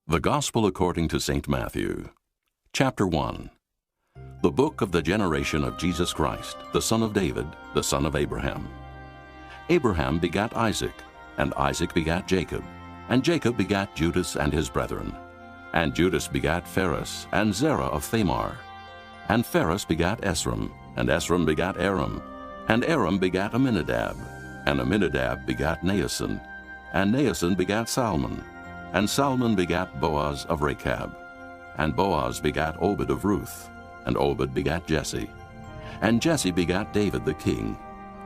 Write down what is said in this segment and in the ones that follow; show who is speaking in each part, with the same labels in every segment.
Speaker 1: The Gospel according to St. Matthew. Chapter 1. The book of the generation of Jesus Christ, the son of David, the son of Abraham. Abraham begat Isaac, and Isaac begat Jacob, and Jacob begat Judas and his brethren. And Judas begat Phares, and Zerah of Thamar. And Phares begat Esrom, and Esrom begat Aram, and Aram begat Amminadab, and Amminadab begat Naasson, and Naasson begat Salmon, and Salmon begat Boaz of Rechab, and Boaz begat Obed of Ruth, and Obed begat Jesse. And Jesse begat David the king,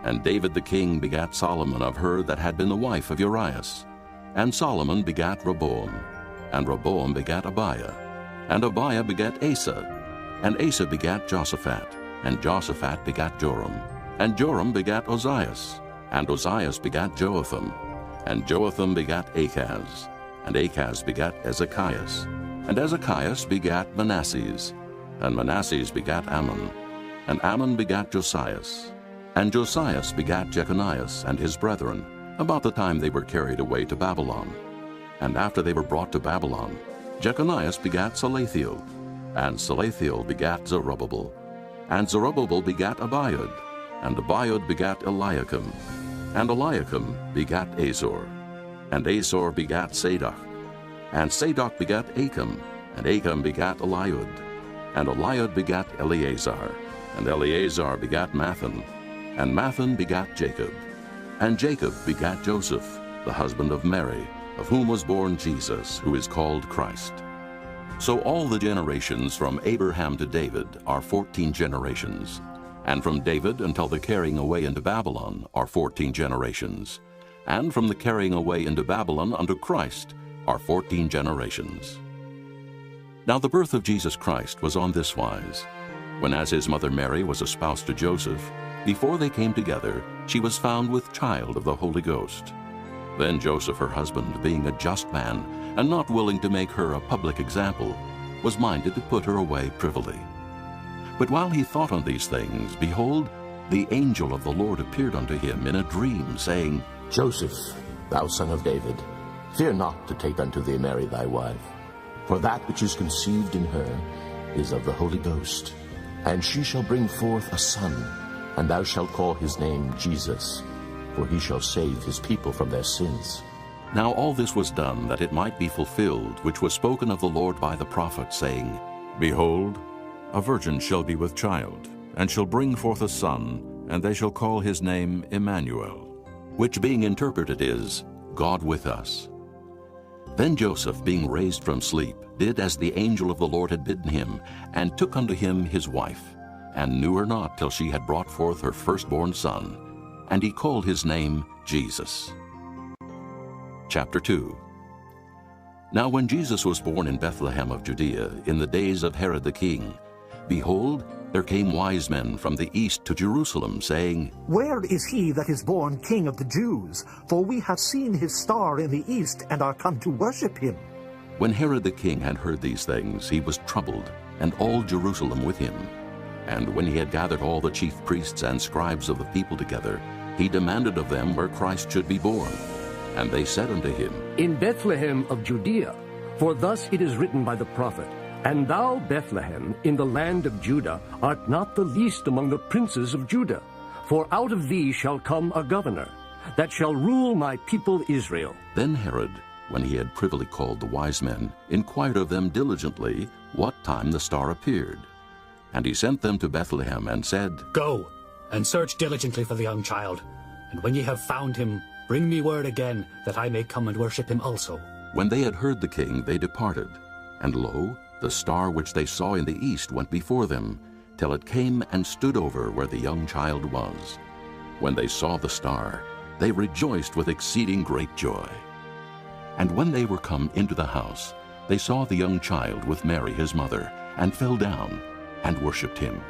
Speaker 1: and David the king begat Solomon of her that had been the wife of Urias. And Solomon begat Rehoboam, and Rehoboam begat Abiah, and Abiah begat Asa, and Asa begat Joshaphat, and Joshaphat begat Joram, and Joram begat Ozias, and Ozias begat Joatham, and Joatham begat Achaz, and Achaz begat Ezekias, and Ezekias begat Manasses, and Manasses begat Ammon, and Ammon begat Josias, and Josias begat Jeconias and his brethren, about the time they were carried away to Babylon. And after they were brought to Babylon, Jeconias begat Salathiel, and Salathiel begat Zerubbabel, and Zerubbabel begat Abiud, and Abiud begat Eliakim, and Eliakim begat Azor, and Azor begat Sadoc, and Sadoc begat Achim, and Achim begat Eliud, and Eliud begat Eleazar, and Eleazar begat Mathan, and Mathan begat Jacob, and Jacob begat Joseph, the husband of Mary, of whom was born Jesus, who is called Christ. So all the generations from Abraham to David are 14 generations, and from David until the carrying away into Babylon are 14 generations, and from the carrying away into Babylon unto Christ are 14 generations. Now the birth of Jesus Christ was on this wise. When as his mother Mary was espoused to Joseph, before they came together, she was found with child of the Holy Ghost. Then Joseph her husband, being a just man, and not willing to make her a public example, was minded to put her away privily. But while he thought on these things, behold, the angel of the Lord appeared unto him in a dream, saying,
Speaker 2: Joseph, thou son of David, fear not to take unto thee Mary thy wife, for that which is conceived in her is of the Holy Ghost. And she shall bring forth a son, and thou shalt call his name Jesus, for he shall save his people from their sins.
Speaker 1: Now all this was done that it might be fulfilled, which was spoken of the Lord by the prophet, saying, Behold, a virgin shall be with child, and shall bring forth a son, and they shall call his name Emmanuel, which being interpreted is, God with us. Then Joseph, being raised from sleep, did as the angel of the Lord had bidden him, and took unto him his wife, and knew her not till she had brought forth her firstborn son, and he called his name Jesus. Chapter 2. Now when Jesus was born in Bethlehem of Judea, in the days of Herod the king, behold, there came wise men from the east to Jerusalem, saying,
Speaker 3: Where is he that is born King of the Jews? For we have seen his star in the east, and are come to worship him.
Speaker 1: When Herod the king had heard these things, he was troubled, and all Jerusalem with him. And when he had gathered all the chief priests and scribes of the people together, he demanded of them where Christ should be born. And they said unto him,
Speaker 4: In Bethlehem of Judea, for thus it is written by the prophet, And thou, Bethlehem, in the land of Judah, art not the least among the princes of Judah. For out of thee shall come a governor, that shall rule my people Israel.
Speaker 1: Then Herod, when he had privily called the wise men, inquired of them diligently what time the star appeared. And he sent them to Bethlehem, and said,
Speaker 5: Go, and search diligently for the young child, and when ye have found him, bring me word again, that I may come and worship him also.
Speaker 1: When they had heard the king, they departed. And lo, the star which they saw in the east went before them, till it came and stood over where the young child was. When they saw the star, they rejoiced with exceeding great joy. And when they were come into the house, they saw the young child with Mary his mother, and fell down, and worshipped him.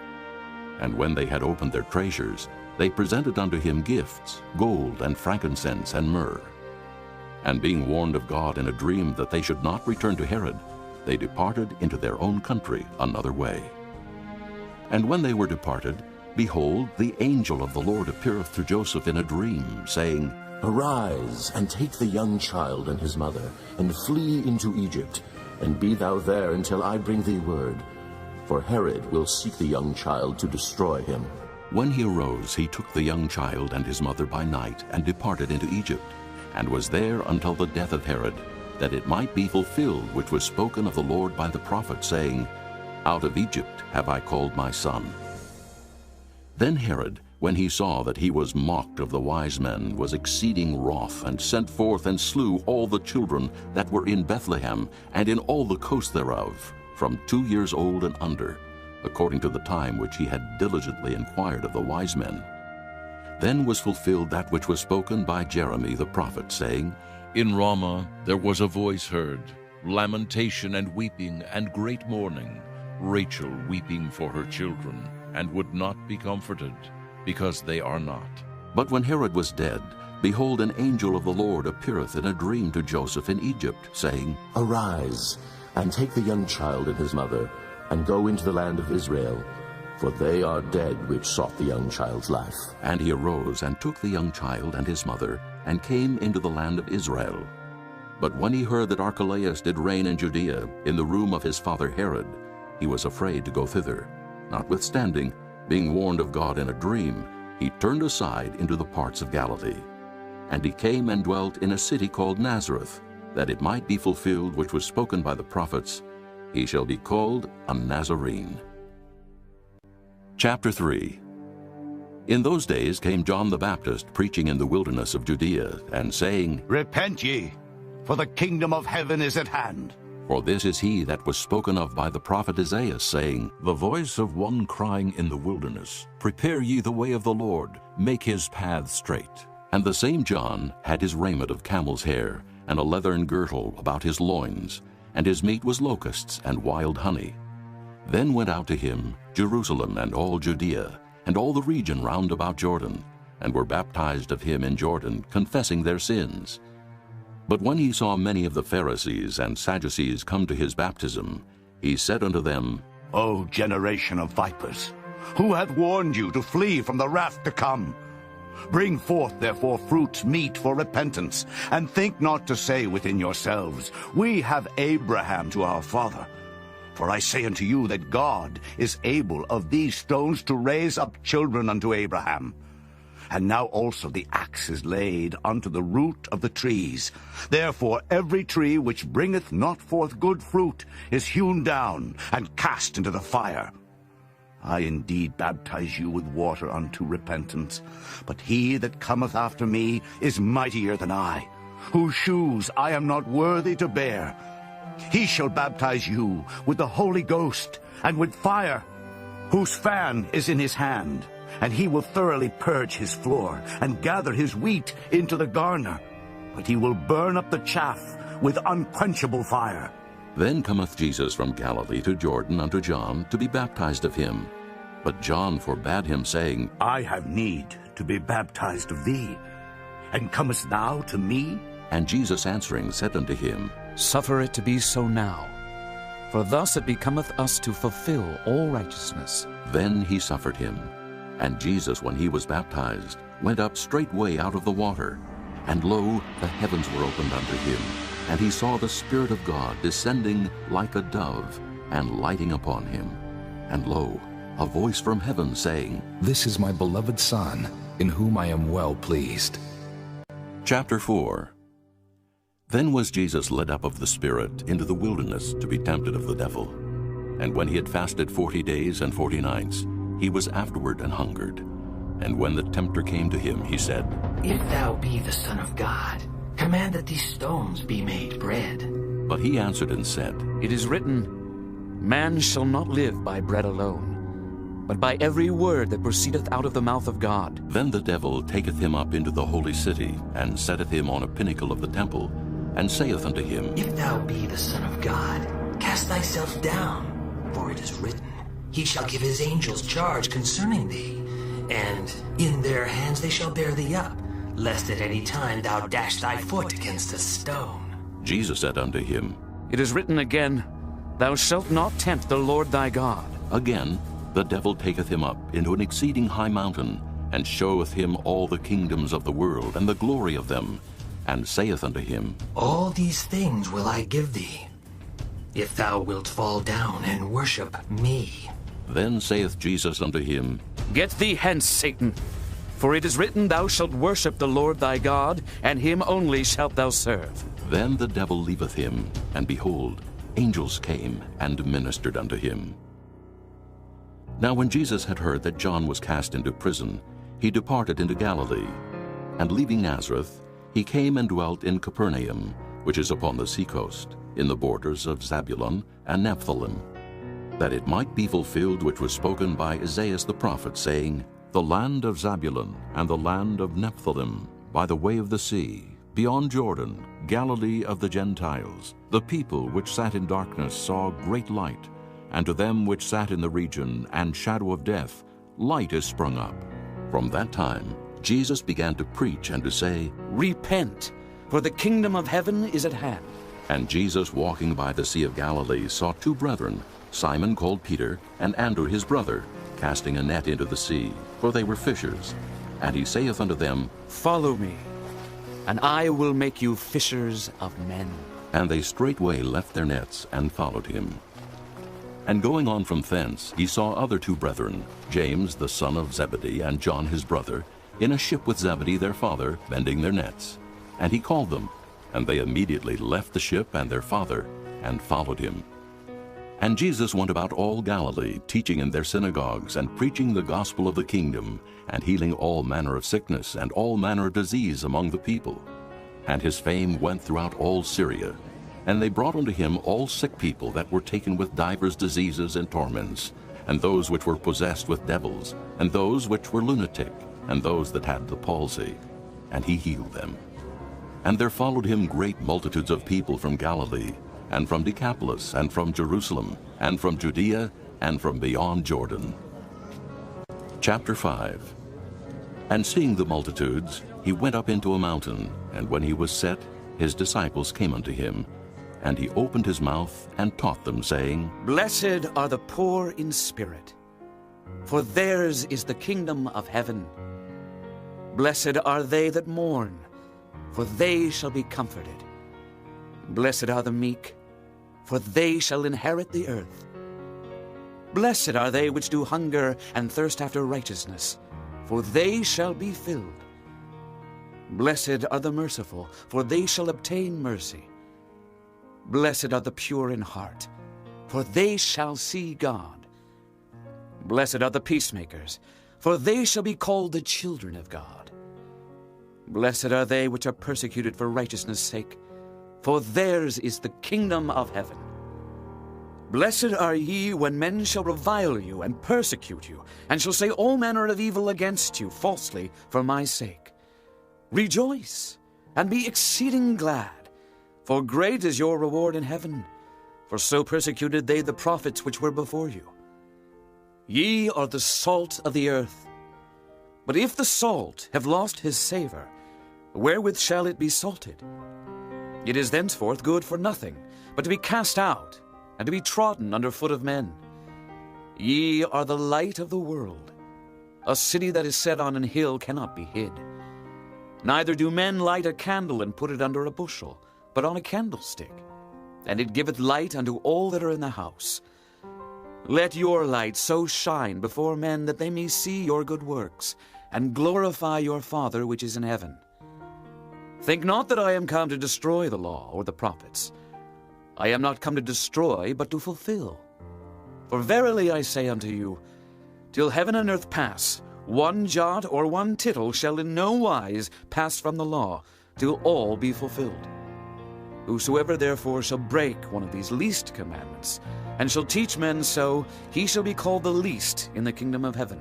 Speaker 1: And when they had opened their treasures, they presented unto him gifts, gold, and frankincense, and myrrh. And being warned of God in a dream that they should not return to Herod, they departed into their own country another way. And when they were departed, behold, the angel of the Lord appeareth to Joseph in a dream, saying,
Speaker 2: Arise, and take the young child and his mother, and flee into Egypt, and be thou there until I bring thee word. For Herod will seek the young child to destroy him.
Speaker 1: When he arose, he took the young child and his mother by night, and departed into Egypt, and was there until the death of Herod, that it might be fulfilled which was spoken of the Lord by the prophet, saying, Out of Egypt have I called my son. Then Herod, when he saw that he was mocked of the wise men, was exceeding wroth, and sent forth and slew all the children that were in Bethlehem, and in all the coast thereof, from 2 years old and under, according to the time which he had diligently inquired of the wise men. Then was fulfilled that which was spoken by Jeremy the prophet, saying,
Speaker 6: In Ramah there was a voice heard, lamentation and weeping and great mourning, Rachel weeping for her children, and would not be comforted, because they are not.
Speaker 1: But when Herod was dead, behold, an angel of the Lord appeareth in a dream to Joseph in Egypt, saying,
Speaker 2: Arise, and take the young child and his mother, and go into the land of Israel, for they are dead which sought the young child's life.
Speaker 1: And he arose and took the young child and his mother, and came into the land of Israel. But when he heard that Archelaus did reign in Judea, in the room of his father Herod, he was afraid to go thither. Notwithstanding, being warned of God in a dream, he turned aside into the parts of Galilee. And he came and dwelt in a city called Nazareth, that it might be fulfilled which was spoken by the prophets, He shall be called a Nazarene. Chapter 3. In those days came John the Baptist preaching in the wilderness of Judea, and saying,
Speaker 7: Repent ye, for the kingdom of heaven is at hand.
Speaker 1: For this is he that was spoken of by the prophet Isaiah, saying, The voice of one crying in the wilderness, Prepare ye the way of the Lord, make his paths straight. And the same John had his raiment of camel's hair, and a leathern girdle about his loins, and his meat was locusts and wild honey. Then went out to him Jerusalem and all Judea, and all the region round about Jordan, and were baptized of him in Jordan, confessing their sins. But when he saw many of the Pharisees and Sadducees come to his baptism, he said unto them,
Speaker 7: O generation of vipers, who hath warned you to flee from the wrath to come? Bring forth therefore fruits meet for repentance, and think not to say within yourselves, We have Abraham to our father. For I say unto you that God is able of these stones to raise up children unto Abraham. And now also the axe is laid unto the root of the trees. Therefore every tree which bringeth not forth good fruit is hewn down and cast into the fire. I indeed baptize you with water unto repentance, but he that cometh after me is mightier than I, whose shoes I am not worthy to bear. He shall baptize you with the Holy Ghost and with fire, whose fan is in his hand. And he will thoroughly purge his floor, and gather his wheat into the garner. But he will burn up the chaff with unquenchable fire.
Speaker 1: Then cometh Jesus from Galilee to Jordan unto John, to be baptized of him. But John forbade him, saying,
Speaker 7: I have need to be baptized of thee, and comest thou to me?
Speaker 1: And Jesus answering said unto him,
Speaker 8: Suffer it to be so now, for thus it becometh us to fulfill all righteousness.
Speaker 1: Then he suffered him. And Jesus, when he was baptized, went up straightway out of the water. And lo, the heavens were opened unto him. And he saw the Spirit of God descending like a dove, and lighting upon him. And lo, a voice from heaven saying,
Speaker 9: This is my beloved Son, in whom I am well pleased.
Speaker 1: Chapter 4. Then was Jesus led up of the Spirit into the wilderness to be tempted of the devil. And when he had fasted 40 days and 40 nights, he was afterward and hungered. And when the tempter came to him, he said,
Speaker 10: If thou be the Son of God, command that these stones be made bread.
Speaker 1: But he answered and said,
Speaker 8: It is written, Man shall not live by bread alone, but by every word that proceedeth out of the mouth of God.
Speaker 1: Then the devil taketh him up into the holy city, and setteth him on a pinnacle of the temple, and saith unto him,
Speaker 10: If thou be the Son of God, cast thyself down, for it is written, He shall give his angels charge concerning thee, and in their hands they shall bear thee up, lest at any time thou dash thy foot against a stone.
Speaker 1: Jesus said unto him,
Speaker 8: It is written again, Thou shalt not tempt the Lord thy God.
Speaker 1: Again, the devil taketh him up into an exceeding high mountain, and showeth him all the kingdoms of the world, and the glory of them, and saith unto him,
Speaker 10: All these things will I give thee, if thou wilt fall down and worship me.
Speaker 1: Then saith Jesus unto him,
Speaker 8: Get thee hence, Satan. For it is written, Thou shalt worship the Lord thy God, and him only shalt thou serve.
Speaker 1: Then the devil leaveth him, and behold, angels came and ministered unto him. Now when Jesus had heard that John was cast into prison, he departed into Galilee. And leaving Nazareth, he came and dwelt in Capernaum, which is upon the seacoast, in the borders of Zabulon and Nephthalim, that it might be fulfilled which was spoken by Isaiah the prophet, saying, The land of Zabulon and the land of Nephthalim, by the way of the sea, beyond Jordan, Galilee of the Gentiles, the people which sat in darkness saw great light, and to them which sat in the region and shadow of death, light is sprung up. From that time Jesus began to preach and to say,
Speaker 8: Repent, for the kingdom of heaven is at hand.
Speaker 1: And Jesus, walking by the sea of Galilee, saw two brethren, Simon called Peter, and Andrew his brother, casting a net into the sea, for they were fishers. And he saith unto them,
Speaker 8: Follow me, and I will make you fishers of men.
Speaker 1: And they straightway left their nets and followed him. And going on from thence, he saw other two brethren, James the son of Zebedee, and John his brother, in a ship with Zebedee their father, mending their nets. And he called them, and they immediately left the ship and their father, and followed him. And Jesus went about all Galilee, teaching in their synagogues, and preaching the gospel of the kingdom, and healing all manner of sickness and all manner of disease among the people. And his fame went throughout all Syria. And they brought unto him all sick people that were taken with divers diseases and torments, and those which were possessed with devils, and those which were lunatic, and those that had the palsy. And he healed them. And there followed him great multitudes of people from Galilee, and from Decapolis, and from Jerusalem, and from Judea, and from beyond Jordan. Chapter 5. And seeing the multitudes, he went up into a mountain, and when he was set, his disciples came unto him. And he opened his mouth and taught them, saying,
Speaker 8: Blessed are the poor in spirit, for theirs is the kingdom of heaven. Blessed are they that mourn, for they shall be comforted. Blessed are the meek, for they shall inherit the earth. Blessed are they which do hunger and thirst after righteousness, for they shall be filled. Blessed are the merciful, for they shall obtain mercy. Blessed are the pure in heart, for they shall see God. Blessed are the peacemakers, for they shall be called the children of God. Blessed are they which are persecuted for righteousness' sake, for theirs is the kingdom of heaven. Blessed are ye when men shall revile you and persecute you, and shall say all manner of evil against you falsely for my sake. Rejoice, and be exceeding glad, for great is your reward in heaven, for so persecuted they the prophets which were before you. Ye are the salt of the earth. But if the salt have lost his savor, wherewith shall it be salted? It is thenceforth good for nothing, but to be cast out, and to be trodden under foot of men. Ye are the light of the world. A city that is set on an hill cannot be hid. Neither do men light a candle and put it under a bushel, but on a candlestick, and it giveth light unto all that are in the house. Let your light so shine before men that they may see your good works, and glorify your Father which is in heaven. Think not that I am come to destroy the law or the prophets. I am not come to destroy, but to fulfill. For verily I say unto you, till heaven and earth pass, one jot or one tittle shall in no wise pass from the law, till all be fulfilled. Whosoever therefore shall break one of these least commandments, and shall teach men so, he shall be called the least in the kingdom of heaven.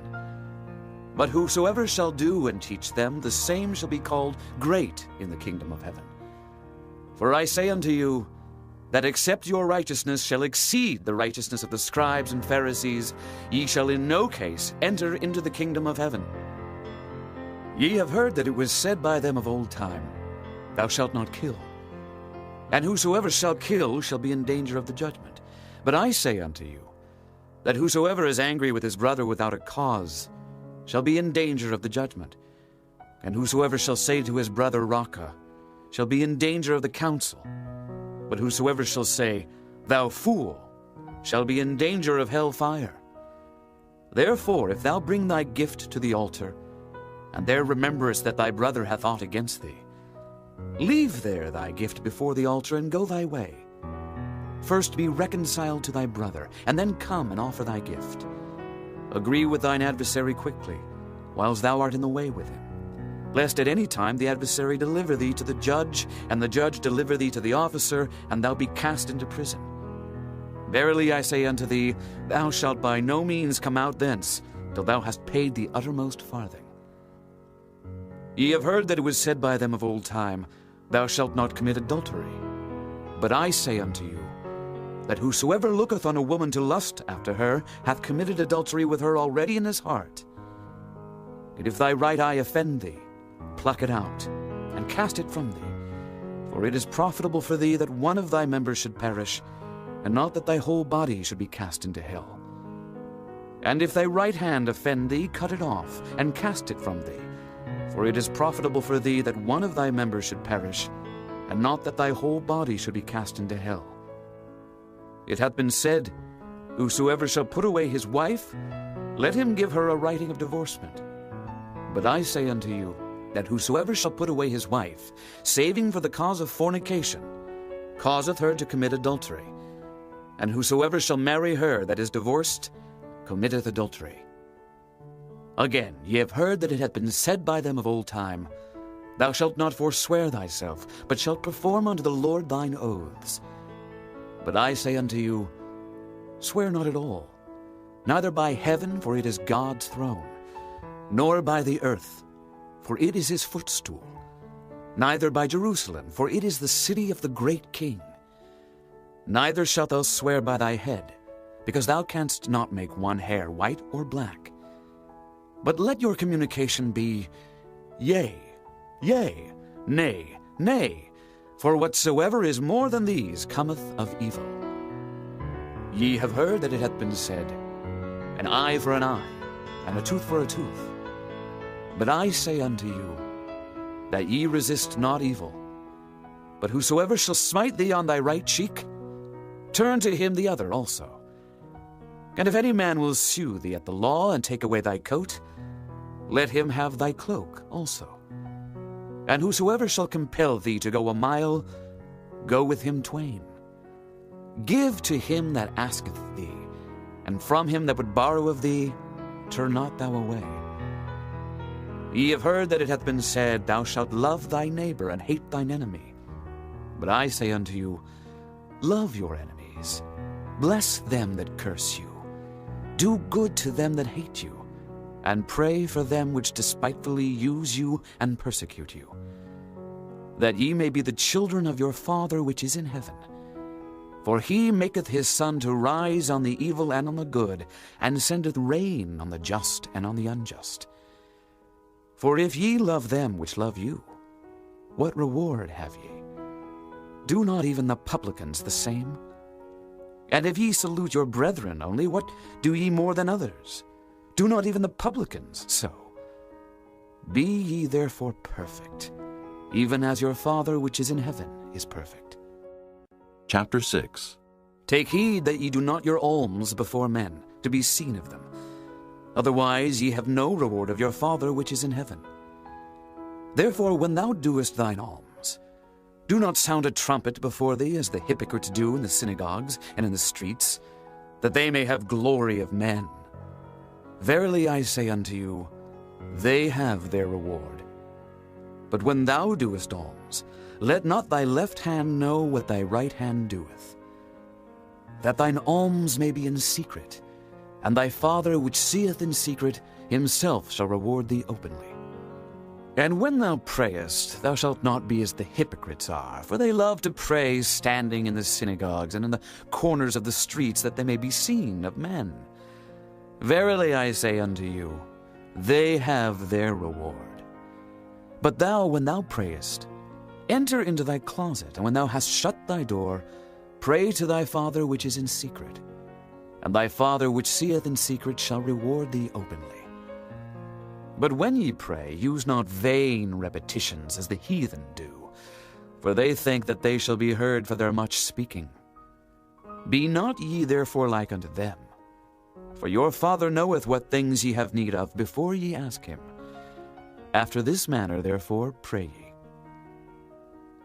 Speaker 8: But whosoever shall do and teach them, the same shall be called great in the kingdom of heaven. For I say unto you, that except your righteousness shall exceed the righteousness of the scribes and Pharisees, ye shall in no case enter into the kingdom of heaven. Ye have heard that it was said by them of old time, Thou shalt not kill. And whosoever shall kill shall be in danger of the judgment. But I say unto you, that whosoever is angry with his brother without a cause shall be in danger of the judgment. And whosoever shall say to his brother, Raca, shall be in danger of the council. But whosoever shall say, thou fool, shall be in danger of hell fire. Therefore, if thou bring thy gift to the altar, and there rememberest that thy brother hath aught against thee, leave there thy gift before the altar, and go thy way. First be reconciled to thy brother, and then come and offer thy gift. Agree with thine adversary quickly, whiles thou art in the way with him, lest at any time the adversary deliver thee to the judge, and the judge deliver thee to the officer, and thou be cast into prison. Verily I say unto thee, thou shalt by no means come out thence, till thou hast paid the uttermost farthing. Ye have heard that it was said by them of old time, Thou shalt not commit adultery. But I say unto you, that whosoever looketh on a woman to lust after her hath committed adultery with her already in his heart. And if thy right eye offend thee, pluck it out, and cast it from thee. For it is profitable for thee that one of thy members should perish, and not that thy whole body should be cast into hell. And if thy right hand offend thee, cut it off, and cast it from thee. For it is profitable for thee that one of thy members should perish, and not that thy whole body should be cast into hell. It hath been said, Whosoever shall put away his wife, let him give her a writing of divorcement. But I say unto you, that whosoever shall put away his wife, saving for the cause of fornication, causeth her to commit adultery. And whosoever shall marry her that is divorced, committeth adultery. Again, ye have heard that it hath been said by them of old time, Thou shalt not forswear thyself, but shalt perform unto the Lord thine oaths. But I say unto you, Swear not at all, neither by heaven, for it is God's throne, nor by the earth, for it is his footstool, neither by Jerusalem, for it is the city of the great King. Neither shalt thou swear by thy head, because thou canst not make one hair white or black. But let your communication be, Yea, yea, nay, nay, for whatsoever is more than these cometh of evil. Ye have heard that it hath been said, An eye for an eye, and a tooth for a tooth. But I say unto you, that ye resist not evil. But whosoever shall smite thee on thy right cheek, turn to him the other also. And if any man will sue thee at the law, and take away thy coat, let him have thy cloak also. And whosoever shall compel thee to go a mile, go with him twain. Give to him that asketh thee, and from him that would borrow of thee, turn not thou away. Ye have heard that it hath been said, Thou shalt love thy neighbor, and hate thine enemy. But I say unto you, Love your enemies, bless them that curse you, do good to them that hate you, and pray for them which despitefully use you and persecute you, that ye may be the children of your Father which is in heaven. For he maketh his sun to rise on the evil and on the good, and sendeth rain on the just and on the unjust. For if ye love them which love you, what reward have ye? Do not even the publicans the same? And if ye salute your brethren only, what do ye more than others? Do not even the publicans so? Be ye therefore perfect, even as your Father which is in heaven is perfect.
Speaker 1: Chapter 6.
Speaker 8: Take heed that ye do not your alms before men, to be seen of them. Otherwise ye have no reward of your Father which is in heaven. Therefore when thou doest thine alms, do not sound a trumpet before thee, as the hypocrites do in the synagogues and in the streets, that they may have glory of men. Verily I say unto you, they have their reward. But when thou doest alms, let not thy left hand know what thy right hand doeth, that thine alms may be in secret, and thy Father which seeth in secret himself shall reward thee openly. And when thou prayest, thou shalt not be as the hypocrites are, for they love to pray standing in the synagogues and in the corners of the streets, that they may be seen of men. Verily I say unto you, they have their reward. But thou, when thou prayest, enter into thy closet, and when thou hast shut thy door, pray to thy Father which is in secret. And thy Father which seeth in secret shall reward thee openly. But when ye pray, use not vain repetitions as the heathen do, for they think that they shall be heard for their much speaking. Be not ye therefore like unto them. For your Father knoweth what things ye have need of before ye ask him. After this manner therefore pray ye.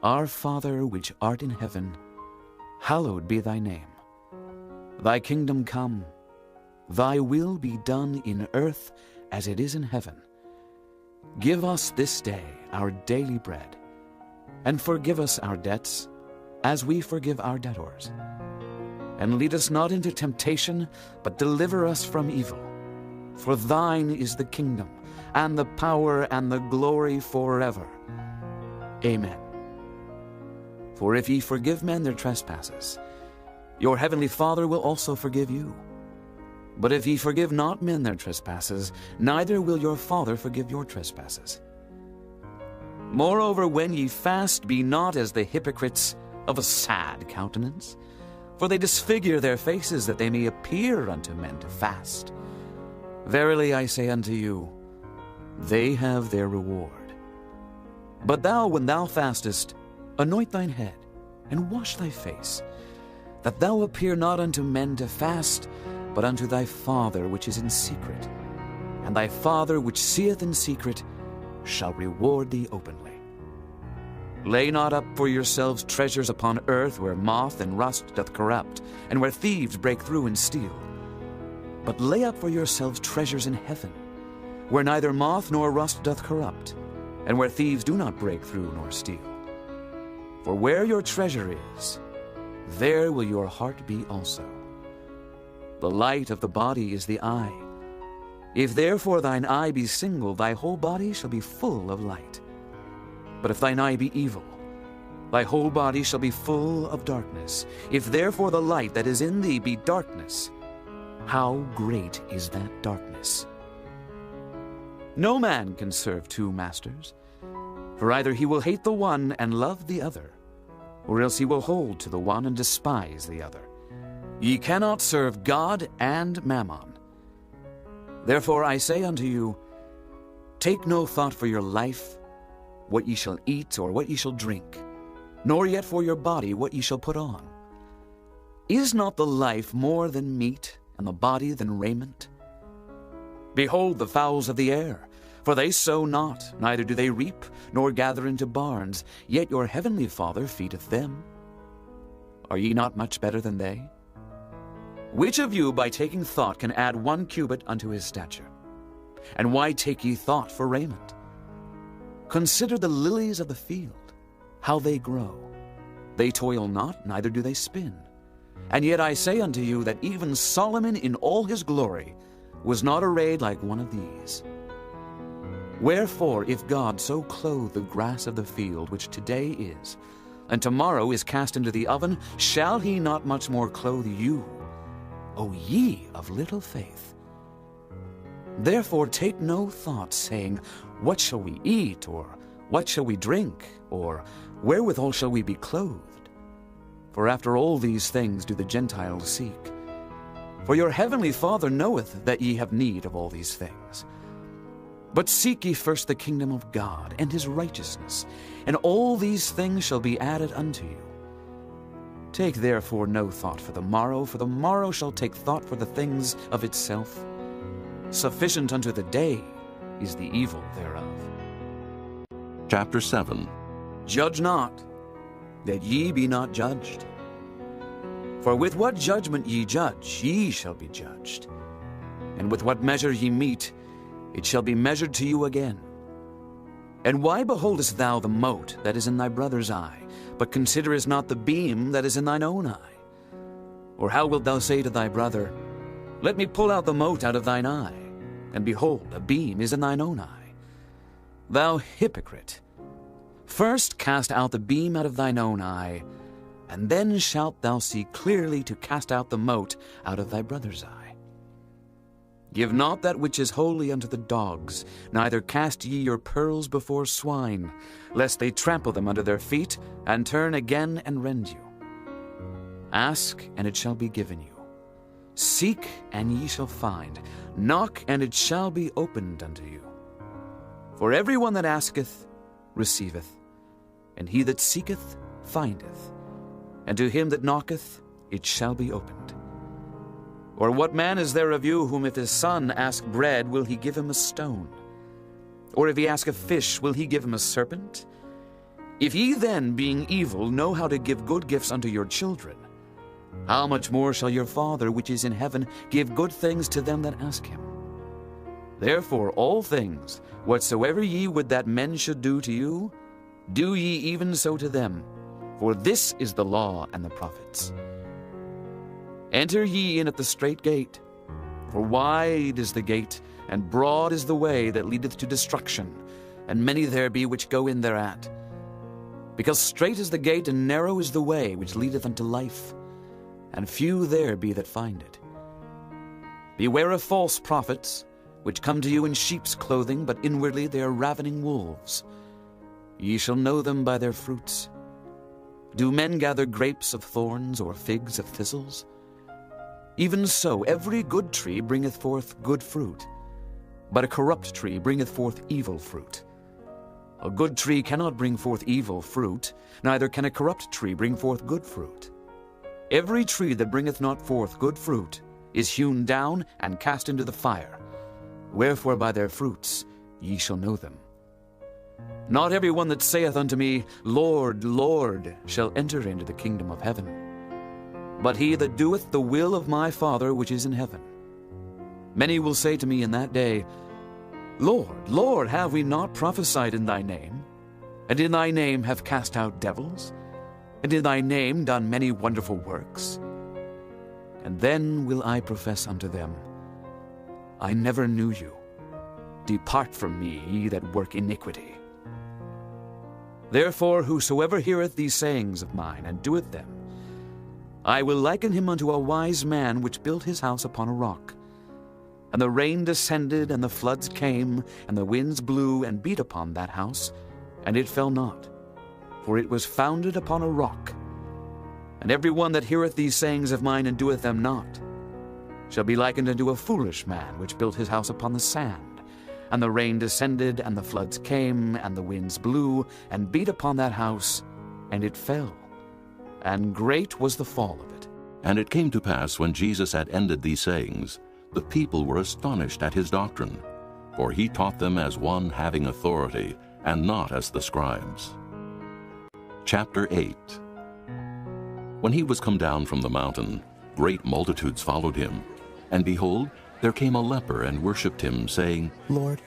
Speaker 8: Our Father which art in heaven, hallowed be thy name. Thy kingdom come, thy will be done in earth as it is in heaven. Give us this day our daily bread, and forgive us our debts, as we forgive our debtors. And lead us not into temptation, but deliver us from evil. For thine is the kingdom, and the power, and the glory forever. Amen. For if ye forgive men their trespasses, your heavenly Father will also forgive you. But if ye forgive not men their trespasses, neither will your Father forgive your trespasses. Moreover, when ye fast, be not as the hypocrites of a sad countenance, for they disfigure their faces, that they may appear unto men to fast. Verily I say unto you, they have their reward. But thou, when thou fastest, anoint thine head, and wash thy face, that thou appear not unto men to fast, but unto thy Father which is in secret. And thy Father which seeth in secret shall reward thee openly. Lay not up for yourselves treasures upon earth, where moth and rust doth corrupt, and where thieves break through and steal. But lay up for yourselves treasures in heaven, where neither moth nor rust doth corrupt, and where thieves do not break through nor steal. For where your treasure is, there will your heart be also. The light of the body is the eye. If therefore thine eye be single, thy whole body shall be full of light. But if thine eye be evil, thy whole body shall be full of darkness. If therefore the light that is in thee be darkness, how great is that darkness? No man can serve two masters, for either he will hate the one and love the other, or else he will hold to the one and despise the other. Ye cannot serve God and Mammon. Therefore I say unto you, take no thought for your life, what ye shall eat or what ye shall drink, nor yet for your body what ye shall put on. Is not the life more than meat, and the body than raiment? Behold the fowls of the air, for they sow not, neither do they reap, nor gather into barns, yet your heavenly Father feedeth them. Are ye not much better than they? Which of you by taking thought can add 1 cubit unto his stature? And why take ye thought for raiment? Consider the lilies of the field, how they grow. They toil not, neither do they spin. And yet I say unto you that even Solomon in all his glory was not arrayed like one of these. Wherefore, if God so clothe the grass of the field, which today is, and tomorrow is cast into the oven, shall he not much more clothe you, O ye of little faith? Therefore take no thought, saying, what shall we eat, or what shall we drink, or wherewithal shall we be clothed? For after all these things do the Gentiles seek. For your heavenly Father knoweth that ye have need of all these things. But seek ye first the kingdom of God and his righteousness, and all these things shall be added unto you. Take therefore no thought for the morrow shall take thought for the things of itself. Sufficient unto the day is the evil thereof.
Speaker 1: Chapter 7.
Speaker 8: Judge not, that ye be not judged. For with what judgment ye judge, ye shall be judged. And with what measure ye mete, it shall be measured to you again. And why beholdest thou the mote that is in thy brother's eye, but considerest not the beam that is in thine own eye? Or how wilt thou say to thy brother, let me pull out the mote out of thine eye, and behold, a beam is in thine own eye? Thou hypocrite, first cast out the beam out of thine own eye, and then shalt thou see clearly to cast out the mote out of thy brother's eye. Give not that which is holy unto the dogs, neither cast ye your pearls before swine, lest they trample them under their feet, and turn again and rend you. Ask, and it shall be given you. Seek, and ye shall find. Knock, and it shall be opened unto you. For every one that asketh receiveth, and he that seeketh findeth, and to him that knocketh it shall be opened. Or what man is there of you whom if his son ask bread, will he give him a stone? Or if he ask a fish, will he give him a serpent? If ye then, being evil, know how to give good gifts unto your children, how much more shall your Father which is in heaven give good things to them that ask him? Therefore all things, whatsoever ye would that men should do to you, do ye even so to them. For this is the law and the prophets. Enter ye in at the strait gate, for wide is the gate, and broad is the way that leadeth to destruction, and many there be which go in thereat. Because strait is the gate, and narrow is the way which leadeth unto life, and few there be that find it. Beware of false prophets, which come to you in sheep's clothing, but inwardly they are ravening wolves. Ye shall know them by their fruits. Do men gather grapes of thorns, or figs of thistles? Even so every good tree bringeth forth good fruit, but a corrupt tree bringeth forth evil fruit. A good tree cannot bring forth evil fruit, neither can a corrupt tree bring forth good fruit. Every tree that bringeth not forth good fruit is hewn down and cast into the fire. Wherefore by their fruits ye shall know them. Not every one that saith unto me, Lord, Lord, shall enter into the kingdom of heaven, but he that doeth the will of my Father which is in heaven. Many will say to me in that day, Lord, Lord, have we not prophesied in thy name? And in thy name have cast out devils? And in thy name done many wonderful works? And then will I profess unto them, I never knew you. Depart from me, ye that work iniquity. Therefore whosoever heareth these sayings of mine, and doeth them, I will liken him unto a wise man which built his house upon a rock. And the rain descended, and the floods came, and the winds blew, and beat upon that house, and it fell not, for it was founded upon a rock. And every one that heareth these sayings of mine, and doeth them not, shall be likened unto a foolish man which built his house upon the sand. And the rain descended, and the floods came, and the winds blew, and beat upon that house, and it fell. And great was the fall of it.
Speaker 1: And it came to pass, when Jesus had ended these sayings, the people were astonished at his doctrine, for he taught them as one having authority, and not as the scribes. Chapter 8. When he was come down from the mountain, great multitudes followed him. And behold, there came a leper and worshipped him, saying,
Speaker 11: Lord,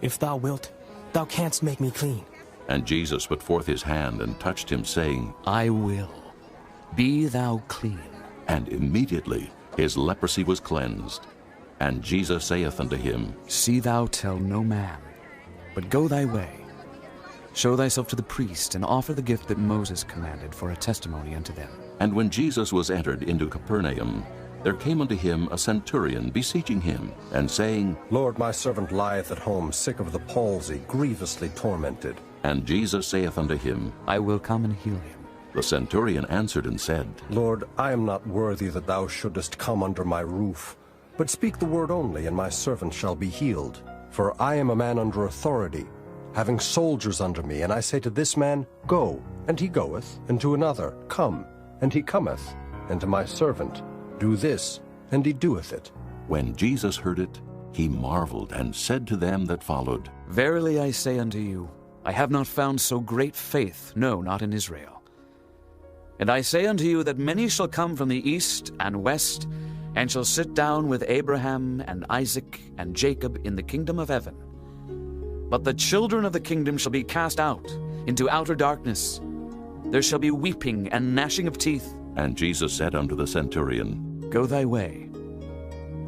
Speaker 11: if thou wilt, thou canst make me clean.
Speaker 1: And Jesus put forth his hand and touched him, saying,
Speaker 8: I will. Be thou clean.
Speaker 1: And immediately his leprosy was cleansed. And Jesus saith unto him,
Speaker 8: See thou tell no man, but go thy way. Show thyself to the priest, and offer the gift that Moses commanded for a testimony unto them.
Speaker 1: And when Jesus was entered into Capernaum, there came unto him a centurion, beseeching him, and saying,
Speaker 12: Lord, my servant lieth at home, sick of the palsy, grievously tormented.
Speaker 1: And Jesus saith unto him,
Speaker 8: I will come and heal him.
Speaker 1: The centurion answered and said,
Speaker 12: Lord, I am not worthy that thou shouldest come under my roof, but speak the word only, and my servant shall be healed. For I am a man under authority, having soldiers under me, and I say to this man, Go, and he goeth, and to another, Come, and he cometh, and to my servant, Do this, and he doeth it.
Speaker 1: When Jesus heard it, he marveled, and said to them that followed,
Speaker 8: Verily I say unto you, I have not found so great faith, no, not in Israel. And I say unto you that many shall come from the east and west, and shall sit down with Abraham and Isaac and Jacob in the kingdom of heaven. But the children of the kingdom shall be cast out into outer darkness. There shall be weeping and gnashing of teeth.
Speaker 1: And Jesus said unto the centurion,
Speaker 8: Go thy way,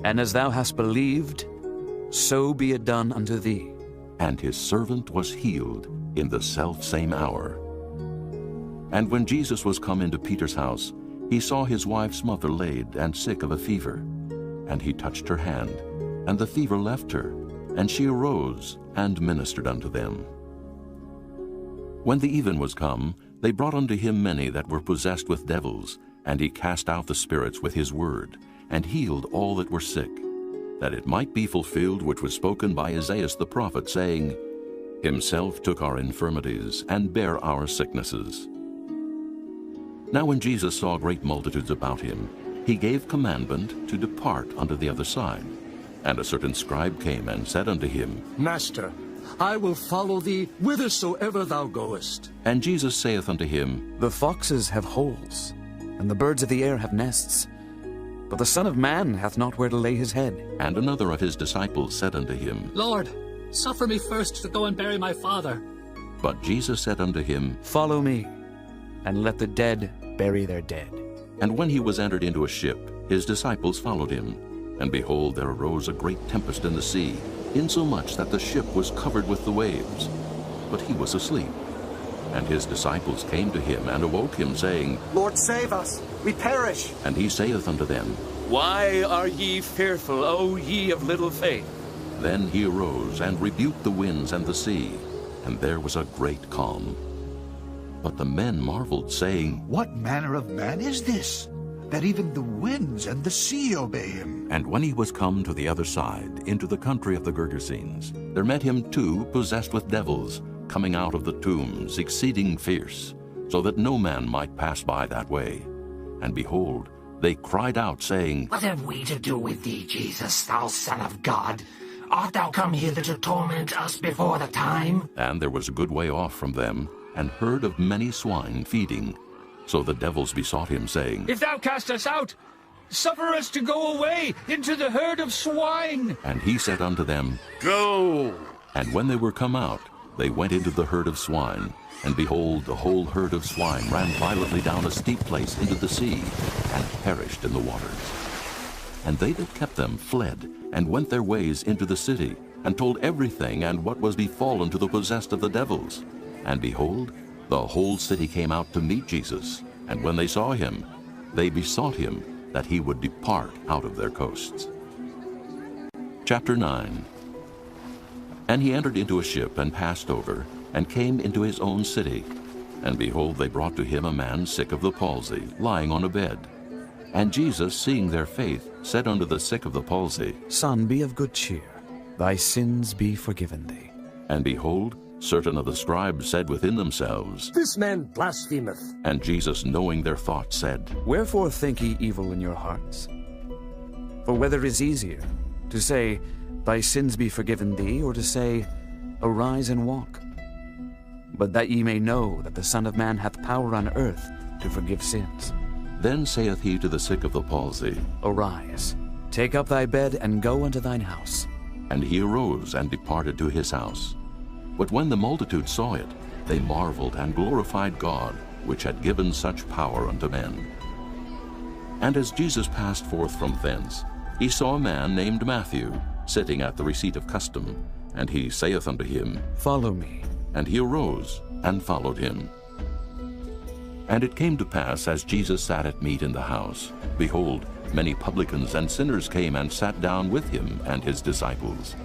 Speaker 8: and as thou hast believed, so be it done unto thee.
Speaker 1: And his servant was healed in the selfsame hour. And when Jesus was come into Peter's house, he saw his wife's mother laid and sick of a fever. And he touched her hand, and the fever left her, and she arose and ministered unto them. When the even was come, they brought unto him many that were possessed with devils, and he cast out the spirits with his word, and healed all that were sick, that it might be fulfilled which was spoken by Isaiah the prophet, saying, Himself took our infirmities, and bare our sicknesses. Now when Jesus saw great multitudes about him, he gave commandment to depart unto the other side. And a certain scribe came and said unto him,
Speaker 4: Master, I will follow thee whithersoever thou goest.
Speaker 1: And Jesus saith unto him,
Speaker 8: The foxes have holes, and the birds of the air have nests, but the Son of Man hath not where to lay his head.
Speaker 1: And another of his disciples said unto him,
Speaker 5: Lord, suffer me first to go and bury my father.
Speaker 1: But Jesus said unto him,
Speaker 8: Follow me, and let the dead bury their dead.
Speaker 1: And when he was entered into a ship, his disciples followed him. And behold, there arose a great tempest in the sea, insomuch that the ship was covered with the waves. But he was asleep. And his disciples came to him and awoke him, saying,
Speaker 11: Lord, save us, we perish.
Speaker 1: And he saith unto them,
Speaker 8: Why are ye fearful, O ye of little faith?
Speaker 1: Then he arose and rebuked the winds and the sea, and there was a great calm. But the men marveled, saying,
Speaker 13: What manner of man is this, that even the winds and the sea obey him?
Speaker 1: And when he was come to the other side, into the country of the Gergesenes, there met him two possessed with devils, coming out of the tombs, exceeding fierce, so that no man might pass by that way. And behold, they cried out, saying,
Speaker 10: What have we to do with thee, Jesus, thou Son of God? Art thou come hither to torment us before the time?
Speaker 1: And there was a good way off from them, an herd of many swine feeding. So the devils besought him, saying,
Speaker 14: If thou cast us out, suffer us to go away into the herd of swine.
Speaker 1: And he said unto them,
Speaker 14: Go.
Speaker 1: And when they were come out, they went into the herd of swine. And behold, the whole herd of swine ran violently down a steep place into the sea, and perished in the waters. And they that kept them fled, and went their ways into the city, and told everything and what was befallen to the possessed of the devils. And behold, the whole city came out to meet Jesus, and when they saw him, they besought him that he would depart out of their coasts. Chapter 9. And he entered into a ship, and passed over, and came into his own city. And behold, they brought to him a man sick of the palsy, lying on a bed. And Jesus, seeing their faith, said unto the sick of the palsy,
Speaker 8: Son, be of good cheer, thy sins be forgiven thee.
Speaker 1: And behold, certain of the scribes said within themselves,
Speaker 4: This man blasphemeth.
Speaker 1: And Jesus, knowing their thoughts, said,
Speaker 8: Wherefore think ye evil in your hearts? For whether is easier, to say, Thy sins be forgiven thee, or to say, Arise and walk? But that ye may know that the Son of Man hath power on earth to forgive sins.
Speaker 1: Then saith he to the sick of the palsy,
Speaker 8: Arise, take up thy bed, and go unto thine house.
Speaker 1: And he arose and departed to his house. But when the multitude saw it, they marveled and glorified God, which had given such power unto men. And as Jesus passed forth from thence, he saw a man named Matthew, sitting at the receipt of custom. And he saith unto him,
Speaker 8: Follow me.
Speaker 1: And he arose and followed him. And it came to pass, as Jesus sat at meat in the house, behold, many publicans and sinners came and sat down with him and his disciples.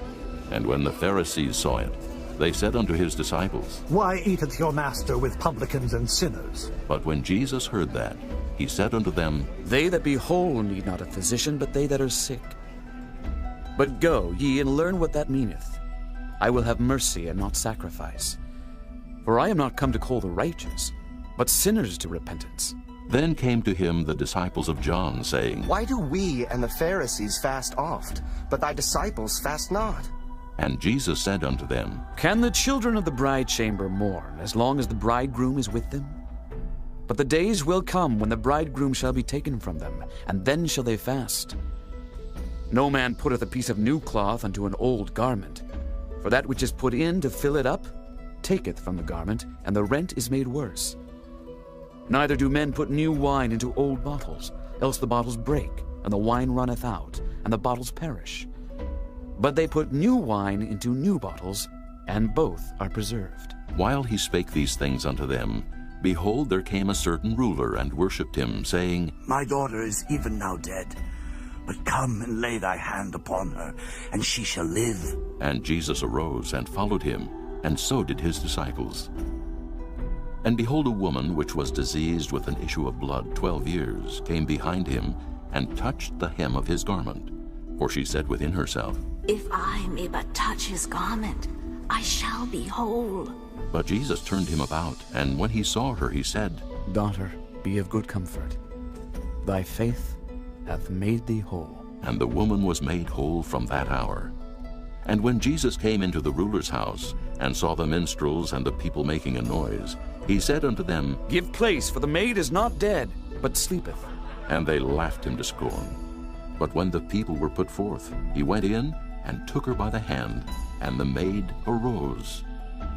Speaker 1: And when the Pharisees saw it, they said unto his disciples,
Speaker 3: Why eateth your master with publicans and sinners?
Speaker 1: But when Jesus heard that, he said unto them,
Speaker 8: They that be whole need not a physician, but they that are sick. But go ye and learn what that meaneth. I will have mercy and not sacrifice. For I am not come to call the righteous, but sinners to repentance.
Speaker 1: Then came to him the disciples of John, saying,
Speaker 11: Why do we and the Pharisees fast oft, but thy disciples fast not?
Speaker 1: And Jesus said unto them,
Speaker 8: Can the children of the bride chamber mourn as long as the bridegroom is with them? But the days will come when the bridegroom shall be taken from them, and then shall they fast. No man putteth a piece of new cloth unto an old garment, for that which is put in to fill it up taketh from the garment, and the rent is made worse. Neither do men put new wine into old bottles, else the bottles break, and the wine runneth out, and the bottles perish. But they put new wine into new bottles, and both are preserved.
Speaker 1: While he spake these things unto them, behold, there came a certain ruler, and worshipped him, saying,
Speaker 15: My daughter is even now dead, but come and lay thy hand upon her, and she shall live.
Speaker 1: And Jesus arose and followed him, and so did his disciples. And behold, a woman which was diseased with an issue of blood 12 years came behind him, and touched the hem of his garment. For she said within herself,
Speaker 16: If I may but touch his garment, I shall be whole.
Speaker 1: But Jesus turned him about, and when he saw her, he said,
Speaker 8: Daughter, be of good comfort. Thy faith hath made thee whole.
Speaker 1: And the woman was made whole from that hour. And when Jesus came into the ruler's house, and saw the minstrels and the people making a noise, he said unto them,
Speaker 8: Give place, for the maid is not dead, but sleepeth.
Speaker 1: And they laughed him to scorn. But when the people were put forth, he went in, and took her by the hand, and the maid arose.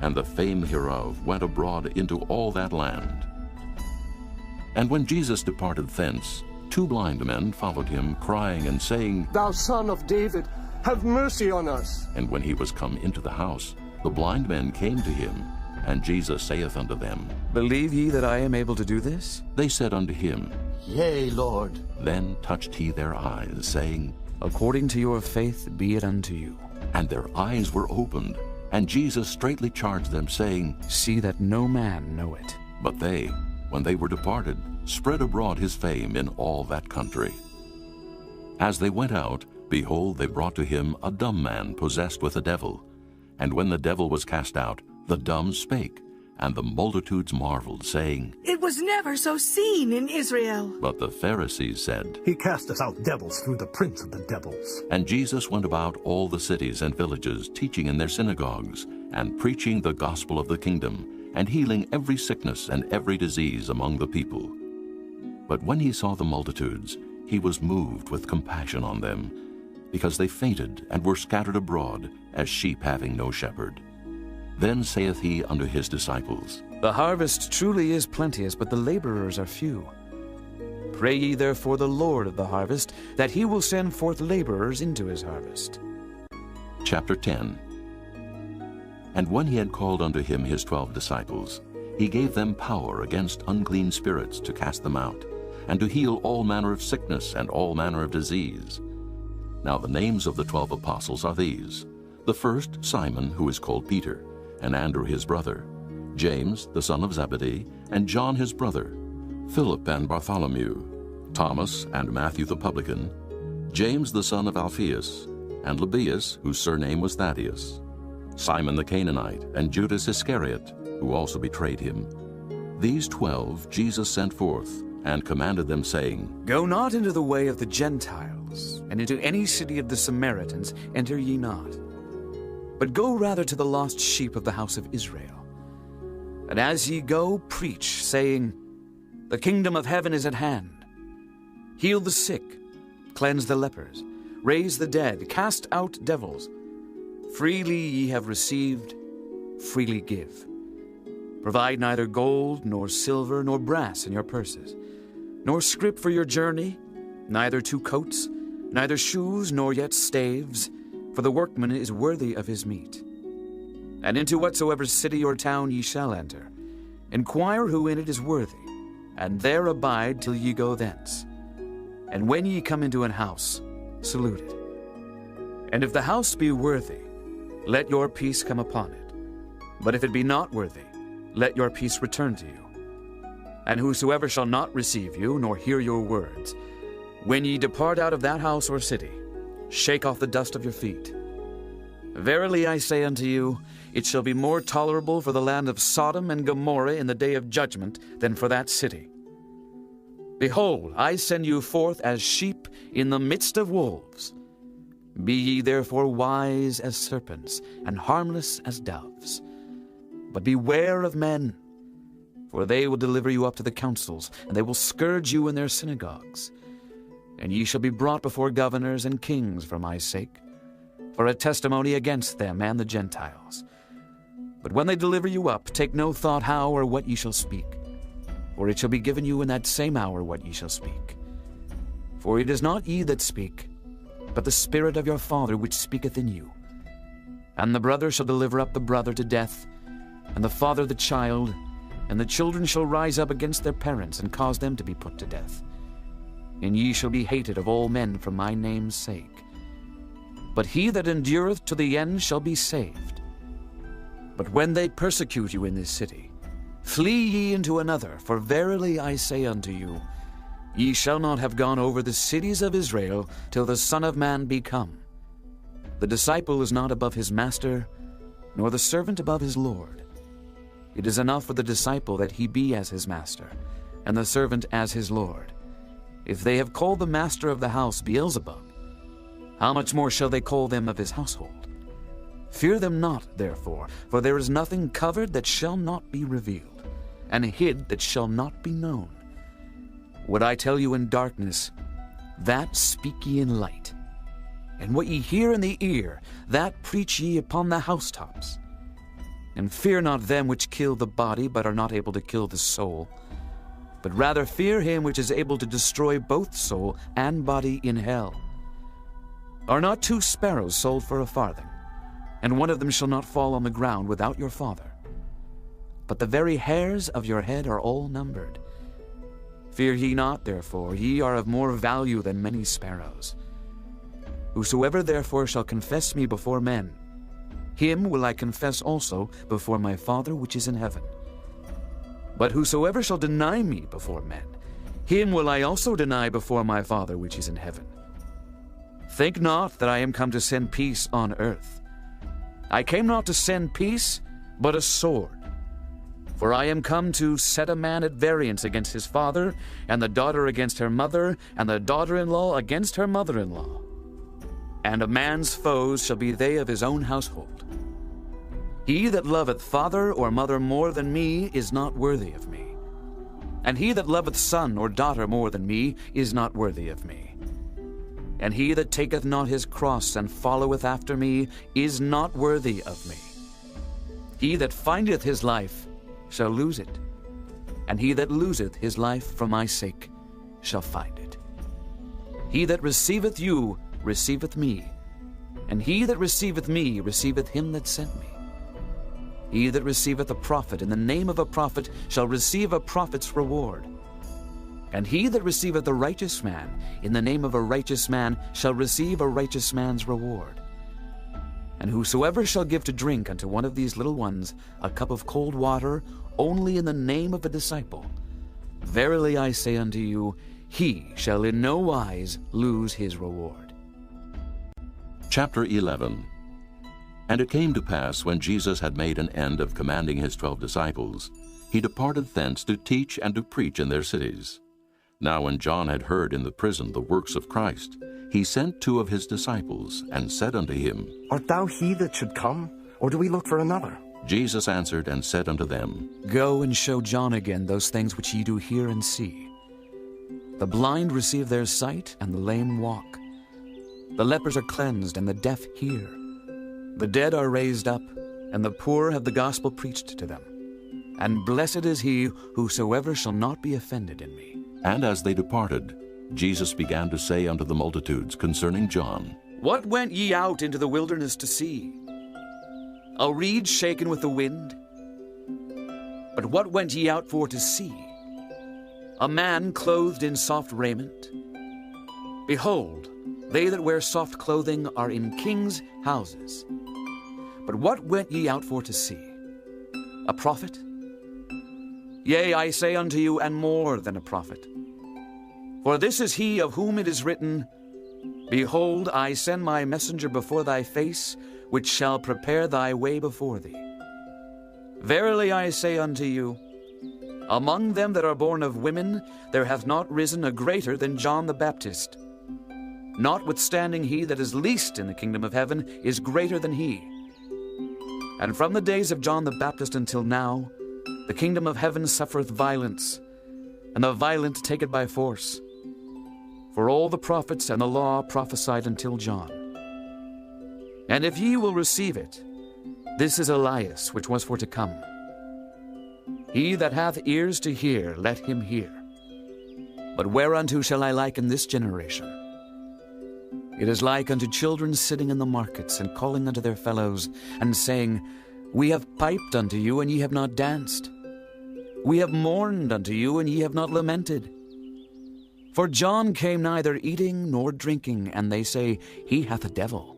Speaker 1: And the fame hereof went abroad into all that land. And when Jesus departed thence, 2 blind men followed him, crying and saying,
Speaker 12: Thou Son of David, have mercy on us.
Speaker 1: And when he was come into the house, the blind men came to him, and Jesus saith unto them,
Speaker 8: Believe ye that I am able to do this?
Speaker 1: They said unto him,
Speaker 2: Yea, Lord.
Speaker 1: Then touched he their eyes, saying,
Speaker 8: According to your faith be it unto you.
Speaker 1: And their eyes were opened, and Jesus straitly charged them, saying,
Speaker 8: See that no man know it.
Speaker 1: But they, when they were departed, spread abroad his fame in all that country. As they went out, behold, they brought to him a dumb man possessed with a devil. And when the devil was cast out, the dumb spake, and the multitudes marveled, saying,
Speaker 17: It was never so seen in Israel.
Speaker 1: But the Pharisees said,
Speaker 3: He casteth out devils through the prince of the devils.
Speaker 1: And Jesus went about all the cities and villages, teaching in their synagogues, and preaching the gospel of the kingdom, and healing every sickness and every disease among the people. But when he saw the multitudes, he was moved with compassion on them, because they fainted and were scattered abroad, as sheep having no shepherd. Then saith he unto his disciples,
Speaker 8: The harvest truly is plenteous, but the laborers are few. Pray ye therefore the Lord of the harvest, that he will send forth laborers into his harvest.
Speaker 1: Chapter 10. And when he had called unto him his 12 disciples, he gave them power against unclean spirits to cast them out, and to heal all manner of sickness and all manner of disease. Now the names of the 12 apostles are these: the first, Simon, who is called Peter, and Andrew his brother, James the son of Zebedee, and John his brother, Philip and Bartholomew, Thomas and Matthew the publican, James the son of Alphaeus, and Lebbaeus, whose surname was Thaddeus, Simon the Canaanite, and Judas Iscariot, who also betrayed him. These 12 Jesus sent forth, and commanded them, saying,
Speaker 8: Go not into the way of the Gentiles, and into any city of the Samaritans enter ye not, but go rather to the lost sheep of the house of Israel. And as ye go, preach, saying, The kingdom of heaven is at hand. Heal the sick, cleanse the lepers, raise the dead, cast out devils. Freely ye have received, freely give. Provide neither gold, nor silver, nor brass in your purses, nor scrip for your journey, neither 2 coats, neither shoes, nor yet staves, for the workman is worthy of his meat. And into whatsoever city or town ye shall enter, inquire who in it is worthy, and there abide till ye go thence. And when ye come into an house, salute it. And if the house be worthy, let your peace come upon it. But if it be not worthy, let your peace return to you. And whosoever shall not receive you, nor hear your words, when ye depart out of that house or city, shake off the dust of your feet. Verily I say unto you, it shall be more tolerable for the land of Sodom and Gomorrah in the day of judgment than for that city. Behold, I send you forth as sheep in the midst of wolves. Be ye therefore wise as serpents, and harmless as doves. But beware of men, for they will deliver you up to the councils, and they will scourge you in their synagogues. And ye shall be brought before governors and kings for my sake, for a testimony against them and the Gentiles. But when they deliver you up, take no thought how or what ye shall speak, for it shall be given you in that same hour what ye shall speak. For it is not ye that speak, but the Spirit of your Father which speaketh in you. And the brother shall deliver up the brother to death, and the father the child, and the children shall rise up against their parents, and cause them to be put to death. And ye shall be hated of all men for my name's sake. But he that endureth to the end shall be saved. But when they persecute you in this city, flee ye into another, for verily I say unto you, ye shall not have gone over the cities of Israel till the Son of Man be come. The disciple is not above his master, nor the servant above his Lord. It is enough for the disciple that he be as his master, and the servant as his lord. If they have called the master of the house Beelzebub, how much more shall they call them of his household? Fear them not, therefore, for there is nothing covered that shall not be revealed, and hid that shall not be known. What I tell you in darkness, that speak ye in light. And what ye hear in the ear, that preach ye upon the housetops. And fear not them which kill the body, but are not able to kill the soul. But rather fear him which is able to destroy both soul and body in hell. Are not 2 sparrows sold for a farthing? And one of them shall not fall on the ground without your Father. But the very hairs of your head are all numbered. Fear ye not, therefore, ye are of more value than many sparrows. Whosoever therefore shall confess me before men, him will I confess also before my Father which is in heaven. But whosoever shall deny me before men, him will I also deny before my Father which is in heaven. Think not that I am come to send peace on earth. I came not to send peace, but a sword. For I am come to set a man at variance against his father, and the daughter against her mother, and the daughter-in-law against her mother-in-law. And a man's foes shall be they of his own household. He that loveth father or mother more than me is not worthy of me. And he that loveth son or daughter more than me is not worthy of me. And he that taketh not his cross and followeth after me is not worthy of me. He that findeth his life shall lose it, and he that loseth his life for my sake shall find it. He that receiveth you receiveth me, and he that receiveth me receiveth him that sent me. He that receiveth a prophet in the name of a prophet shall receive a prophet's reward. And he that receiveth a righteous man in the name of a righteous man shall receive a righteous man's reward. And whosoever shall give to drink unto one of these little ones a cup of cold water only in the name of a disciple, verily I say unto you, he shall in no wise lose his reward.
Speaker 1: Chapter 11. And it came to pass, when Jesus had made an end of commanding his 12 disciples, he departed thence to teach and to preach in their cities. Now when John had heard in the prison the works of Christ, he sent 2 of his disciples, and said unto him,
Speaker 11: Art thou he that should come, or do we look for another?
Speaker 1: Jesus answered and said unto them,
Speaker 8: Go and show John again those things which ye do hear and see. The blind receive their sight, and the lame walk. The lepers are cleansed, and the deaf hear. The dead are raised up, and the poor have the gospel preached to them. And blessed is he whosoever shall not be offended in me.
Speaker 1: And as they departed, Jesus began to say unto the multitudes concerning John,
Speaker 8: What went ye out into the wilderness to see? A reed shaken with the wind? But what went ye out for to see? A man clothed in soft raiment? Behold, they that wear soft clothing are in kings' houses. But what went ye out for to see? A prophet? Yea, I say unto you, and more than a prophet. For this is he of whom it is written, Behold, I send my messenger before thy face, which shall prepare thy way before thee. Verily I say unto you, among them that are born of women there hath not risen a greater than John the Baptist. Notwithstanding he that is least in the kingdom of heaven is greater than he. And from the days of John the Baptist until now, the kingdom of heaven suffereth violence, and the violent take it by force. For all the prophets and the law prophesied until John. And if ye will receive it, this is Elias which was for to come. He that hath ears to hear, let him hear. But whereunto shall I liken this generation? It is like unto children sitting in the markets, and calling unto their fellows, and saying, We have piped unto you, and ye have not danced. We have mourned unto you, and ye have not lamented. For John came neither eating nor drinking, and they say, He hath a devil.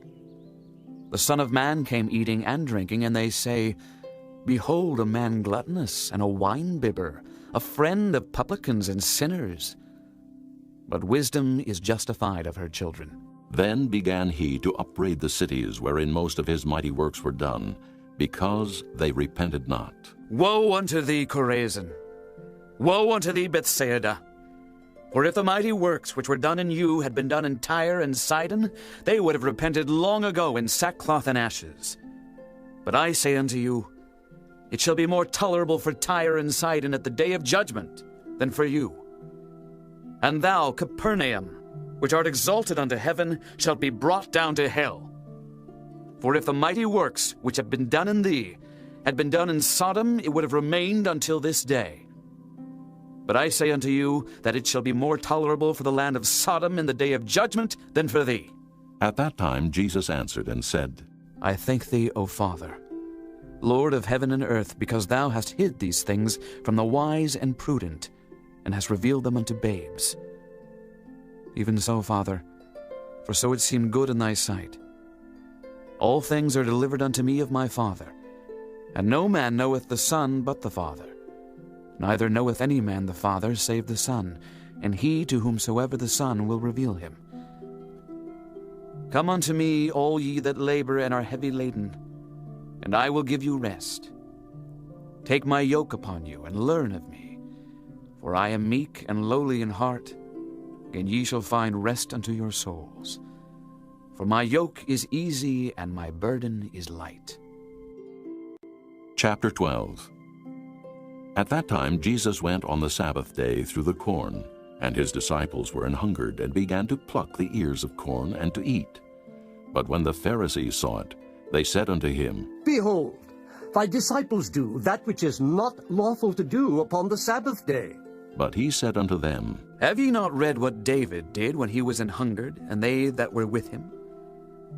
Speaker 8: The Son of Man came eating and drinking, and they say, Behold, a man gluttonous, and a wine-bibber, a friend of publicans and sinners. But wisdom is justified of her children.
Speaker 1: Then began he to upbraid the cities wherein most of his mighty works were done, because they repented not.
Speaker 8: Woe unto thee, Chorazin! Woe unto thee, Bethsaida! For if the mighty works which were done in you had been done in Tyre and Sidon, they would have repented long ago in sackcloth and ashes. But I say unto you, it shall be more tolerable for Tyre and Sidon at the day of judgment than for you. And thou, Capernaum, which art exalted unto heaven, shalt be brought down to hell. For if the mighty works which have been done in thee had been done in Sodom, it would have remained until this day. But I say unto you that it shall be more tolerable for the land of Sodom in the day of judgment than for thee.
Speaker 1: At that time Jesus answered and said,
Speaker 8: I thank thee, O Father, Lord of heaven and earth, because thou hast hid these things from the wise and prudent, and hast revealed them unto babes. Even so, Father, for so it seemed good in thy sight. All things are delivered unto me of my Father, and no man knoweth the Son but the Father. Neither knoweth any man the Father save the Son, and he to whomsoever the Son will reveal him. Come unto me, all ye that labor and are heavy laden, and I will give you rest. Take my yoke upon you, and learn of me, for I am meek and lowly in heart, and ye shall find rest unto your souls. For my yoke is easy, and my burden is light.
Speaker 1: Chapter 12. At that time Jesus went on the Sabbath day through the corn, and his disciples were an hungered, and began to pluck the ears of corn and to eat. But when the Pharisees saw it, they said unto him,
Speaker 4: Behold, thy disciples do that which is not lawful to do upon the Sabbath day.
Speaker 1: But he said unto them,
Speaker 8: Have ye not read what David did when he was an hungered, and they that were with him?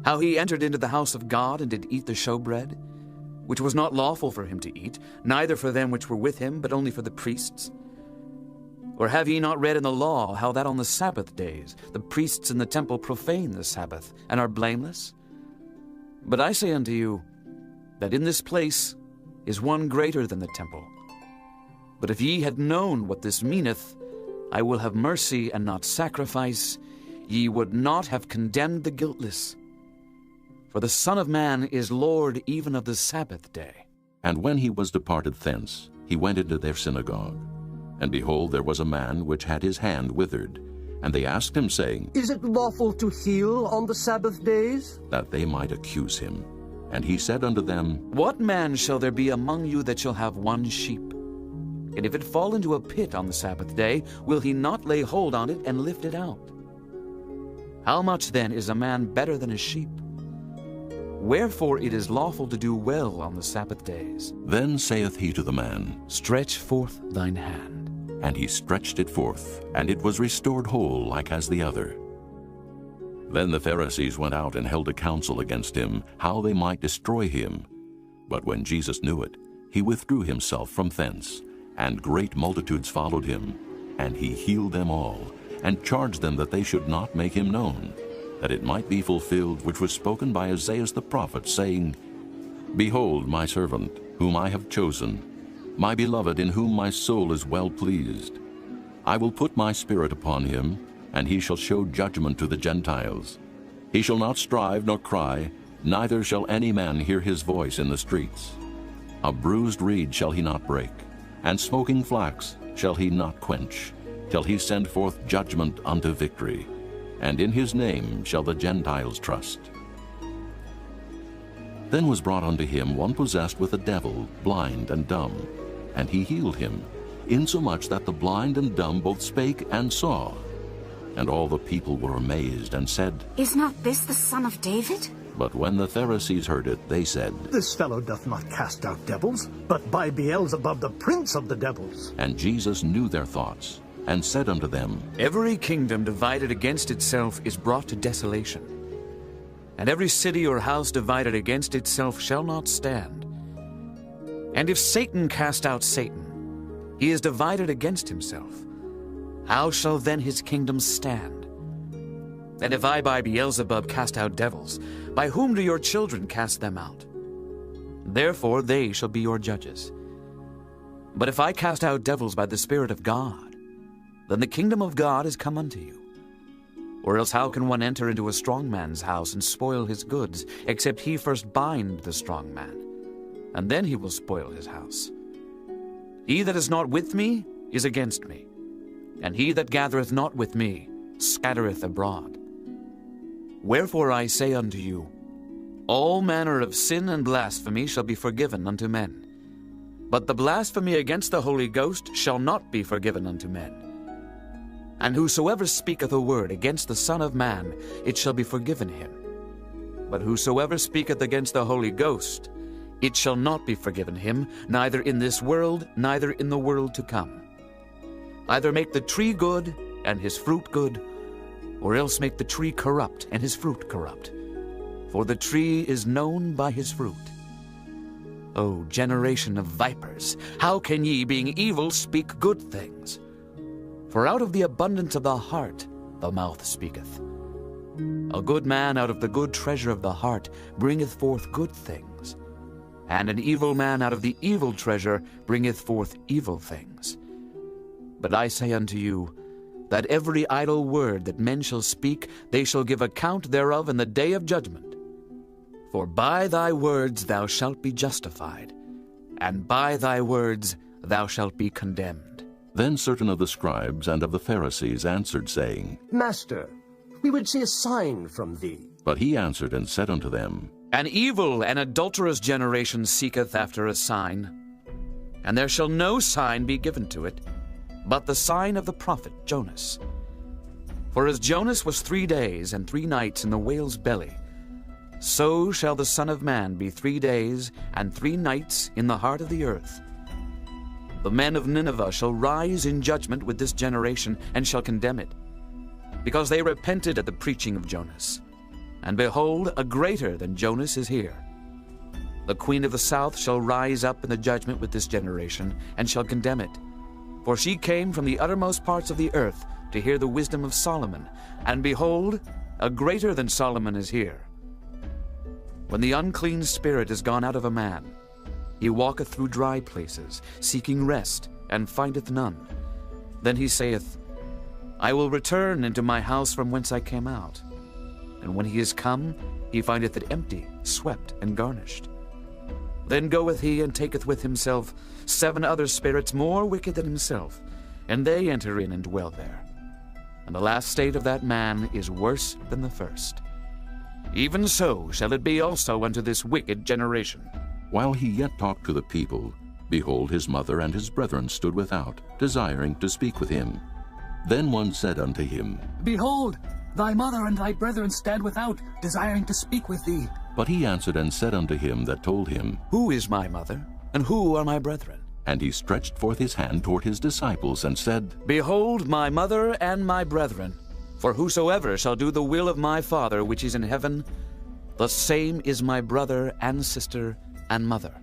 Speaker 8: How he entered into the house of God, and did eat the showbread, which was not lawful for him to eat, neither for them which were with him, but only for the priests? Or have ye not read in the law how that on the Sabbath days the priests in the temple profane the Sabbath, and are blameless? But I say unto you, that in this place is one greater than the temple. But if ye had known what this meaneth, I will have mercy and not sacrifice, ye would not have condemned the guiltless. For the Son of Man is Lord even of the Sabbath day.
Speaker 1: And when he was departed thence, he went into their synagogue. And behold, there was a man which had his hand withered. And they asked him, saying,
Speaker 4: Is it lawful to heal on the Sabbath days?
Speaker 1: That they might accuse him. And he said unto them,
Speaker 8: What man shall there be among you that shall have one sheep? And if it fall into a pit on the Sabbath day, will he not lay hold on it and lift it out? How much then is a man better than a sheep? Wherefore it is lawful to do well on the Sabbath days.
Speaker 1: Then saith he to the man,
Speaker 8: Stretch forth thine hand.
Speaker 1: And he stretched it forth, and it was restored whole like as the other. Then the Pharisees went out and held a council against him, how they might destroy him. But when Jesus knew it, he withdrew himself from thence, and great multitudes followed him. And he healed them all, and charged them that they should not make him known, that it might be fulfilled which was spoken by Isaiah the prophet, saying, Behold my servant, whom I have chosen, my beloved, in whom my soul is well pleased. I will put my spirit upon him, and he shall show judgment to the Gentiles. He shall not strive nor cry, neither shall any man hear his voice in the streets. A bruised reed shall he not break, and smoking flax shall he not quench, till he send forth judgment unto victory. And in his name shall the Gentiles trust. Then was brought unto him one possessed with a devil, blind and dumb. And he healed him, insomuch that the blind and dumb both spake and saw. And all the people were amazed, and said,
Speaker 16: Is not this the Son of David?
Speaker 1: But when the Pharisees heard it, they said,
Speaker 3: This fellow doth not cast out devils, but by Beelzebub the prince of the devils.
Speaker 1: And Jesus knew their thoughts, and said unto them,
Speaker 8: Every kingdom divided against itself is brought to desolation. And every city or house divided against itself shall not stand. And if Satan cast out Satan, he is divided against himself. How shall then his kingdom stand? And if I by Beelzebub cast out devils, by whom do your children cast them out? Therefore they shall be your judges. But if I cast out devils by the Spirit of God, then the kingdom of God is come unto you. Or else how can one enter into a strong man's house and spoil his goods, except he first bind the strong man? And then he will spoil his house. He that is not with me is against me, and he that gathereth not with me scattereth abroad. Wherefore I say unto you, all manner of sin and blasphemy shall be forgiven unto men, but the blasphemy against the Holy Ghost shall not be forgiven unto men. And whosoever speaketh a word against the Son of Man, it shall be forgiven him. But whosoever speaketh against the Holy Ghost, it shall not be forgiven him, neither in this world, neither in the world to come. Either make the tree good, and his fruit good, or else make the tree corrupt, and his fruit corrupt. For the tree is known by his fruit. O generation of vipers, how can ye, being evil, speak good things? For out of the abundance of the heart the mouth speaketh. A good man out of the good treasure of the heart bringeth forth good things, and an evil man out of the evil treasure bringeth forth evil things. But I say unto you, that every idle word that men shall speak, they shall give account thereof in the day of judgment. For by thy words thou shalt be justified, and by thy words thou shalt be condemned.
Speaker 1: Then certain of the scribes and of the Pharisees answered, saying,
Speaker 4: Master, we would see a sign from thee.
Speaker 1: But he answered and said unto them,
Speaker 8: An evil and adulterous generation seeketh after a sign, and there shall no sign be given to it, but the sign of the prophet Jonas. For as Jonas was 3 days and 3 nights in the whale's belly, so shall the Son of Man be 3 days and 3 nights in the heart of the earth. The men of Nineveh shall rise in judgment with this generation, and shall condemn it, because they repented at the preaching of Jonas. And behold, a greater than Jonas is here. The queen of the south shall rise up in the judgment with this generation, and shall condemn it. For she came from the uttermost parts of the earth to hear the wisdom of Solomon, and behold, a greater than Solomon is here. When the unclean spirit is gone out of a man, he walketh through dry places, seeking rest, and findeth none. Then he saith, I will return into my house from whence I came out. And when he is come, he findeth it empty, swept, and garnished. Then goeth he and taketh with himself 7 other spirits more wicked than himself, and they enter in and dwell there. And the last state of that man is worse than the first. Even so shall it be also unto this wicked generation.
Speaker 1: While he yet talked to the people, behold, his mother and his brethren stood without, desiring to speak with him. Then one said unto him,
Speaker 5: Behold, thy mother and thy brethren stand without, desiring to speak with thee.
Speaker 1: But he answered and said unto him that told him,
Speaker 8: Who is my mother, and who are my brethren?
Speaker 1: And he stretched forth his hand toward his disciples, and said,
Speaker 8: Behold my mother and my brethren. For whosoever shall do the will of my Father which is in heaven, the same is my brother and sister and mother.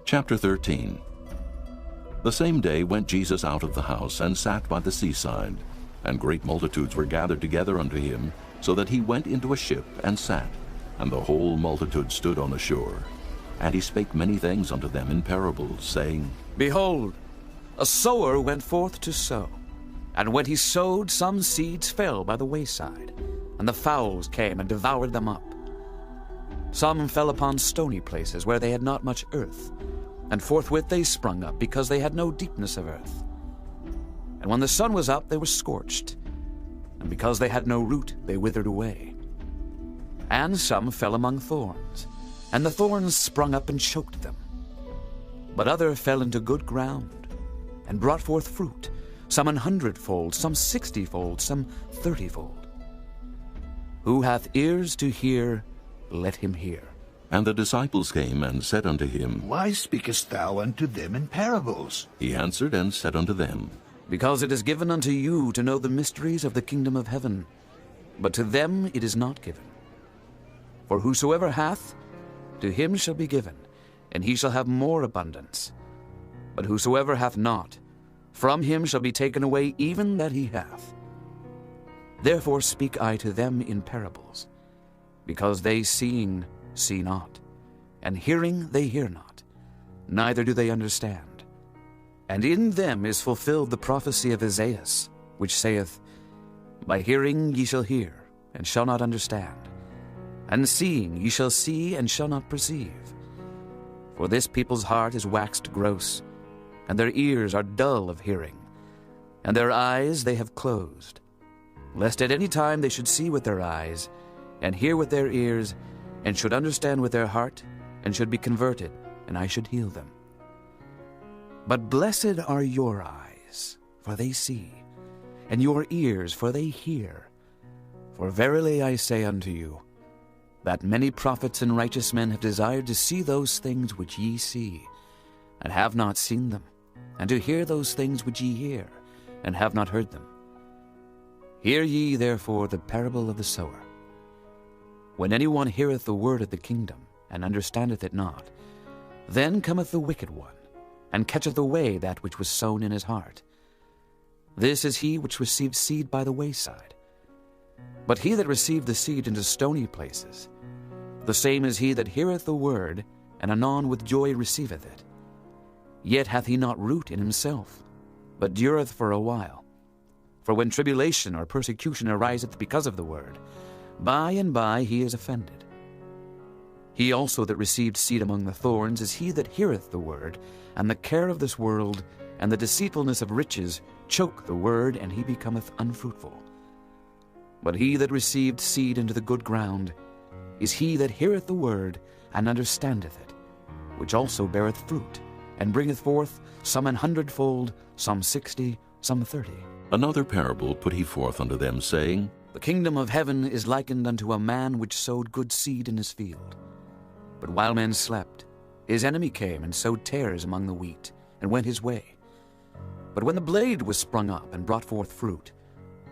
Speaker 1: Chapter 13. The same day went Jesus out of the house, and sat by the seaside. And great multitudes were gathered together unto him, so that he went into a ship, and sat. And the whole multitude stood on the shore. And he spake many things unto them in parables, saying,
Speaker 8: Behold, a sower went forth to sow. And when he sowed, some seeds fell by the wayside, and the fowls came and devoured them up. Some fell upon stony places, where they had not much earth, and forthwith they sprung up, because they had no deepness of earth. And when the sun was up, they were scorched, and because they had no root, they withered away. And some fell among thorns, and the thorns sprung up and choked them. But other fell into good ground, and brought forth fruit, some 100-fold, some 60-fold, some 30-fold. Who hath ears to hear, let him hear.
Speaker 1: And the disciples came and said unto him,
Speaker 13: Why speakest thou unto them in parables?
Speaker 1: He answered and said unto them,
Speaker 8: Because it is given unto you to know the mysteries of the kingdom of heaven, but to them it is not given. For whosoever hath, to him shall be given, and he shall have more abundance. But whosoever hath not, from him shall be taken away even that he hath. Therefore speak I to them in parables, because they seeing see not, and hearing they hear not, neither do they understand. And in them is fulfilled the prophecy of Isaiah, which saith, By hearing ye shall hear, and shall not understand, and seeing ye shall see, and shall not perceive. For this people's heart is waxed gross, and their ears are dull of hearing, and their eyes they have closed, lest at any time they should see with their eyes, and hear with their ears, and should understand with their heart, and should be converted, and I should heal them. But blessed are your eyes, for they see, and your ears, for they hear. For verily I say unto you, that many prophets and righteous men have desired to see those things which ye see, and have not seen them, and to hear those things which ye hear, and have not heard them. Hear ye therefore the parable of the sower. When any one heareth the word of the kingdom, and understandeth it not, then cometh the wicked one, and catcheth away that which was sown in his heart. This is he which received seed by the wayside. But he that received the seed into stony places, the same is he that heareth the word, and anon with joy receiveth it. Yet hath he not root in himself, but dureth for a while. For when tribulation or persecution ariseth because of the word, by and by he is offended. He also that received seed among the thorns is he that heareth the word, and the care of this world, and the deceitfulness of riches choke the word, and he becometh unfruitful. But he that received seed into the good ground is he that heareth the word, and understandeth it, which also beareth fruit, and bringeth forth some 100-fold, some 60, some 30.
Speaker 1: Another parable put he forth unto them, saying,
Speaker 8: The kingdom of heaven is likened unto a man which sowed good seed in his field. But while men slept, his enemy came and sowed tares among the wheat, and went his way. But when the blade was sprung up and brought forth fruit,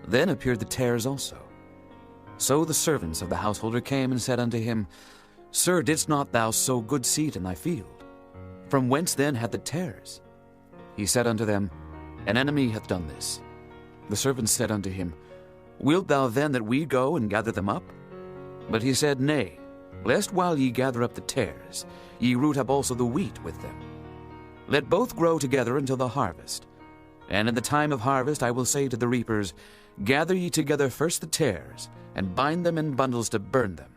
Speaker 8: then appeared the tares also. So the servants of the householder came and said unto him, Sir, didst not thou sow good seed in thy field? From whence then had the tares? He said unto them, An enemy hath done this. The servants said unto him, Wilt thou then that we go and gather them up? But he said, Nay, lest while ye gather up the tares, ye root up also the wheat with them. Let both grow together until the harvest. And in the time of harvest I will say to the reapers, Gather ye together first the tares, and bind them in bundles to burn them,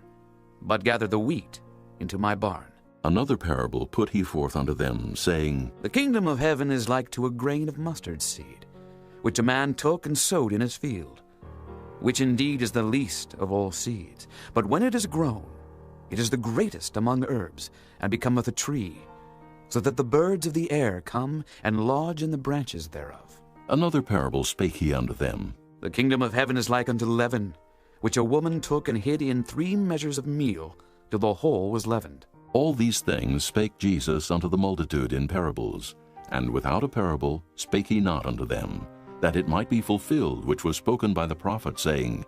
Speaker 8: but gather the wheat into my barn.
Speaker 1: Another parable put he forth unto them, saying,
Speaker 8: The kingdom of heaven is like to a grain of mustard seed, which a man took and sowed in his field, which indeed is the least of all seeds. But when it is grown, it is the greatest among herbs, and becometh a tree, so that the birds of the air come and lodge in the branches thereof.
Speaker 1: Another parable spake he unto them,
Speaker 8: The kingdom of heaven is like unto leaven, which a woman took and hid in 3 measures of meal, till the whole was leavened.
Speaker 1: All these things spake Jesus unto the multitude in parables, and without a parable spake he not unto them, that it might be fulfilled which was spoken by the prophet, saying,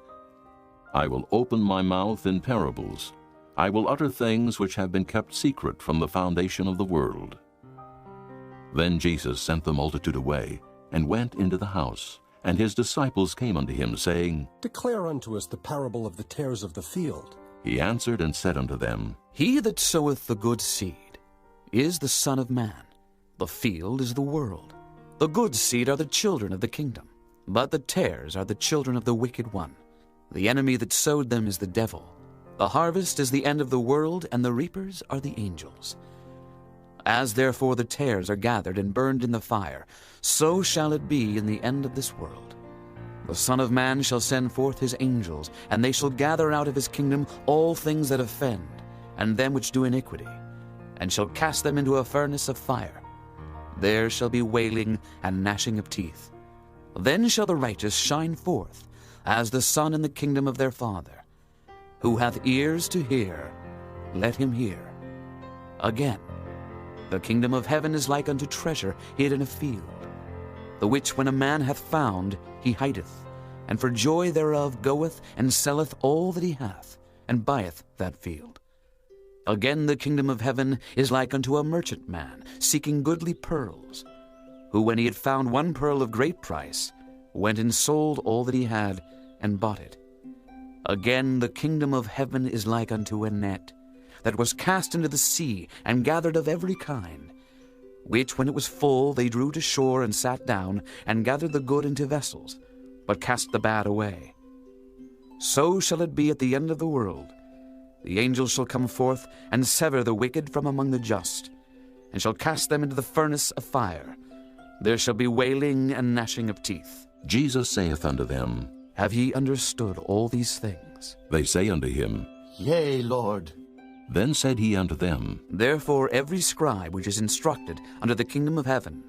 Speaker 1: I will open my mouth in parables. I will utter things which have been kept secret from the foundation of the world. Then Jesus sent the multitude away, and went into the house. And his disciples came unto him, saying,
Speaker 12: Declare unto us the parable of the tares of the field.
Speaker 1: He answered and said unto them,
Speaker 8: He that soweth the good seed is the Son of Man. The field is the world. The good seed are the children of the kingdom, but the tares are the children of the wicked one. The enemy that sowed them is the devil. The harvest is the end of the world, and the reapers are the angels. As therefore the tares are gathered and burned in the fire, so shall it be in the end of this world. The Son of Man shall send forth his angels, and they shall gather out of his kingdom all things that offend, and them which do iniquity, and shall cast them into a furnace of fire. There shall be wailing and gnashing of teeth. Then shall the righteous shine forth, as the sun in the kingdom of their Father. Who hath ears to hear, let him hear. Again, the kingdom of heaven is like unto treasure hid in a field, the which when a man hath found, he hideth, and for joy thereof goeth and selleth all that he hath, and buyeth that field. Again the kingdom of heaven is like unto a merchant man seeking goodly pearls, who when he had found one pearl of great price, went and sold all that he had, and bought it. Again the kingdom of heaven is like unto a net, that was cast into the sea, and gathered of every kind, which when it was full they drew to shore, and sat down, and gathered the good into vessels, but cast the bad away. So shall it be at the end of the world. The angels shall come forth, and sever the wicked from among the just, and shall cast them into the furnace of fire. There shall be wailing and gnashing of teeth.
Speaker 1: Jesus saith unto them,
Speaker 8: Have ye understood all these things?
Speaker 1: They say unto him,
Speaker 2: Yea, Lord.
Speaker 1: Then said he unto them,
Speaker 8: Therefore every scribe which is instructed unto the kingdom of heaven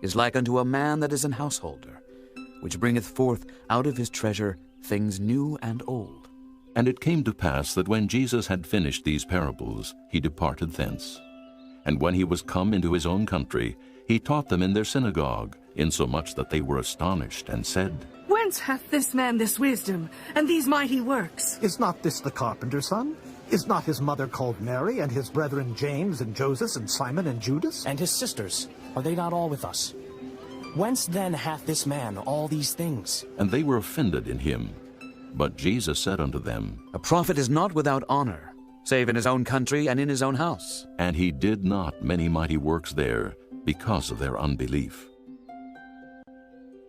Speaker 8: is like unto a man that is an householder, which bringeth forth out of his treasure things new and old.
Speaker 1: And it came to pass that when Jesus had finished these parables, he departed thence. And when he was come into his own country, he taught them in their synagogue, insomuch that they were astonished, and said,
Speaker 17: Whence hath this man this wisdom, and these mighty works?
Speaker 3: Is not this the carpenter's son? Is not his mother called Mary, and his brethren James, and Joseph, and Simon, and Judas?
Speaker 18: And his sisters, are they not all with us? Whence then hath this man all these things?
Speaker 1: And they were offended in him. But Jesus said unto them,
Speaker 8: A prophet is not without honor, save in his own country and in his own house.
Speaker 1: And he did not many mighty works there, because of their unbelief.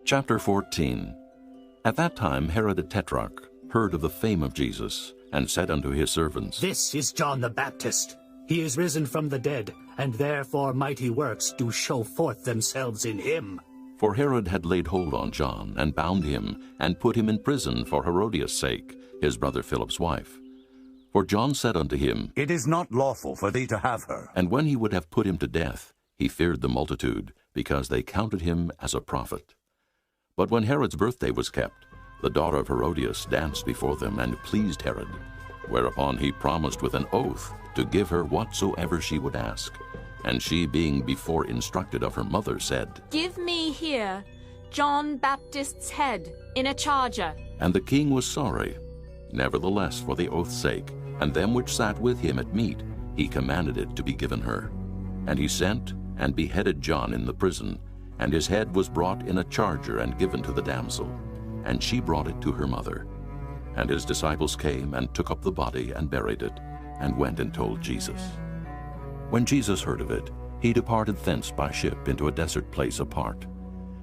Speaker 1: Chapter 14. At that time Herod the Tetrarch heard of the fame of Jesus, and said unto his servants,
Speaker 5: This is John the Baptist. He is risen from the dead, and therefore mighty works do show forth themselves in him.
Speaker 1: For Herod had laid hold on John, and bound him, and put him in prison for Herodias' sake, his brother Philip's wife. For John said unto him,
Speaker 7: It is not lawful for thee to have her.
Speaker 1: And when he would have put him to death, he feared the multitude, because they counted him as a prophet. But when Herod's birthday was kept, the daughter of Herodias danced before them, and pleased Herod. Whereupon he promised with an oath to give her whatsoever she would ask. And she, being before instructed of her mother, said,
Speaker 19: Give me here John Baptist's head in a charger.
Speaker 1: And the king was sorry. Nevertheless, for the oath's sake, and them which sat with him at meat, he commanded it to be given her. And he sent and beheaded John in the prison, and his head was brought in a charger and given to the damsel. And she brought it to her mother. And his disciples came and took up the body and buried it, and went and told Jesus. When Jesus heard of it, he departed thence by ship into a desert place apart.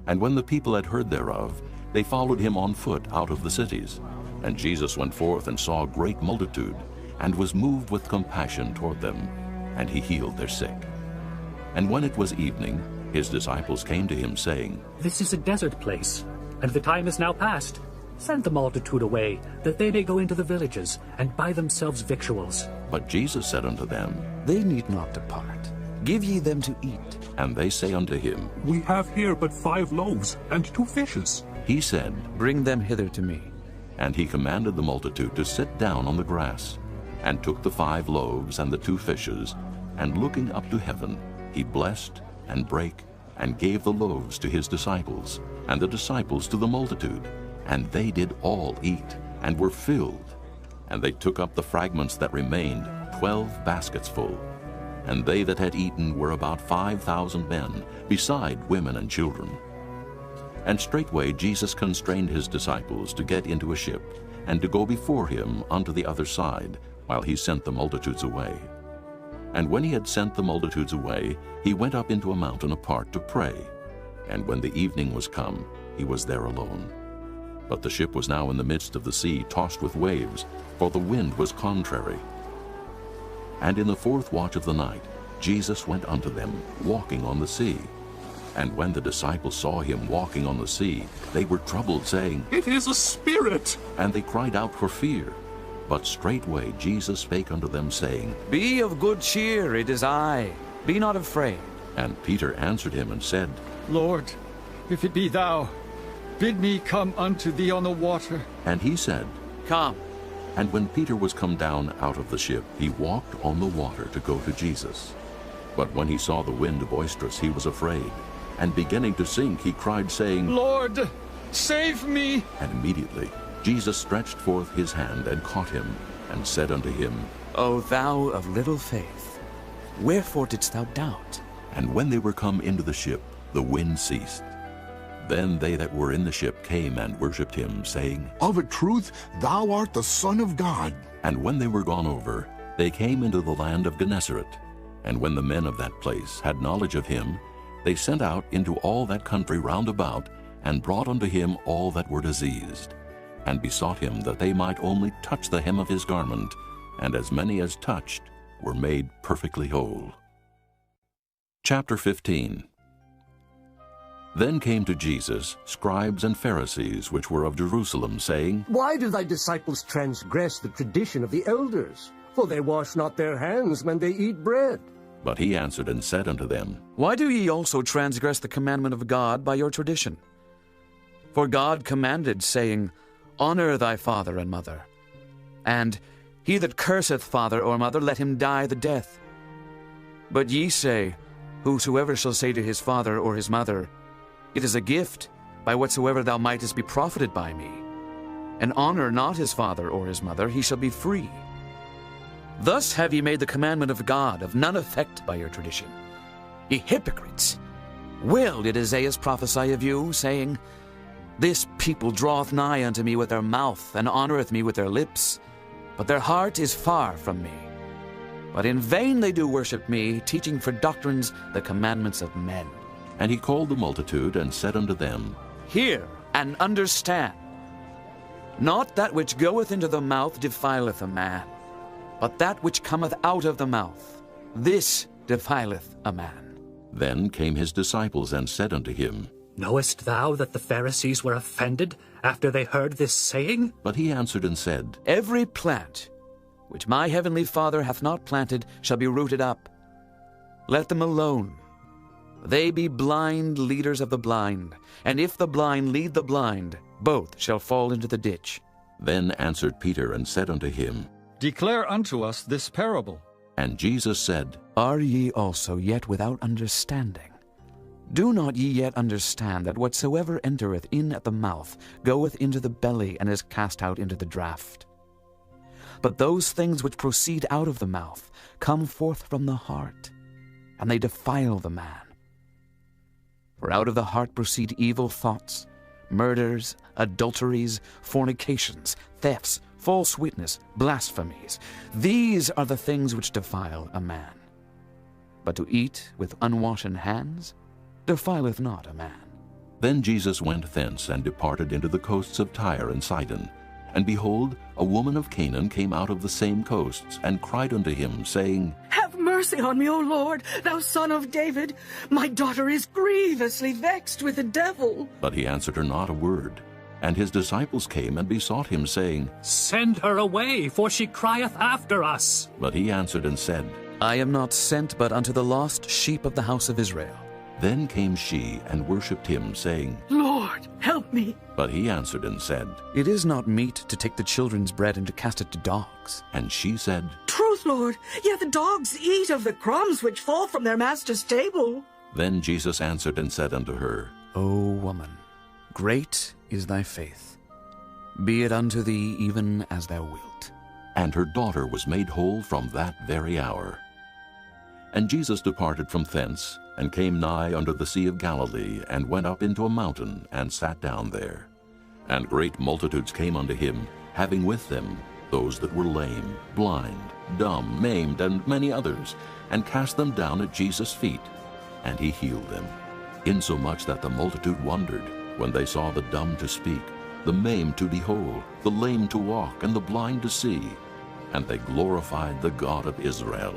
Speaker 1: And when the people had heard thereof, they followed him on foot out of the cities. And Jesus went forth and saw a great multitude, and was moved with compassion toward them, and he healed their sick. And when it was evening, his disciples came to him, saying,
Speaker 5: This is a desert place, and the time is now past. Send the multitude away, that they may go into the villages, and buy themselves victuals.
Speaker 1: But Jesus said unto them,
Speaker 8: They need not depart. Give ye them to eat.
Speaker 1: And they say unto him,
Speaker 20: We have here but 5 loaves and 2 fishes.
Speaker 1: He said,
Speaker 8: Bring them hither to me.
Speaker 1: And he commanded the multitude to sit down on the grass, and took the 5 loaves and the 2 fishes, and looking up to heaven, he blessed, and brake, and gave the loaves to his disciples, and the disciples to the multitude. And they did all eat, and were filled. And they took up the fragments that remained, 12 baskets full. And they that had eaten were about 5,000 men, beside women and children. And straightway Jesus constrained his disciples to get into a ship, and to go before him unto the other side, while he sent the multitudes away. And when he had sent the multitudes away, he went up into a mountain apart to pray. And when the evening was come, he was there alone. But the ship was now in the midst of the sea, tossed with waves, for the wind was contrary. And in the 4th watch of the night, Jesus went unto them, walking on the sea. And when the disciples saw him walking on the sea, they were troubled, saying,
Speaker 20: It is a spirit!
Speaker 1: And they cried out for fear. But straightway Jesus spake unto them, saying,
Speaker 8: Be of good cheer, it is I. Be not afraid.
Speaker 1: And Peter answered him and said,
Speaker 14: Lord, if it be thou, bid me come unto thee on the water.
Speaker 1: And he said,
Speaker 8: Come.
Speaker 1: And when Peter was come down out of the ship, he walked on the water to go to Jesus. But when he saw the wind boisterous, he was afraid. And beginning to sink, he cried, saying,
Speaker 14: Lord, save me.
Speaker 1: And immediately Jesus stretched forth his hand and caught him, and said unto him,
Speaker 8: O thou of little faith, wherefore didst thou doubt?
Speaker 1: And when they were come into the ship, the wind ceased. Then they that were in the ship came and worshipped him, saying,
Speaker 13: Of a truth, thou art the Son of God.
Speaker 1: And when they were gone over, they came into the land of Gennesaret. And when the men of that place had knowledge of him, they sent out into all that country round about, and brought unto him all that were diseased, and besought him that they might only touch the hem of his garment, and as many as touched were made perfectly whole. Chapter 15. Then came to Jesus scribes and Pharisees which were of Jerusalem, saying,
Speaker 4: Why do thy disciples transgress the tradition of the elders? For they wash not their hands when they eat bread.
Speaker 1: But he answered and said unto them,
Speaker 8: Why do ye also transgress the commandment of God by your tradition? For God commanded, saying, Honor thy father and mother. And, He that curseth father or mother, let him die the death. But ye say, Whosoever shall say to his father or his mother, It is a gift, by whatsoever thou mightest be profited by me, and honor not his father or his mother, he shall be free. Thus have ye made the commandment of God of none effect by your tradition. Ye hypocrites! Well did Isaiah prophesy of you, saying, This people draweth nigh unto me with their mouth, and honoureth me with their lips, but their heart is far from me. But in vain they do worship me, teaching for doctrines the commandments of men.
Speaker 1: And he called the multitude, and said unto them,
Speaker 8: Hear and understand. Not that which goeth into the mouth defileth a man, but that which cometh out of the mouth, this defileth a man.
Speaker 1: Then came his disciples, and said unto him,
Speaker 5: Knowest thou that the Pharisees were offended after they heard this saying?
Speaker 1: But he answered and said,
Speaker 8: Every plant which my heavenly Father hath not planted shall be rooted up. Let them alone. They be blind leaders of the blind, and if the blind lead the blind, both shall fall into the ditch.
Speaker 1: Then answered Peter and said unto him,
Speaker 14: Declare unto us this parable.
Speaker 1: And Jesus said,
Speaker 8: Are ye also yet without understanding? Do not ye yet understand that whatsoever entereth in at the mouth goeth into the belly, and is cast out into the draught? But those things which proceed out of the mouth come forth from the heart, and they defile the man. For out of the heart proceed evil thoughts, murders, adulteries, fornications, thefts, false witness, blasphemies. These are the things which defile a man. But to eat with unwashen hands defileth not a man.
Speaker 1: Then Jesus went thence, and departed into the coasts of Tyre and Sidon. And behold, a woman of Canaan came out of the same coasts, and cried unto him, saying,
Speaker 17: Have mercy on me, O Lord, thou son of David. My daughter is grievously vexed with the devil.
Speaker 1: But he answered her not a word. And his disciples came and besought him, saying,
Speaker 5: Send her away, for she crieth after us.
Speaker 1: But he answered and said,
Speaker 8: I am not sent but unto the lost sheep of the house of Israel.
Speaker 1: Then came she and worshipped him, saying,
Speaker 17: Lord, help me.
Speaker 1: But he answered and said,
Speaker 8: It is not meet to take the children's bread and to cast it to dogs.
Speaker 1: And she said,
Speaker 17: Truth, Lord, yet the dogs eat of the crumbs which fall from their master's table.
Speaker 1: Then Jesus answered and said unto her,
Speaker 8: O woman, great is thy faith. Be it unto thee even as thou wilt.
Speaker 1: And her daughter was made whole from that very hour. And Jesus departed from thence, and came nigh unto the Sea of Galilee, and went up into a mountain, and sat down there. And great multitudes came unto him, having with them those that were lame, blind, dumb, maimed, and many others, and cast them down at Jesus' feet. And he healed them, insomuch that the multitude wondered, when they saw the dumb to speak, the maimed to behold, the lame to walk, and the blind to see. And they glorified the God of Israel.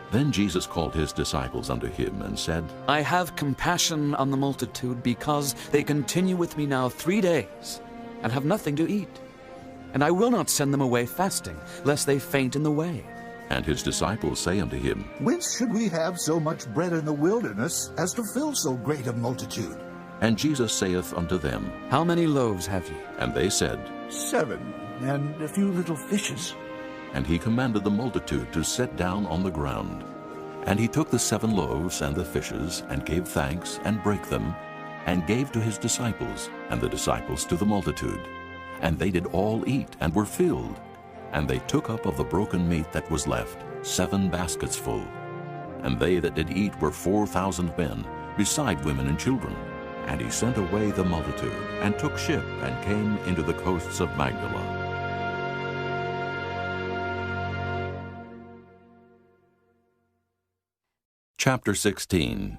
Speaker 1: Then Jesus called his disciples unto him, and said,
Speaker 8: I have compassion on the multitude, because they continue with me now 3 days, and have nothing to eat. And I will not send them away fasting, lest they faint in the way.
Speaker 1: And his disciples say unto him,
Speaker 13: Whence should we have so much bread in the wilderness, as to fill so great a multitude?
Speaker 1: And Jesus saith unto them,
Speaker 8: How many loaves have ye?
Speaker 1: And they said,
Speaker 13: 7, and a few little fishes.
Speaker 1: And he commanded the multitude to sit down on the ground. And he took the 7 loaves and the fishes, and gave thanks, and brake them, and gave to his disciples, and the disciples to the multitude. And they did all eat, and were filled. And they took up of the broken meat that was left 7 baskets full. And they that did eat were 4,000 men, beside women and children. And he sent away the multitude, and took ship, and came into the coasts of Magdala. Chapter 16.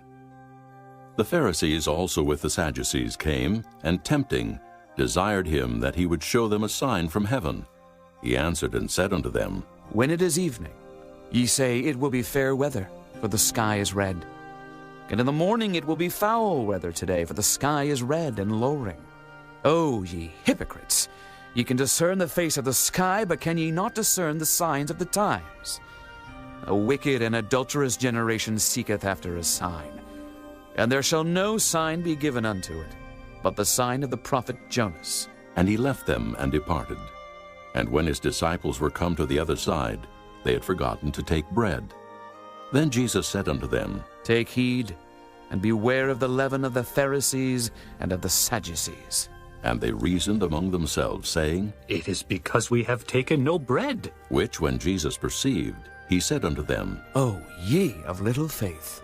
Speaker 1: The Pharisees also with the Sadducees came, and tempting, desired him that he would show them a sign from heaven. He answered and said unto them,
Speaker 8: When it is evening, ye say, It will be fair weather, for the sky is red. And in the morning it will be foul weather today, for the sky is red and lowering. O ye hypocrites! Ye can discern the face of the sky, but can ye not discern the signs of the times? A wicked and adulterous generation seeketh after a sign, and there shall no sign be given unto it, but the sign of the prophet Jonas.
Speaker 1: And he left them and departed. And when his disciples were come to the other side, they had forgotten to take bread. Then Jesus said unto them,
Speaker 8: Take heed, and beware of the leaven of the Pharisees and of the Sadducees.
Speaker 1: And they reasoned among themselves, saying,
Speaker 5: It is because we have taken no bread.
Speaker 1: Which when Jesus perceived, he said unto them,
Speaker 8: O ye of little faith,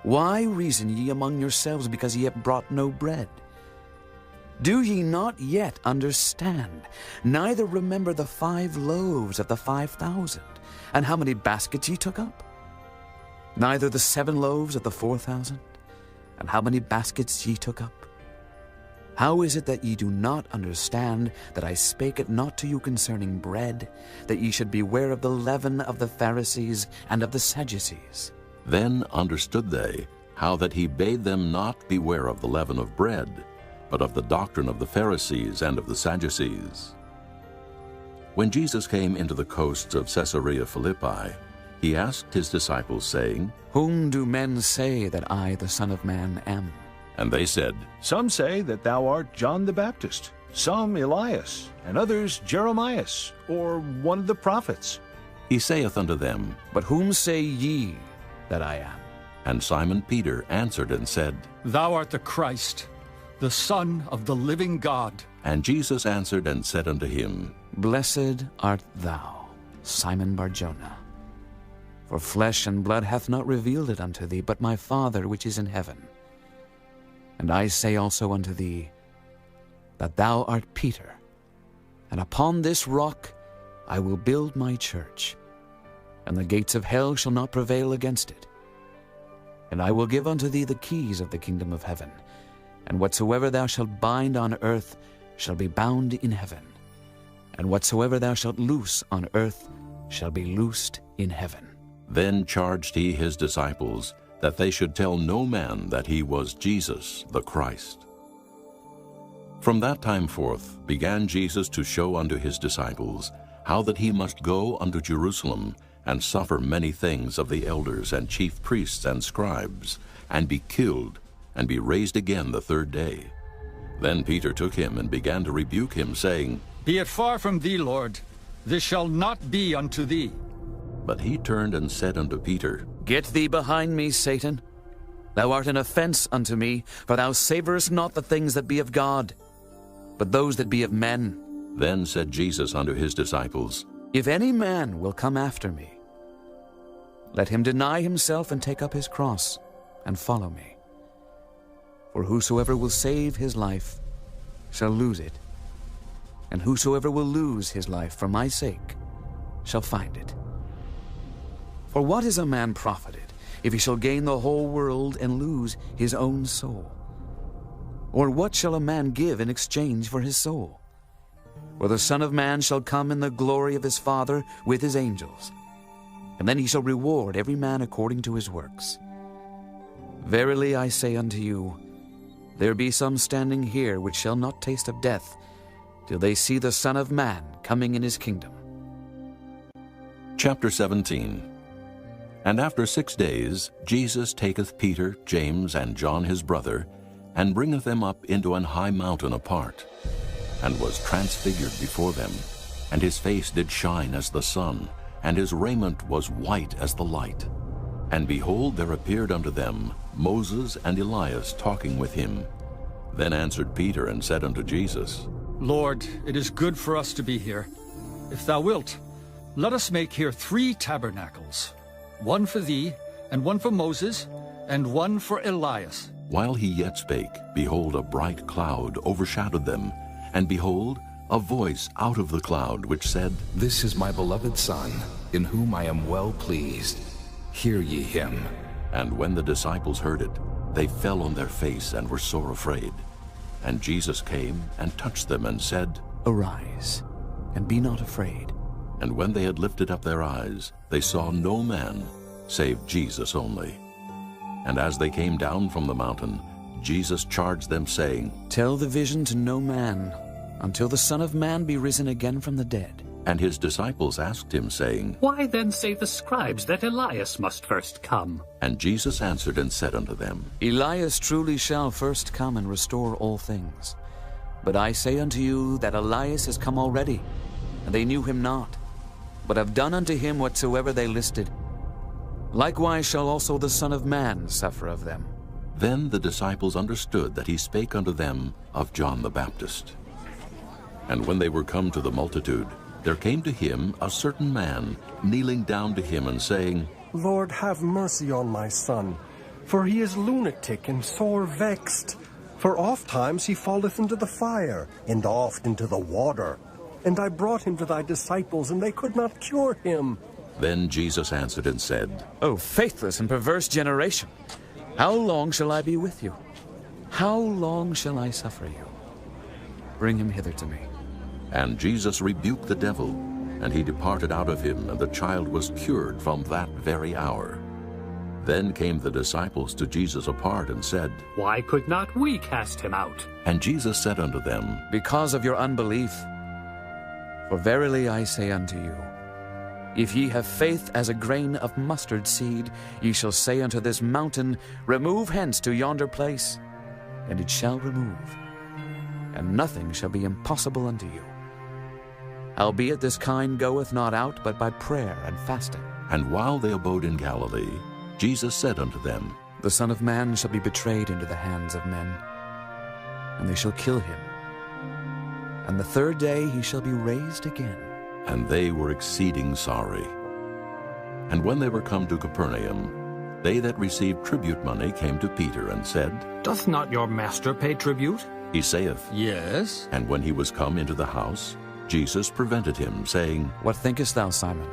Speaker 8: why reason ye among yourselves, because ye have brought no bread? Do ye not yet understand, neither remember the 5 loaves of the 5,000, and how many baskets ye took up? Neither the 7 loaves of the 4,000, and how many baskets ye took up? How is it that ye do not understand that I spake it not to you concerning bread, that ye should beware of the leaven of the Pharisees and of the Sadducees?
Speaker 1: Then understood they how that he bade them not beware of the leaven of bread, but of the doctrine of the Pharisees and of the Sadducees. When Jesus came into the coasts of Caesarea Philippi, he asked his disciples, saying,
Speaker 8: Whom do men say that I, the Son of Man, am?
Speaker 1: And they said,
Speaker 14: Some say that thou art John the Baptist, some Elias, and others Jeremias, or one of the prophets.
Speaker 1: He saith unto them,
Speaker 8: But whom say ye that I am?
Speaker 1: And Simon Peter answered and said,
Speaker 14: Thou art the Christ, the Son of the living God.
Speaker 1: And Jesus answered and said unto him,
Speaker 8: Blessed art thou, Simon Bar-Jonah. For flesh and blood hath not revealed it unto thee, but my Father which is in heaven. And I say also unto thee, that thou art Peter, and upon this rock I will build my church, and the gates of hell shall not prevail against it. And I will give unto thee the keys of the kingdom of heaven, and whatsoever thou shalt bind on earth shall be bound in heaven, and whatsoever thou shalt loose on earth shall be loosed in heaven.
Speaker 1: Then charged he his disciples that they should tell no man that he was Jesus the Christ. From that time forth began Jesus to show unto his disciples how that he must go unto Jerusalem and suffer many things of the elders and chief priests and scribes, and be killed, and be raised again the 3rd day. Then Peter took him and began to rebuke him, saying,
Speaker 14: Be it far from thee, Lord, this shall not be unto thee.
Speaker 1: But he turned and said unto Peter,
Speaker 8: Get thee behind me, Satan. Thou art an offense unto me, for thou savorest not the things that be of God, but those that be of men.
Speaker 1: Then said Jesus unto his disciples,
Speaker 8: If any man will come after me, let him deny himself and take up his cross, and follow me. For whosoever will save his life shall lose it, and whosoever will lose his life for my sake shall find it. For what is a man profited, if he shall gain the whole world and lose his own soul? Or what shall a man give in exchange for his soul? For the Son of Man shall come in the glory of his Father with his angels, and then he shall reward every man according to his works. Verily I say unto you, there be some standing here which shall not taste of death, till they see the Son of Man coming in his kingdom.
Speaker 1: Chapter 17. And after 6 days Jesus taketh Peter, James, and John his brother, and bringeth them up into an high mountain apart, and was transfigured before them, and his face did shine as the sun, and his raiment was white as the light. And behold, there appeared unto them Moses and Elias talking with him. Then answered Peter and said unto Jesus,
Speaker 14: Lord, it is good for us to be here. If thou wilt, let us make here 3 tabernacles, one for thee, and one for Moses, and one for Elias.
Speaker 1: While he yet spake, behold, a bright cloud overshadowed them, and behold, a voice out of the cloud which said,
Speaker 9: This is my beloved Son, in whom I am well pleased. Hear ye him.
Speaker 1: And when the disciples heard it, they fell on their face and were sore afraid. And Jesus came and touched them and said,
Speaker 8: Arise, and be not afraid.
Speaker 1: And when they had lifted up their eyes, they saw no man, save Jesus only. And as they came down from the mountain, Jesus charged them, saying,
Speaker 8: Tell the vision to no man, until the Son of Man be risen again from the dead.
Speaker 1: And his disciples asked him, saying,
Speaker 5: Why then say the scribes that Elias must first come?
Speaker 1: And Jesus answered and said unto them,
Speaker 8: Elias truly shall first come and restore all things. But I say unto you that Elias is come already, and they knew him not, but have done unto him whatsoever they listed. Likewise shall also the Son of Man suffer of them.
Speaker 1: Then the disciples understood that he spake unto them of John the Baptist. And when they were come to the multitude, there came to him a certain man, kneeling down to him and saying,
Speaker 12: Lord, have mercy on my son, for he is lunatic and sore vexed. For oft times he falleth into the fire, and oft into the water. And I brought him to thy disciples, and they could not cure him.
Speaker 1: Then Jesus answered and said,
Speaker 8: O faithless and perverse generation, how long shall I be with you? How long shall I suffer you? Bring him hither to me.
Speaker 1: And Jesus rebuked the devil, and he departed out of him, and the child was cured from that very hour. Then came the disciples to Jesus apart and said,
Speaker 5: Why could not we cast him out?
Speaker 1: And Jesus said unto them,
Speaker 8: Because of your unbelief. For verily I say unto you, if ye have faith as a grain of mustard seed, ye shall say unto this mountain, Remove hence to yonder place, and it shall remove. And nothing shall be impossible unto you. Howbeit this kind goeth not out but by prayer and fasting.
Speaker 1: And while they abode in Galilee, Jesus said unto them,
Speaker 8: The Son of Man shall be betrayed into the hands of men, and they shall kill him. And the third day he shall be raised again.
Speaker 1: And they were exceeding sorry. And when they were come to Capernaum, they that received tribute money came to Peter and said,
Speaker 5: Doth not your master pay tribute?
Speaker 1: He saith,
Speaker 14: Yes.
Speaker 1: And when he was come into the house, Jesus prevented him, saying,
Speaker 8: What thinkest thou, Simon?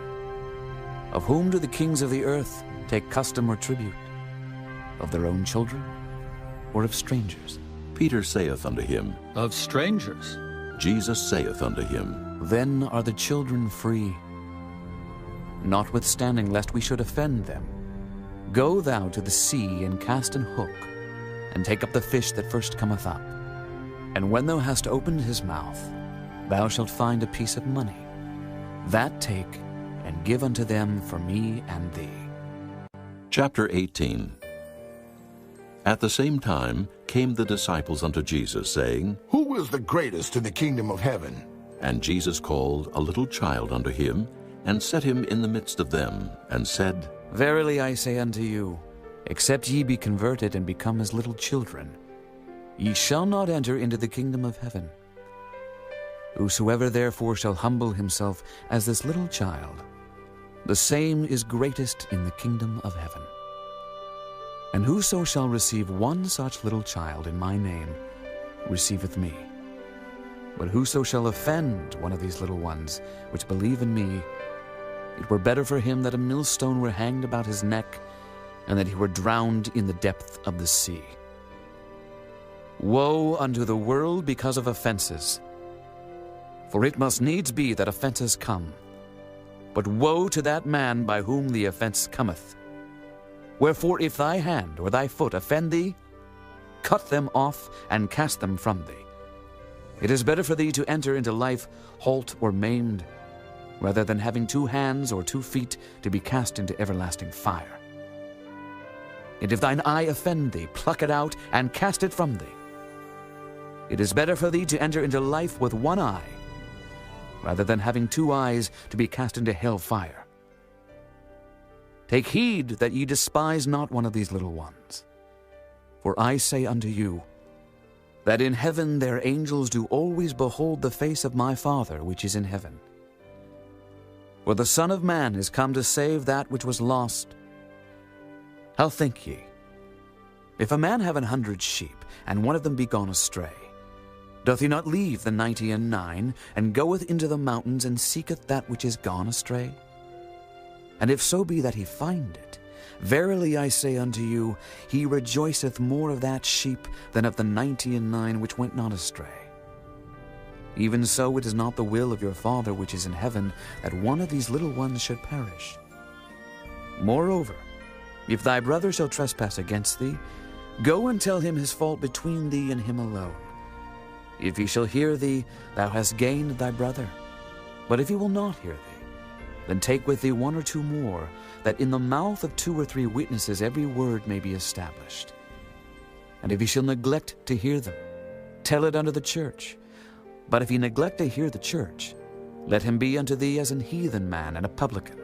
Speaker 8: Of whom do the kings of the earth take custom or tribute? Of their own children, or of strangers?
Speaker 1: Peter saith unto him,
Speaker 14: Of strangers.
Speaker 1: Jesus saith unto him,
Speaker 8: Then are the children free. Notwithstanding, lest we should offend them, go thou to the sea and cast an hook, and take up the fish that first cometh up. And when thou hast opened his mouth, thou shalt find a piece of money. That take, and give unto them for me and thee.
Speaker 1: Chapter 18. At the same time came the disciples unto Jesus, saying,
Speaker 21: Who is the greatest in the kingdom of heaven?
Speaker 1: And Jesus called a little child unto him, and set him in the midst of them, and said,
Speaker 8: Verily I say unto you, except ye be converted and become as little children, ye shall not enter into the kingdom of heaven. Whosoever therefore shall humble himself as this little child, the same is greatest in the kingdom of heaven. And whoso shall receive one such little child in my name receiveth me. But whoso shall offend one of these little ones which believe in me, it were better for him that a millstone were hanged about his neck, and that he were drowned in the depth of the sea. Woe unto the world because of offenses! For it must needs be that offenses come. But woe to that man by whom the offense cometh. Wherefore if thy hand or thy foot offend thee, cut them off and cast them from thee. It is better for thee to enter into life halt or maimed, rather than having 2 hands or 2 feet to be cast into everlasting fire. And if thine eye offend thee, pluck it out and cast it from thee. It is better for thee to enter into life with 1 eye, rather than having 2 eyes to be cast into hell fire. Take heed that ye despise not one of these little ones. For I say unto you, that in heaven their angels do always behold the face of my Father which is in heaven. For the Son of Man is come to save that which was lost. How think ye? If a man have 100 sheep, and one of them be gone astray, doth he not leave the 99, and goeth into the mountains, and seeketh that which is gone astray? And if so be that he find it, verily I say unto you, he rejoiceth more of that sheep than of the 99 which went not astray. Even so it is not the will of your Father which is in heaven that one of these little ones should perish. Moreover, If thy brother shall trespass against thee, go and tell him his fault between thee and him alone. If he shall hear thee, thou hast gained thy brother. But if he will not hear thee, then take with thee 1 or 2 more, that in the mouth of 2 or 3 witnesses every word may be established. And if he shall neglect to hear them, tell it unto the church. But if he neglect to hear the church, let him be unto thee as an heathen man and a publican.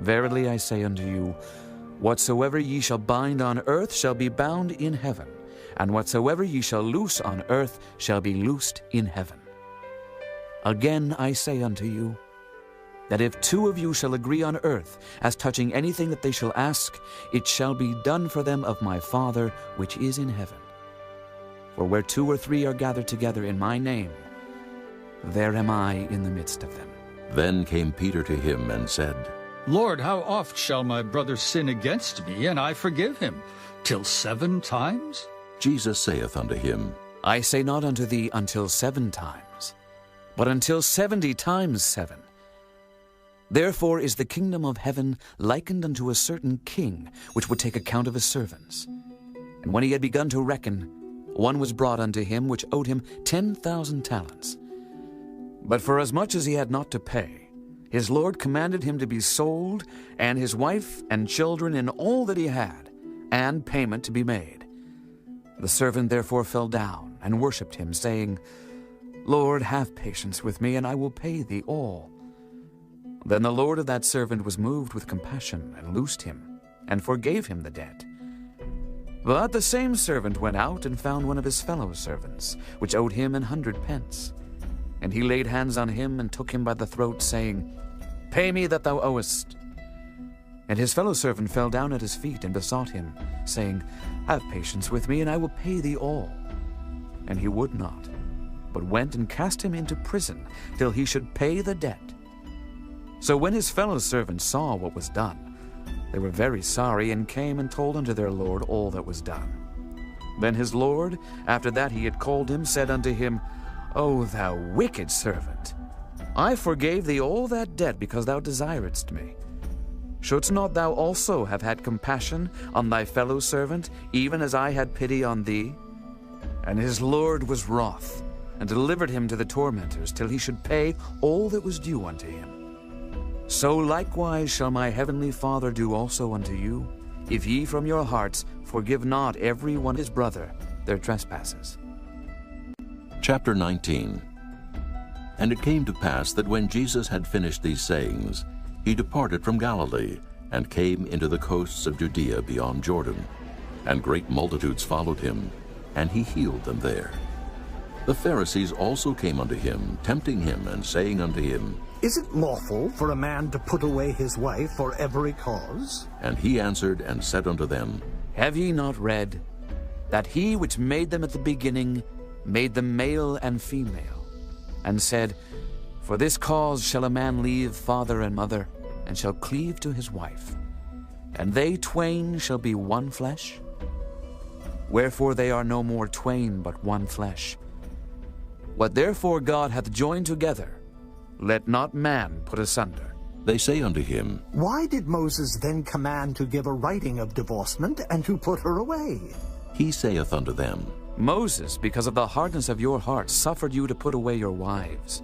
Speaker 8: Verily I say unto you, whatsoever ye shall bind on earth shall be bound in heaven, and whatsoever ye shall loose on earth shall be loosed in heaven. Again I say unto you, that if 2 of you shall agree on earth as touching anything that they shall ask, it shall be done for them of my Father which is in heaven. For where 2 or 3 are gathered together in my name, there am I in the midst of them.
Speaker 1: Then came Peter to him and said,
Speaker 14: Lord, how oft shall my brother sin against me, and I forgive him? Till 7 times?
Speaker 1: Jesus saith unto him,
Speaker 8: I say not unto thee until 7 times, but until 70 times 7. Therefore is the kingdom of heaven likened unto a certain king, which would take account of his servants. And when he had begun to reckon, one was brought unto him which owed him 10,000 talents. But forasmuch as he had not to pay, his Lord commanded him to be sold, and his wife and children and all that he had, and payment to be made. The servant therefore fell down and worshipped him, saying, Lord, have patience with me, and I will pay thee all. Then the Lord of that servant was moved with compassion, and loosed him, and forgave him the debt. But the same servant went out and found one of his fellow servants, which owed him 100 pence. And he laid hands on him, and took him by the throat, saying, Pay me that thou owest. And his fellow servant fell down at his feet, and besought him, saying, Have patience with me, and I will pay thee all. And he would not, but went and cast him into prison, till he should pay the debt. So when his fellow servants saw what was done, they were very sorry, and came and told unto their lord all that was done. Then his lord, after that he had called him, said unto him, O thou wicked servant, I forgave thee all that debt because thou desiredst me. Shouldst not thou also have had compassion on thy fellow servant, even as I had pity on thee? And his lord was wroth, and delivered him to the tormentors, till he should pay all that was due unto him. So likewise shall my heavenly Father do also unto you, if ye from your hearts forgive not every one his brother their trespasses.
Speaker 1: Chapter 19. And it came to pass that when Jesus had finished these sayings, he departed from Galilee, and came into the coasts of Judea beyond Jordan. And great multitudes followed him, and he healed them there. The Pharisees also came unto him, tempting him, and saying unto him,
Speaker 3: Is it lawful for a man to put away his wife for every cause?
Speaker 1: And he answered and said unto them,
Speaker 8: Have ye not read, that he which made them at the beginning made them male and female, and said, For this cause shall a man leave father and mother, and shall cleave to his wife, and they twain shall be one flesh? Wherefore they are no more twain, but one flesh. What therefore God hath joined together, let not man put asunder.
Speaker 1: They say unto him,
Speaker 3: Why did Moses then command to give a writing of divorcement, and to put her away?
Speaker 1: He saith unto them,
Speaker 8: Moses, because of the hardness of your hearts, suffered you to put away your wives.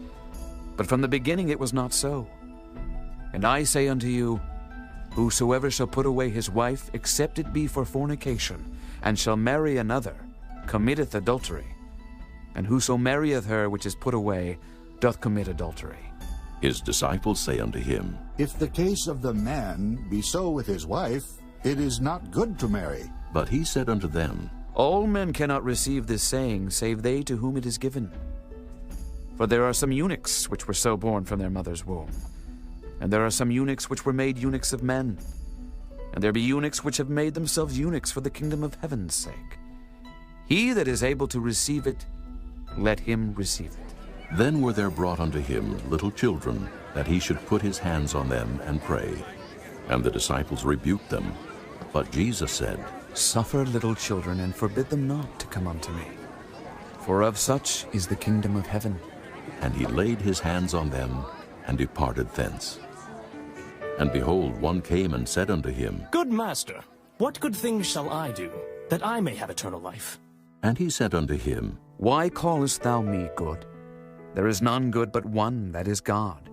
Speaker 8: But from the beginning it was not so. And I say unto you, Whosoever shall put away his wife, except it be for fornication, and shall marry another, committeth adultery. And whoso marrieth her which is put away, doth commit adultery.
Speaker 1: His disciples say unto him,
Speaker 13: If the case of the man be so with his wife, it is not good to marry.
Speaker 1: But he said unto them,
Speaker 8: All men cannot receive this saying, save they to whom it is given. For there are some eunuchs which were so born from their mother's womb, and there are some eunuchs which were made eunuchs of men, and there be eunuchs which have made themselves eunuchs for the kingdom of heaven's sake. He that is able to receive it, let him receive it.
Speaker 1: Then were there brought unto him little children, that he should put his hands on them and pray. And the disciples rebuked them. But Jesus said,
Speaker 8: Suffer little children, and forbid them not to come unto me, for of such is the kingdom of heaven.
Speaker 1: And he laid his hands on them, and departed thence. And behold, one came and said unto him,
Speaker 18: Good master, what good things shall I do, that I may have eternal life?
Speaker 1: And he said unto him,
Speaker 8: Why callest thou me good? There is none good but one, that is God.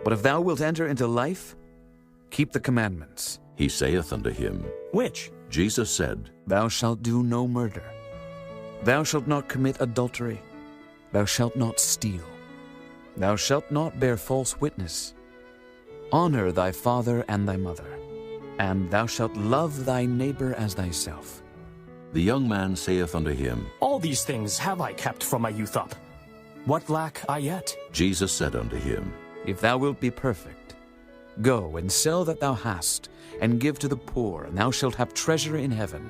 Speaker 8: But if thou wilt enter into life, keep the commandments.
Speaker 1: He saith unto him,
Speaker 18: Which?
Speaker 1: Jesus said,
Speaker 8: Thou shalt do no murder. Thou shalt not commit adultery. Thou shalt not steal. Thou shalt not bear false witness. Honor thy father and thy mother. And thou shalt love thy neighbor as thyself.
Speaker 1: The young man saith unto him,
Speaker 18: All these things have I kept from my youth up. What lack I yet?
Speaker 1: Jesus said unto him,
Speaker 8: If thou wilt be perfect, go and sell that thou hast, and give to the poor, and thou shalt have treasure in heaven.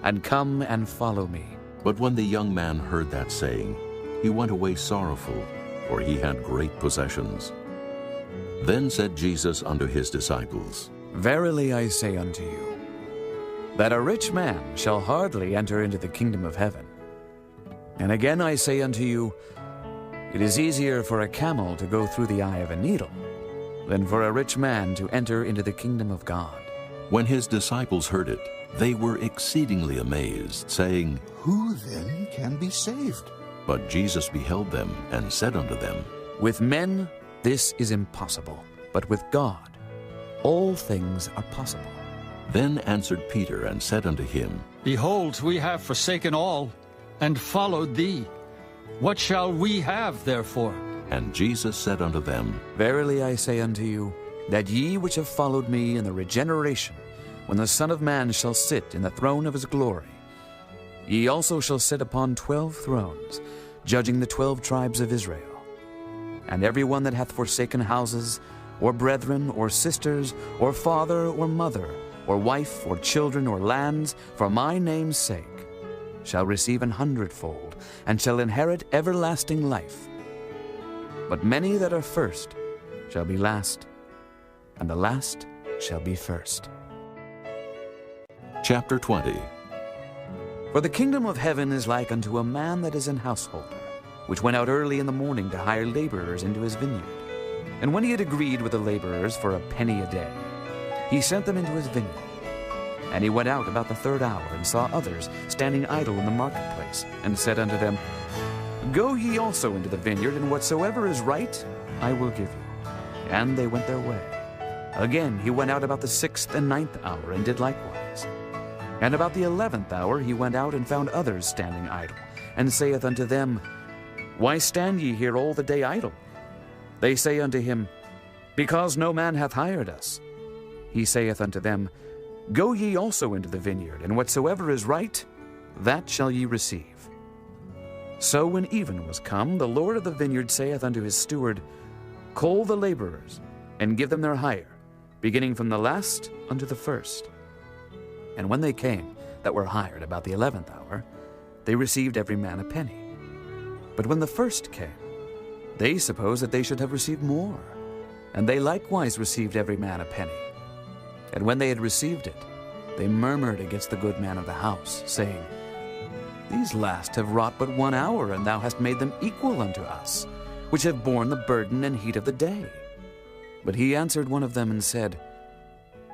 Speaker 8: And come and follow me.
Speaker 1: But when the young man heard that saying, he went away sorrowful, for he had great possessions. Then said Jesus unto his disciples,
Speaker 8: Verily I say unto you, that a rich man shall hardly enter into the kingdom of heaven. And again I say unto you, it is easier for a camel to go through the eye of a needle than for a rich man to enter into the kingdom of God.
Speaker 1: When his disciples heard it, they were exceedingly amazed, saying,
Speaker 13: Who then can be saved?
Speaker 1: But Jesus beheld them, and said unto them,
Speaker 8: With men this is impossible, but with God all things are possible.
Speaker 1: Then answered Peter, and said unto him,
Speaker 14: Behold, we have forsaken all, and followed thee. What shall we have, therefore?
Speaker 1: And Jesus said unto them,
Speaker 8: Verily I say unto you, that ye which have followed me in the regeneration, when the Son of Man shall sit in the throne of his glory, ye also shall sit upon 12 thrones, judging the 12 tribes of Israel. And every one that hath forsaken houses, or brethren, or sisters, or father, or mother, or wife, or children, or lands, for my name's sake, shall receive 100-fold, and shall inherit everlasting life. But many that are first shall be last, and the last shall be first.
Speaker 1: Chapter 20.
Speaker 8: For the kingdom of heaven is like unto a man that is an householder, which went out early in the morning to hire laborers into his vineyard. And when he had agreed with the laborers for a penny a day, he sent them into his vineyard. And he went out about the 3rd hour, and saw others standing idle in the marketplace, and said unto them, Go ye also into the vineyard, and whatsoever is right I will give you. And they went their way. Again he went out about the 6th and 9th hour, and did likewise. And about the 11th hour he went out, and found others standing idle, and saith unto them, Why stand ye here all the day idle? They say unto him, Because no man hath hired us. He saith unto them, Go ye also into the vineyard, and whatsoever is right, that shall ye receive. So when even was come, the Lord of the vineyard saith unto his steward, Call the laborers, and give them their hire, beginning from the last unto the first. And when they came, that were hired about the 11th hour, they received every man a penny. But when the first came, they supposed that they should have received more, and they likewise received every man a penny. And when they had received it, they murmured against the good man of the house, saying, These last have wrought but 1 hour, and thou hast made them equal unto us, which have borne the burden and heat of the day. But he answered one of them and said,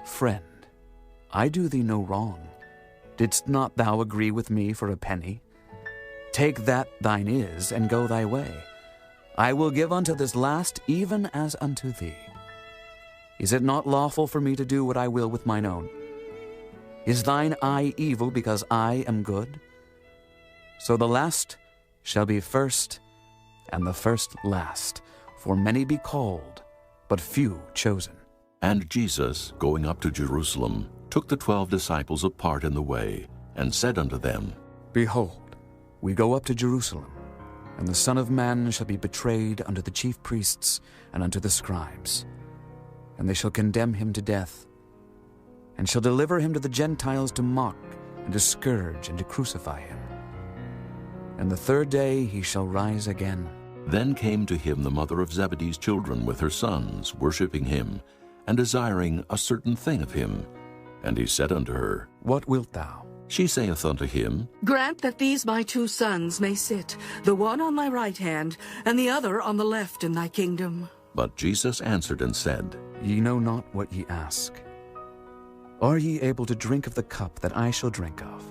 Speaker 8: Friend, I do thee no wrong. Didst not thou agree with me for a penny? Take that thine is, and go thy way. I will give unto this last even as unto thee. Is it not lawful for me to do what I will with mine own? Is thine eye evil because I am good? So the last shall be first, and the first last. For many be called, but few chosen.
Speaker 1: And Jesus, going up to Jerusalem, took the 12 disciples apart in the way, and said unto them,
Speaker 8: Behold, we go up to Jerusalem, and the Son of Man shall be betrayed unto the chief priests and unto the scribes. And they shall condemn him to death, and shall deliver him to the Gentiles to mock, and to scourge, and to crucify him. And the 3rd day he shall rise again.
Speaker 1: Then came to him the mother of Zebedee's children with her sons, worshipping him, and desiring a certain thing of him. And he said unto her,
Speaker 8: What wilt thou?
Speaker 1: She saith unto him,
Speaker 17: Grant that these my 2 sons may sit, the one on thy right hand, and the other on the left in thy kingdom.
Speaker 1: But Jesus answered and said,
Speaker 8: Ye know not what ye ask. Are ye able to drink of the cup that I shall drink of,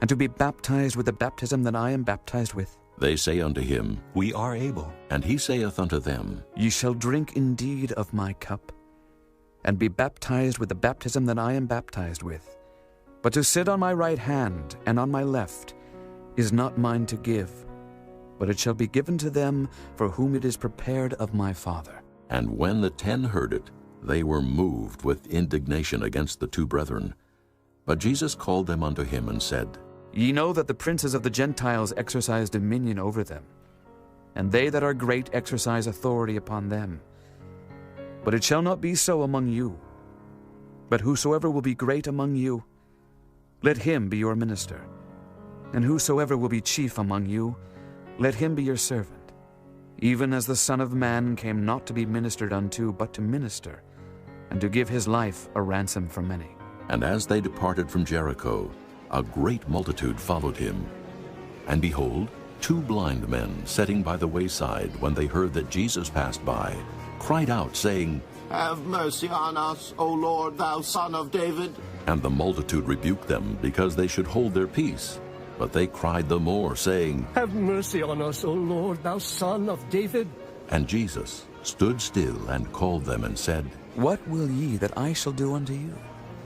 Speaker 8: and to be baptized with the baptism that I am baptized with?
Speaker 1: They say unto him, We are able. And he saith unto them,
Speaker 8: Ye shall drink indeed of my cup, and be baptized with the baptism that I am baptized with. But to sit on my right hand and on my left is not mine to give, but it shall be given to them for whom it is prepared of my Father.
Speaker 1: And when the 10 heard it, they were moved with indignation against the 2 brethren. But Jesus called them unto him and said,
Speaker 8: Ye know that the princes of the Gentiles exercise dominion over them, and they that are great exercise authority upon them. But it shall not be so among you. But whosoever will be great among you, let him be your minister. And whosoever will be chief among you, let him be your servant. Even as the Son of Man came not to be ministered unto, but to minister, and to give his life a ransom for many.
Speaker 1: And as they departed from Jericho, a great multitude followed him. And behold, 2 blind men sitting by the wayside, when they heard that Jesus passed by, cried out, saying,
Speaker 2: Have mercy on us, O Lord, thou Son of David.
Speaker 1: And the multitude rebuked them, because they should hold their peace. But they cried the more, saying,
Speaker 4: Have mercy on us, O Lord, thou Son of David.
Speaker 1: And Jesus stood still and called them and said,
Speaker 8: What will ye that I shall do unto you?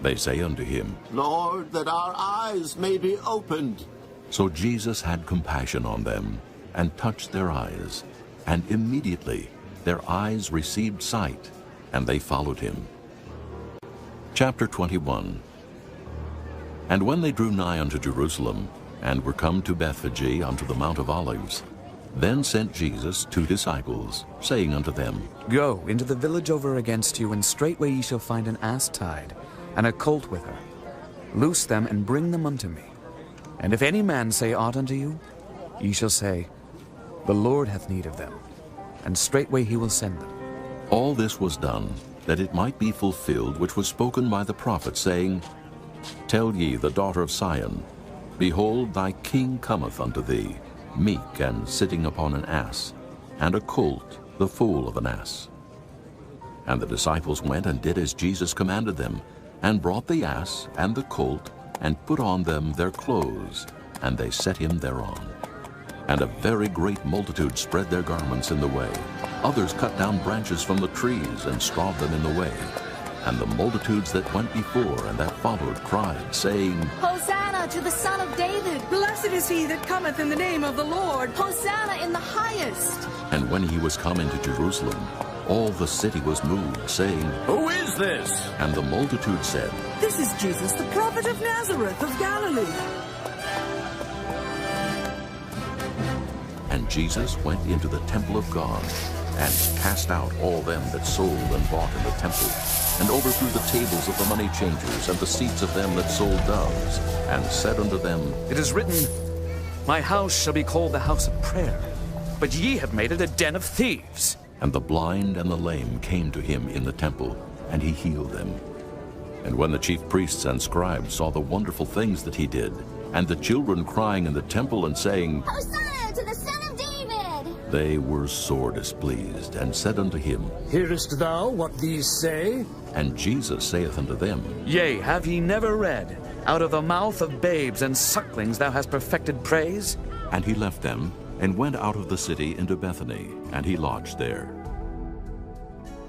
Speaker 1: They say unto him,
Speaker 2: Lord, that our eyes may be opened.
Speaker 1: So Jesus had compassion on them, and touched their eyes. And immediately their eyes received sight, and they followed him. Chapter 21. And when they drew nigh unto Jerusalem, and were come to Bethphage unto the Mount of Olives, then sent Jesus 2 disciples, saying unto them,
Speaker 8: Go into the village over against you, and straightway ye shall find an ass tied, and a colt with her. Loose them, and bring them unto me. And if any man say aught unto you, ye shall say, The Lord hath need of them, and straightway he will send them.
Speaker 1: All this was done, that it might be fulfilled which was spoken by the prophet, saying, Tell ye the daughter of Sion, Behold, thy king cometh unto thee, meek and sitting upon an ass, and a colt, the foal of an ass. And the disciples went and did as Jesus commanded them, and brought the ass and the colt, and put on them their clothes, and they set him thereon. And a very great multitude spread their garments in the way. Others cut down branches from the trees, and strawed them in the way. And the multitudes that went before and that followed cried, saying,
Speaker 16: Hosanna to the Son of David!
Speaker 17: Blessed is he that cometh in the name of the Lord!
Speaker 16: Hosanna in the highest!
Speaker 1: And when he was come into Jerusalem, all the city was moved, saying,
Speaker 4: Who is this?
Speaker 1: And the multitude said,
Speaker 17: This is Jesus, the prophet of Nazareth of Galilee.
Speaker 1: And Jesus went into the temple of God, and cast out all them that sold and bought in the temple, and overthrew the tables of the money changers, and the seats of them that sold doves, and said unto them,
Speaker 8: It is written, My house shall be called the house of prayer, but ye have made it a den of thieves.
Speaker 1: And the blind and the lame came to him in the temple, and he healed them. And when the chief priests and scribes saw the wonderful things that he did, and the children crying in the temple and saying,
Speaker 16: Hosanna to the Son of David!
Speaker 1: They were sore displeased, and said unto him,
Speaker 4: Hearest thou what these say?
Speaker 1: And Jesus saith unto them,
Speaker 8: Yea, have ye never read, Out of the mouth of babes and sucklings thou hast perfected praise?
Speaker 1: And he left them, and went out of the city into Bethany, and he lodged there.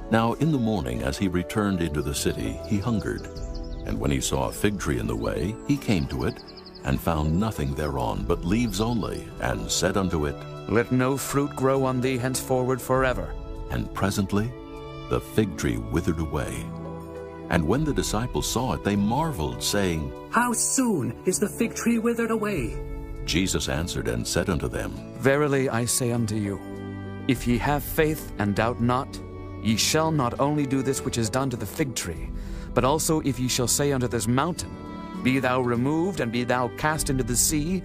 Speaker 1: Now in the morning, as he returned into the city, he hungered. And when he saw a fig tree in the way, he came to it, and found nothing thereon but leaves only, and said unto it,
Speaker 8: Let no fruit grow on thee henceforward forever.
Speaker 1: And presently the fig tree withered away. And when the disciples saw it, they marveled, saying,
Speaker 5: How soon is the fig tree withered away?
Speaker 1: Jesus answered and said unto them,
Speaker 8: Verily I say unto you, if ye have faith and doubt not, ye shall not only do this which is done to the fig tree, but also if ye shall say unto this mountain, Be thou removed, and be thou cast into the sea,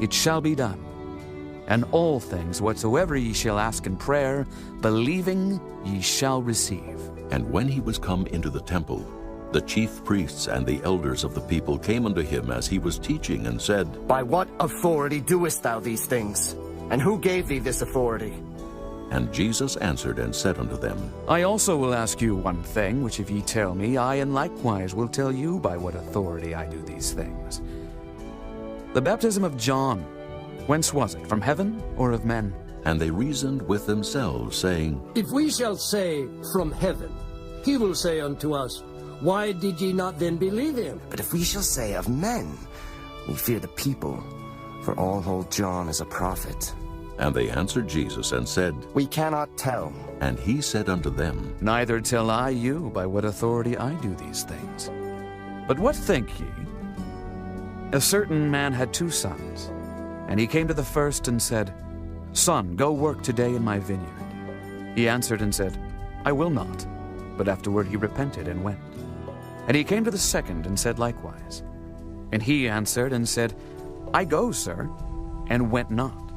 Speaker 8: it shall be done. And all things whatsoever ye shall ask in prayer, believing, ye shall receive.
Speaker 1: And when he was come into the temple, the chief priests and the elders of the people came unto him as he was teaching, and said,
Speaker 11: By what authority doest thou these things? And who gave thee this authority?
Speaker 1: And Jesus answered and said unto them,
Speaker 8: I also will ask you one thing, which if ye tell me, I in likewise will tell you by what authority I do these things. The baptism of John, whence was it, from heaven or of men?
Speaker 1: And they reasoned with themselves, saying,
Speaker 4: If we shall say, From heaven, he will say unto us, Why did ye not then believe him?
Speaker 11: But if we shall say of men, we fear the people, for all hold John as a prophet.
Speaker 1: And they answered Jesus and said,
Speaker 11: We cannot tell.
Speaker 1: And he said unto them,
Speaker 8: Neither tell I you by what authority I do these things. But what think ye? A certain man had 2 sons, and he came to the first and said, Son, go work today in my vineyard. He answered and said, I will not. But afterward he repented and went. And he came to the second and said likewise. And he answered and said, I go, sir, and went not.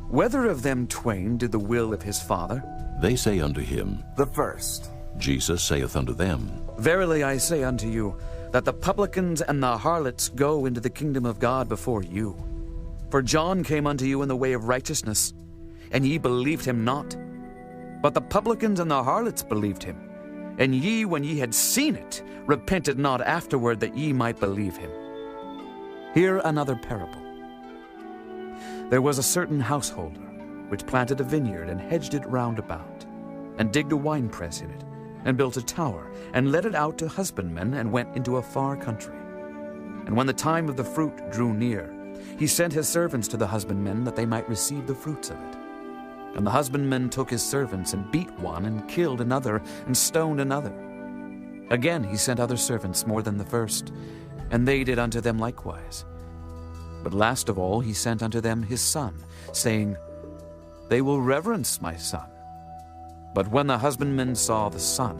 Speaker 8: Whether of them twain did the will of his father?
Speaker 1: They say unto him,
Speaker 11: The first.
Speaker 1: Jesus saith unto them,
Speaker 8: Verily I say unto you, that the publicans and the harlots go into the kingdom of God before you. For John came unto you in the way of righteousness, and ye believed him not. But the publicans and the harlots believed him. And ye, when ye had seen it, repented not afterward that ye might believe him. Hear another parable. There was a certain householder, which planted a vineyard, and hedged it round about, and digged a winepress in it, and built a tower, and let it out to husbandmen, and went into a far country. And when the time of the fruit drew near, he sent his servants to the husbandmen, that they might receive the fruits of it. And the husbandmen took his servants, and beat one, and killed another, and stoned another. Again he sent other servants more than the first, and they did unto them likewise. But last of all he sent unto them his son, saying, They will reverence my son. But when the husbandmen saw the son,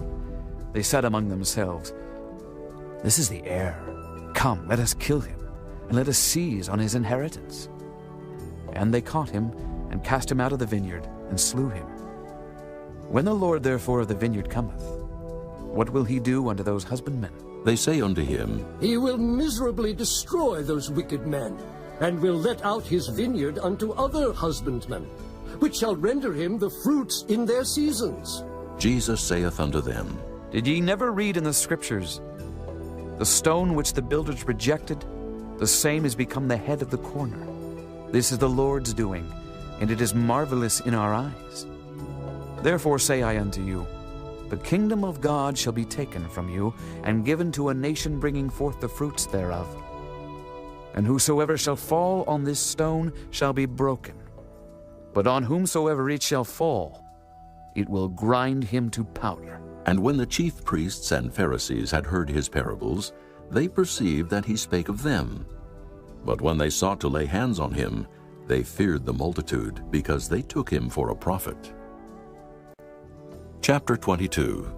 Speaker 8: they said among themselves, This is the heir. Come, let us kill him, and let us seize on his inheritance. And they caught him, and cast him out of the vineyard, and slew him. When the Lord therefore of the vineyard cometh, what will he do unto those husbandmen?
Speaker 1: They say unto him,
Speaker 4: He will miserably destroy those wicked men, and will let out his vineyard unto other husbandmen, which shall render him the fruits in their seasons.
Speaker 1: Jesus saith unto them,
Speaker 8: Did ye never read in the Scriptures, The stone which the builders rejected, the same is become the head of the corner. This is the Lord's doing, and it is marvelous in our eyes. Therefore say I unto you, The kingdom of God shall be taken from you, and given to a nation bringing forth the fruits thereof. And whosoever shall fall on this stone shall be broken. But on whomsoever it shall fall, it will grind him to powder.
Speaker 1: And when the chief priests and Pharisees had heard his parables, they perceived that he spake of them. But when they sought to lay hands on him, they feared the multitude, because they took him for a prophet. Chapter 22.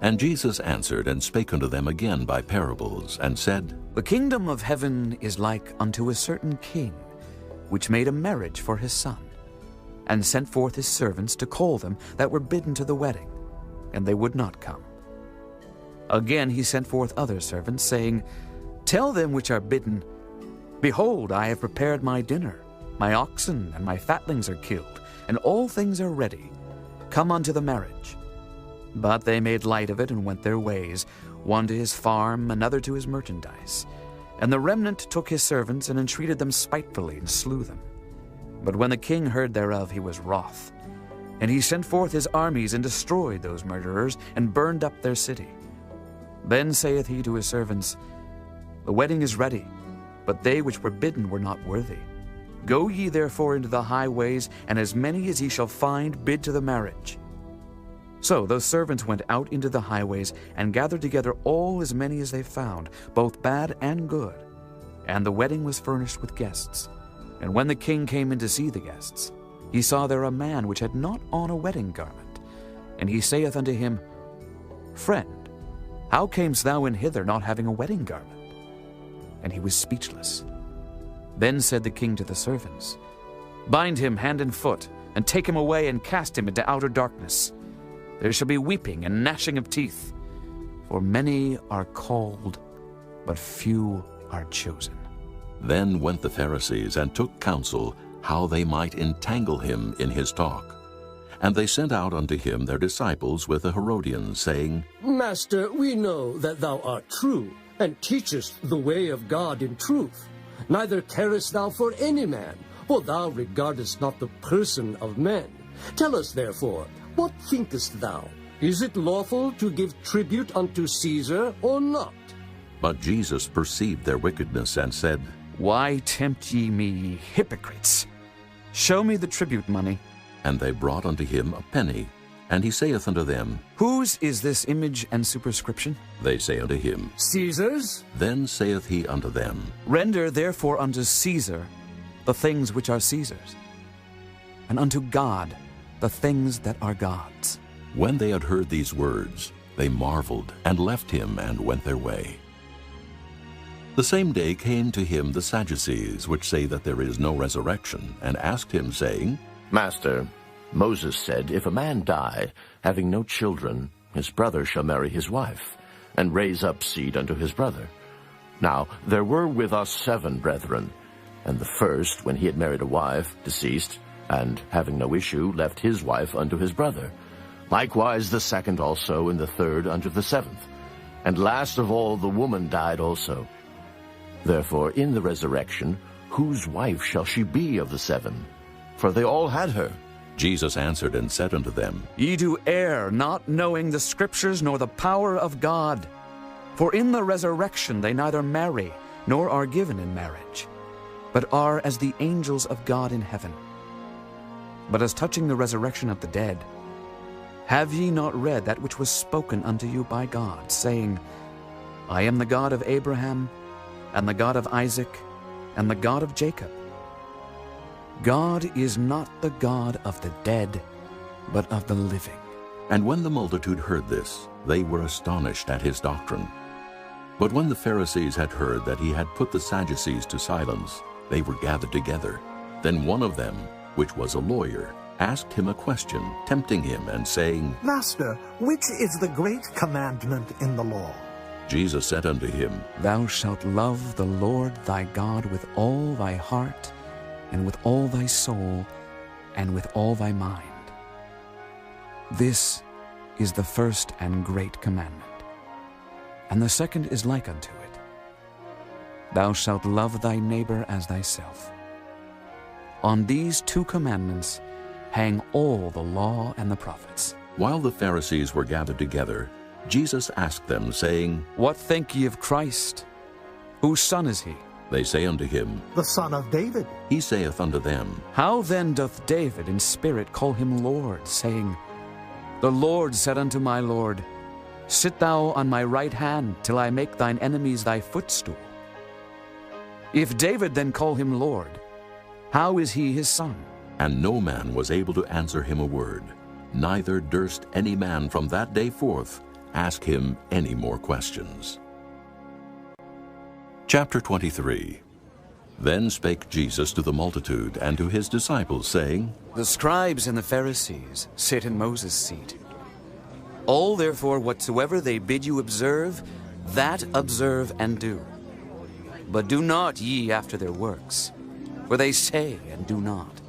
Speaker 1: And Jesus answered and spake unto them again by parables, and said,
Speaker 8: The kingdom of heaven is like unto a certain king, which made a marriage for his son, and sent forth his servants to call them that were bidden to the wedding, and they would not come. Again he sent forth other servants, saying, Tell them which are bidden, Behold, I have prepared my dinner. My oxen and my fatlings are killed, and all things are ready. Come unto the marriage. But they made light of it and went their ways, one to his farm, another to his merchandise. And the remnant took his servants and entreated them spitefully, and slew them. But when the king heard thereof, he was wroth. And he sent forth his armies, and destroyed those murderers, and burned up their city. Then saith he to his servants, The wedding is ready, but they which were bidden were not worthy. Go ye therefore into the highways, and as many as ye shall find, bid to the marriage. So those servants went out into the highways, and gathered together all as many as they found, both bad and good. And the wedding was furnished with guests. And when the king came in to see the guests, he saw there a man which had not on a wedding garment. And he saith unto him, Friend, how camest thou in hither, not having a wedding garment? And he was speechless. Then said the king to the servants, Bind him hand and foot, and take him away, and cast him into outer darkness. There shall be weeping and gnashing of teeth, for many are called, but few are chosen.
Speaker 1: Then went the Pharisees and took counsel how they might entangle him in his talk. And they sent out unto him their disciples with the Herodians, saying,
Speaker 4: Master, we know that thou art true, and teachest the way of God in truth. Neither carest thou for any man, for thou regardest not the person of men. Tell us therefore, what thinkest thou? Is it lawful to give tribute unto Caesar, or not?
Speaker 1: But Jesus perceived their wickedness, and said,
Speaker 8: Why tempt ye me, hypocrites? Show me the tribute money.
Speaker 1: And they brought unto him a penny. And he saith unto them,
Speaker 8: Whose is this image and superscription?
Speaker 1: They say unto him,
Speaker 4: Caesar's.
Speaker 1: Then saith he unto them,
Speaker 8: Render therefore unto Caesar the things which are Caesar's, and unto God the things that are God's.
Speaker 1: When they had heard these words, they marveled, and left him, and went their way. The same day came to him the Sadducees, which say that there is no resurrection, and asked him, saying,
Speaker 2: Master, Moses said, if a man die, having no children, his brother shall marry his wife, and raise up seed unto his brother. Now there were with us 7 brethren, and the first, when he had married a wife, deceased, and having no issue, left his wife unto his brother. Likewise the second also, and the third unto the 7th. And last of all the woman died also. Therefore in the resurrection, whose wife shall she be of the 7? For they all had her.
Speaker 1: Jesus answered and said unto them,
Speaker 8: Ye do err, not knowing the Scriptures nor the power of God. For in the resurrection they neither marry, nor are given in marriage, but are as the angels of God in heaven. But as touching the resurrection of the dead, have ye not read that which was spoken unto you by God, saying, I am the God of Abraham, and the God of Isaac, and the God of Jacob? God is not the God of the dead, but of the living.
Speaker 1: And when the multitude heard this, they were astonished at his doctrine. But when the Pharisees had heard that he had put the Sadducees to silence, they were gathered together. Then one of them, which was a lawyer, asked him a question, tempting him, and saying,
Speaker 3: Master, which is the great commandment in the law?
Speaker 1: Jesus said unto him,
Speaker 8: Thou shalt love the Lord thy God with all thy heart, and with all thy soul, and with all thy mind. This is the first and great commandment. And the second is like unto it. Thou shalt love thy neighbor as thyself. On these 2 commandments hang all the law and the prophets.
Speaker 1: While the Pharisees were gathered together, Jesus asked them, saying,
Speaker 8: What think ye of Christ? Whose son is he?
Speaker 1: They say unto him,
Speaker 3: The son of David.
Speaker 1: He saith unto them,
Speaker 8: How then doth David in spirit call him Lord, saying, The Lord said unto my Lord, Sit thou on my right hand, till I make thine enemies thy footstool. If David then call him Lord, how is he his son?
Speaker 1: And no man was able to answer him a word, neither durst any man from that day forth ask him any more questions. Chapter 23. Then spake Jesus to the multitude and to his disciples, saying,
Speaker 8: The scribes and the Pharisees sit in Moses' seat. All therefore whatsoever they bid you observe, that observe and do. But do not ye after their works, for they say and do not.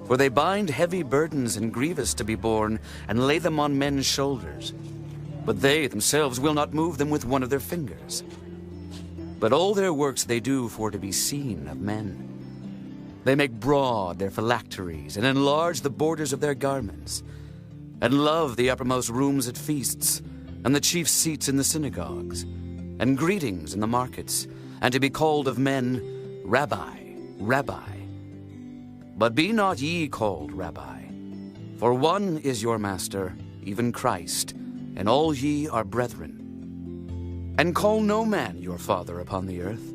Speaker 8: For they bind heavy burdens and grievous to be borne, and lay them on men's shoulders. But they themselves will not move them with one of their fingers. But all their works they do for to be seen of men. They make broad their phylacteries, and enlarge the borders of their garments, and love the uppermost rooms at feasts, and the chief seats in the synagogues, and greetings in the markets, and to be called of men, Rabbi, Rabbi. But be not ye called Rabbi, for one is your master, even Christ, and all ye are brethren. And call no man your father upon the earth,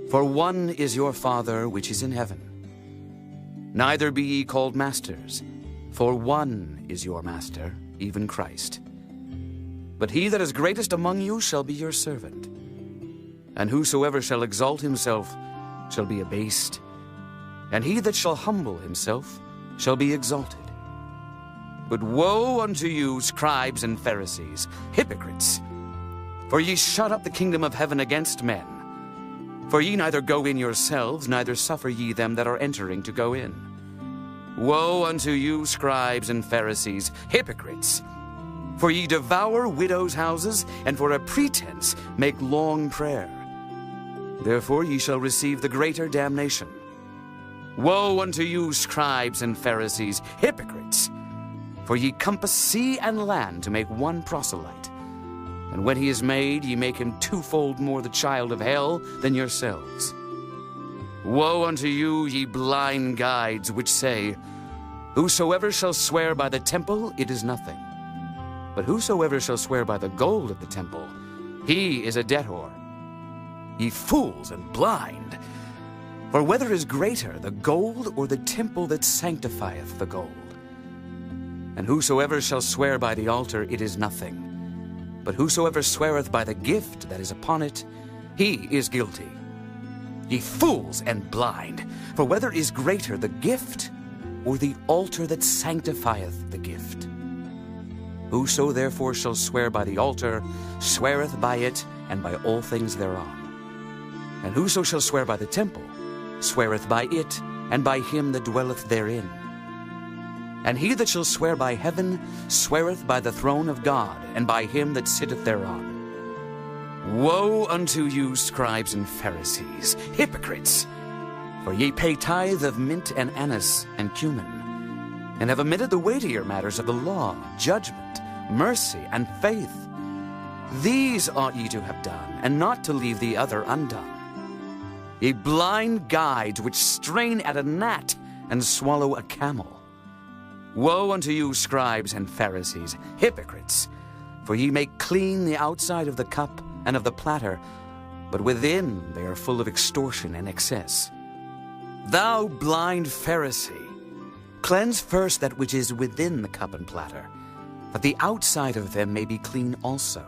Speaker 8: for one is your Father which is in heaven. Neither be ye called masters, for one is your master, even Christ. But he that is greatest among you shall be your servant. And whosoever shall exalt himself shall be abased, and he that shall humble himself shall be exalted. But woe unto you, scribes and Pharisees, hypocrites! For ye shut up the kingdom of heaven against men. For ye neither go in yourselves, neither suffer ye them that are entering to go in. Woe unto you, scribes and Pharisees, hypocrites! For ye devour widows' houses, and for a pretense make long prayer. Therefore ye shall receive the greater damnation. Woe unto you, scribes and Pharisees, hypocrites! For ye compass sea and land to make one proselyte. And when he is made, ye make him twofold more the child of hell than yourselves. Woe unto you, ye blind guides, which say, Whosoever shall swear by the temple, it is nothing. But whosoever shall swear by the gold of the temple, he is a debtor. Ye fools and blind! For whether is greater, the gold or the temple that sanctifieth the gold? And whosoever shall swear by the altar, it is nothing. But whosoever sweareth by the gift that is upon it, he is guilty. Ye fools and blind! For whether is greater, the gift or the altar that sanctifieth the gift? Whoso therefore shall swear by the altar, sweareth by it and by all things thereon. And whoso shall swear by the temple, sweareth by it and by him that dwelleth therein. And he that shall swear by heaven, sweareth by the throne of God, and by him that sitteth thereon. Woe unto you, scribes and Pharisees, hypocrites! For ye pay tithe of mint and anise and cumin, and have omitted the weightier matters of the law, judgment, mercy, and faith. These ought ye to have done, and not to leave the other undone. Ye blind guides, which strain at a gnat and swallow a camel. Woe unto you, scribes and Pharisees, hypocrites! For ye make clean the outside of the cup and of the platter, but within they are full of extortion and excess. Thou blind Pharisee, cleanse first that which is within the cup and platter, that the outside of them may be clean also.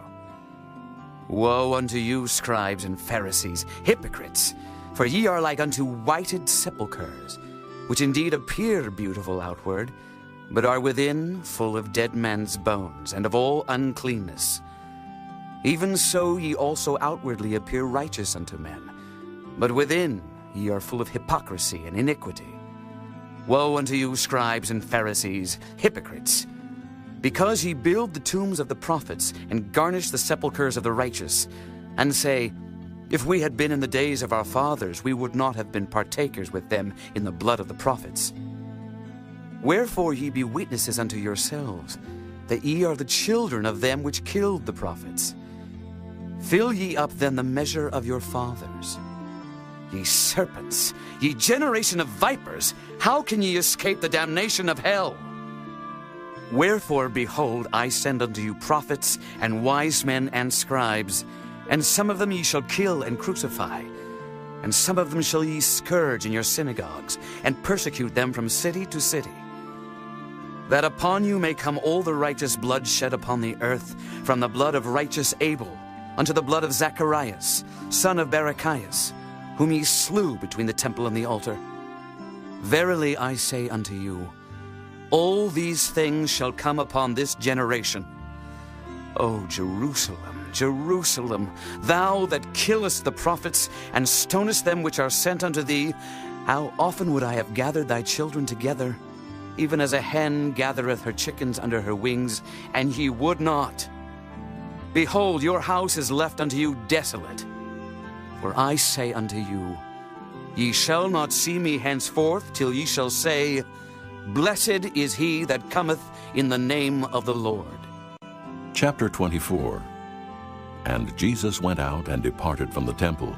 Speaker 8: Woe unto you, scribes and Pharisees, hypocrites! For ye are like unto whited sepulchres, which indeed appear beautiful outward, but are within full of dead men's bones, and of all uncleanness. Even so ye also outwardly appear righteous unto men, but within ye are full of hypocrisy and iniquity. Woe unto you, scribes and Pharisees, hypocrites! Because ye build the tombs of the prophets, and garnish the sepulchres of the righteous, and say, If we had been in the days of our fathers, we would not have been partakers with them in the blood of the prophets. Wherefore ye be witnesses unto yourselves, that ye are the children of them which killed the prophets. Fill ye up then the measure of your fathers. Ye serpents, ye generation of vipers, how can ye escape the damnation of hell? Wherefore, behold, I send unto you prophets, and wise men, and scribes, and some of them ye shall kill and crucify, and some of them shall ye scourge in your synagogues, and persecute them from city to city, that upon you may come all the righteous blood shed upon the earth, from the blood of righteous Abel unto the blood of Zacharias, son of Barachias, whom ye slew between the temple and the altar. Verily I say unto you, all these things shall come upon this generation. O Jerusalem, Jerusalem, thou that killest the prophets, and stonest them which are sent unto thee, how often would I have gathered thy children together, even as a hen gathereth her chickens under her wings, and ye would not. Behold, your house is left unto you desolate. For I say unto you, ye shall not see me henceforth, till ye shall say, Blessed is he that cometh in the name of the Lord.
Speaker 1: Chapter 24. And Jesus went out and departed from the temple,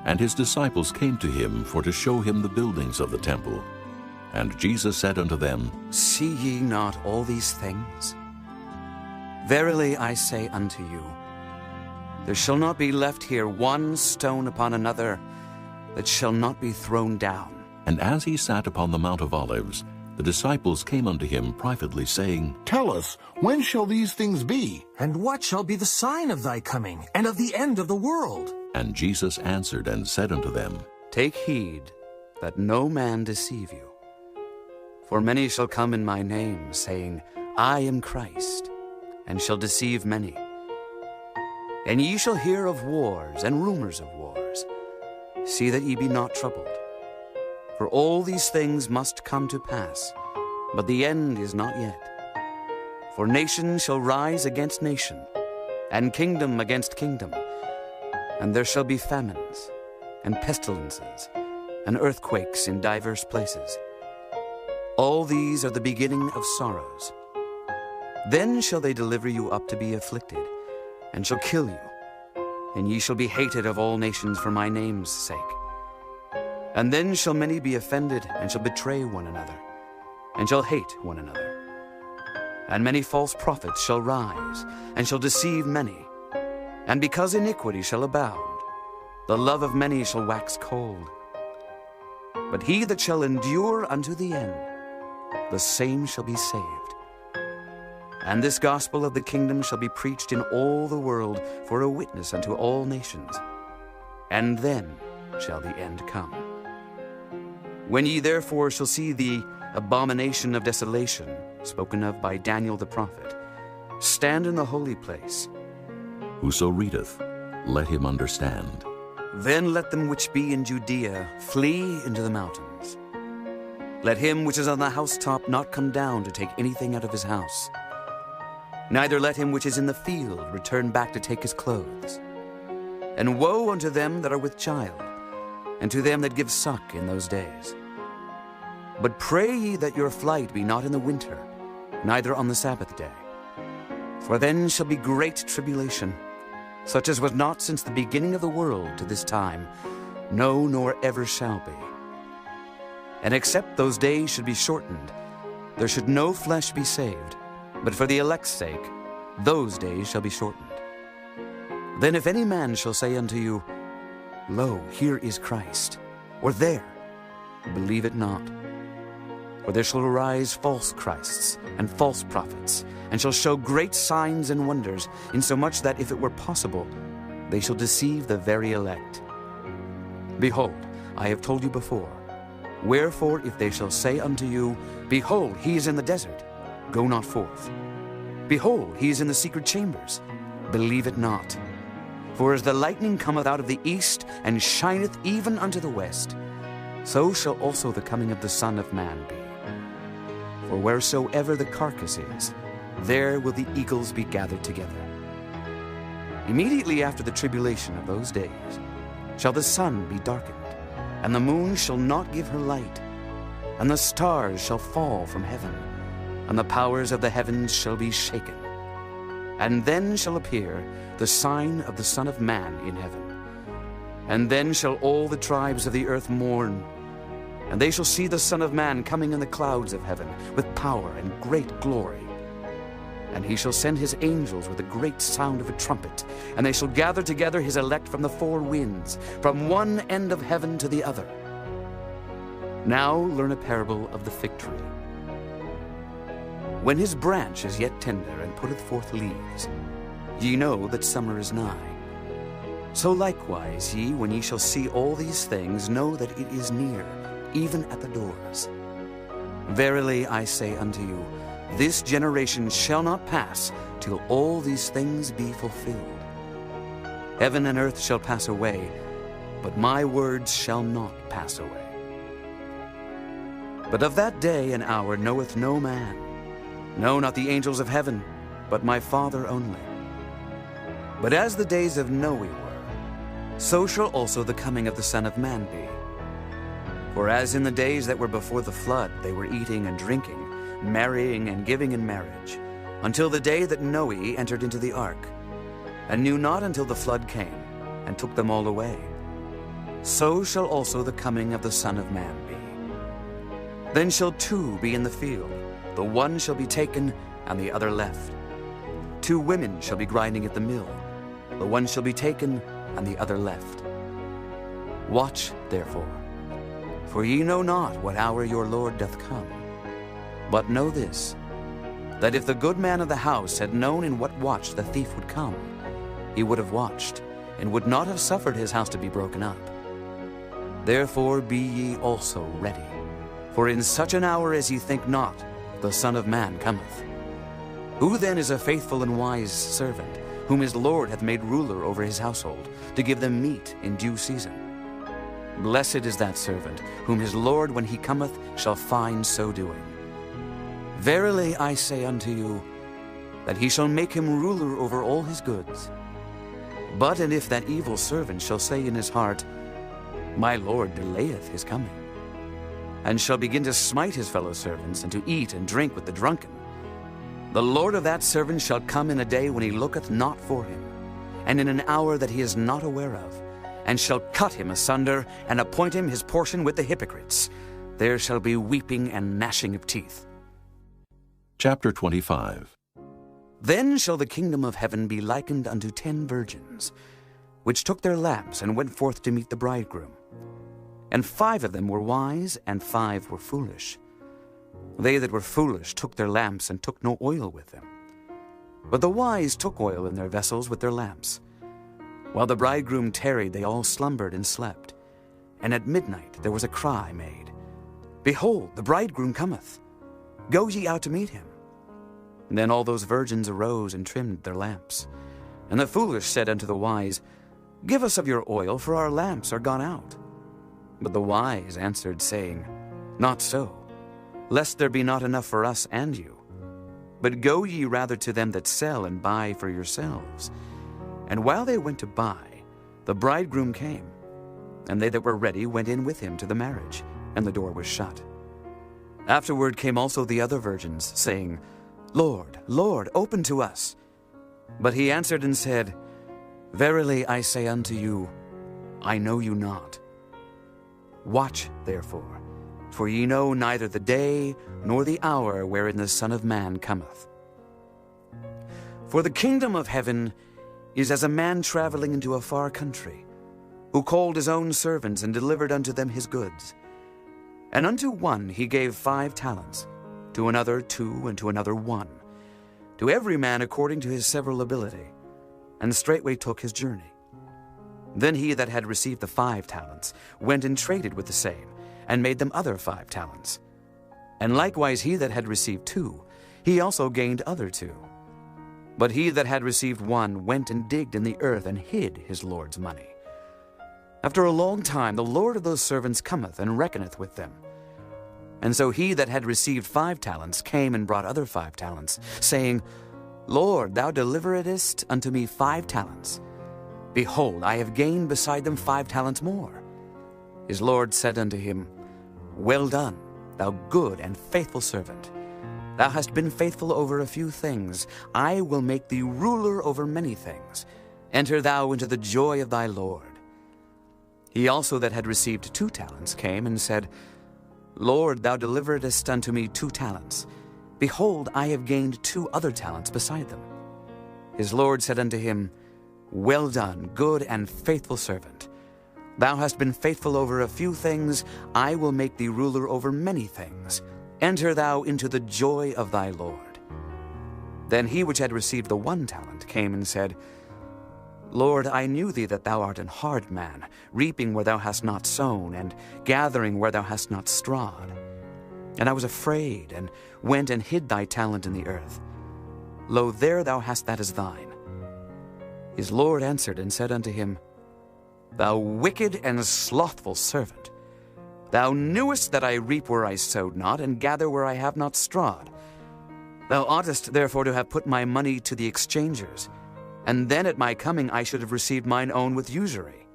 Speaker 1: and his disciples came to him for to show him the buildings of the temple. And Jesus said unto them,
Speaker 8: See ye not all these things? Verily I say unto you, there shall not be left here one stone upon another that shall not be thrown down.
Speaker 1: And as he sat upon the Mount of Olives, the disciples came unto him privately, saying,
Speaker 21: Tell us, when shall these things be?
Speaker 18: And what shall be the sign of thy coming, and of the end of the world?
Speaker 1: And Jesus answered and said unto them,
Speaker 8: Take heed that no man deceive you. For many shall come in my name, saying, I am Christ, and shall deceive many. And ye shall hear of wars and rumors of wars. See that ye be not troubled. For all these things must come to pass, but the end is not yet. For nation shall rise against nation, and kingdom against kingdom, and there shall be famines, and pestilences, and earthquakes in divers places. All these are the beginning of sorrows. Then shall they deliver you up to be afflicted, and shall kill you, and ye shall be hated of all nations for my name's sake. And then shall many be offended, and shall betray one another, and shall hate one another. And many false prophets shall rise, and shall deceive many. And because iniquity shall abound, the love of many shall wax cold. But he that shall endure unto the end, the same shall be saved. And this gospel of the kingdom shall be preached in all the world for a witness unto all nations. And then shall the end come. When ye therefore shall see the abomination of desolation, spoken of by Daniel the prophet, stand in the holy place.
Speaker 1: Whoso readeth, let him understand.
Speaker 8: Then let them which be in Judea flee into the mountains. Let him which is on the housetop not come down to take anything out of his house. Neither let him which is in the field return back to take his clothes. And woe unto them that are with child, and to them that give suck in those days. But pray ye that your flight be not in the winter, neither on the Sabbath day. For then shall be great tribulation, such as was not since the beginning of the world to this time, no, nor ever shall be. And except those days should be shortened, there should no flesh be saved, but for the elect's sake, those days shall be shortened. Then if any man shall say unto you, Lo, here is Christ, or there, believe it not. For there shall arise false Christs and false prophets, and shall show great signs and wonders, insomuch that if it were possible, they shall deceive the very elect. Behold, I have told you before. Wherefore, if they shall say unto you, Behold, he is in the desert, go not forth. Behold, he is in the secret chambers, believe it not. For as the lightning cometh out of the east, and shineth even unto the west, so shall also the coming of the Son of Man be. For wheresoever the carcass is, there will the eagles be gathered together. Immediately after the tribulation of those days shall the sun be darkened, and the moon shall not give her light, and the stars shall fall from heaven, and the powers of the heavens shall be shaken. And then shall appear the sign of the Son of Man in heaven. And then shall all the tribes of the earth mourn, and they shall see the Son of Man coming in the clouds of heaven with power and great glory. And he shall send his angels with a great sound of a trumpet, and they shall gather together his elect from the four winds, from one end of heaven to the other. Now learn a parable of the fig tree. When his branch is yet tender and putteth forth leaves, ye know that summer is nigh. So likewise ye, when ye shall see all these things, know that it is near, even at the doors. Verily I say unto you, this generation shall not pass till all these things be fulfilled. Heaven and earth shall pass away, but my words shall not pass away. But of that day and hour knoweth no man, no, not the angels of heaven, but my Father only. But as the days of Noe were, so shall also the coming of the Son of Man be. For as in the days that were before the flood, they were eating and drinking, marrying and giving in marriage, until the day that Noe entered into the ark, and knew not until the flood came, and took them all away. So shall also the coming of the Son of Man be. Then shall two be in the field, the one shall be taken, and the other left. Two women shall be grinding at the mill, the one shall be taken, and the other left. Watch, therefore, for ye know not what hour your Lord doth come. But know this, that if the good man of the house had known in what watch the thief would come, he would have watched, and would not have suffered his house to be broken up. Therefore be ye also ready, for in such an hour as ye think not, the Son of Man cometh. Who then is a faithful and wise servant, whom his Lord hath made ruler over his household, to give them meat in due season? Blessed is that servant, whom his Lord, when he cometh, shall find so doing. Verily I say unto you, that he shall make him ruler over all his goods. But and if that evil servant shall say in his heart, My Lord delayeth his coming, and shall begin to smite his fellow servants, and to eat and drink with the drunken, the Lord of that servant shall come in a day when he looketh not for him, and in an hour that he is not aware of, and shall cut him asunder, and appoint him his portion with the hypocrites. There shall be weeping and gnashing of teeth.
Speaker 1: Chapter 25.
Speaker 8: Then shall the kingdom of heaven be likened unto 10 virgins, which took their lamps and went forth to meet the bridegroom. And 5 of them were wise, and 5 were foolish. They that were foolish took their lamps, and took no oil with them. But the wise took oil in their vessels with their lamps. While the bridegroom tarried, they all slumbered and slept. And at midnight there was a cry made, Behold, the bridegroom cometh. Go ye out to meet him. And then all those virgins arose and trimmed their lamps. And the foolish said unto the wise, Give us of your oil, for our lamps are gone out. But the wise answered, saying, Not so, lest there be not enough for us and you. But go ye rather to them that sell, and buy for yourselves. And while they went to buy, the bridegroom came. And they that were ready went in with him to the marriage, and the door was shut. Afterward came also the other virgins, saying, Lord, Lord, open to us. But he answered and said, Verily I say unto you, I know you not. Watch therefore, for ye know neither the day nor the hour wherein the Son of Man cometh. For the kingdom of heaven is as a man traveling into a far country, who called his own servants and delivered unto them his goods. And unto one he gave 5 talents, to another 2, and to another 1, to every man according to his several ability, and straightway took his journey. Then he that had received the 5 talents went and traded with the same, and made them other 5 talents. And likewise he that had received 2, he also gained other 2. But he that had received 1 went and digged in the earth, and hid his Lord's money. After a long time the Lord of those servants cometh, and reckoneth with them. And so he that had received 5 talents came and brought other 5 talents, saying, Lord, thou deliveredst unto me 5 talents. Behold, I have gained beside them 5 talents more. His Lord said unto him, Well done, thou good and faithful servant. Thou hast been faithful over a few things. I will make thee ruler over many things. Enter thou into the joy of thy Lord. He also that had received 2 talents came and said, Lord, thou deliveredst unto me 2 talents. Behold, I have gained 2 other talents beside them. His Lord said unto him, Well done, good and faithful servant. Thou hast been faithful over a few things. I will make thee ruler over many things. Enter thou into the joy of thy Lord. Then he which had received the 1 talent came and said, Lord, I knew thee that thou art an hard man, reaping where thou hast not sown, and gathering where thou hast not strawed. And I was afraid, and went and hid thy talent in the earth. Lo, there thou hast that is thine. His Lord answered and said unto him, Thou wicked and slothful servant, thou knewest that I reap where I sowed not, and gather where I have not strawed. Thou oughtest therefore to have put my money to the exchangers, and then at my coming I should have received mine own with usury.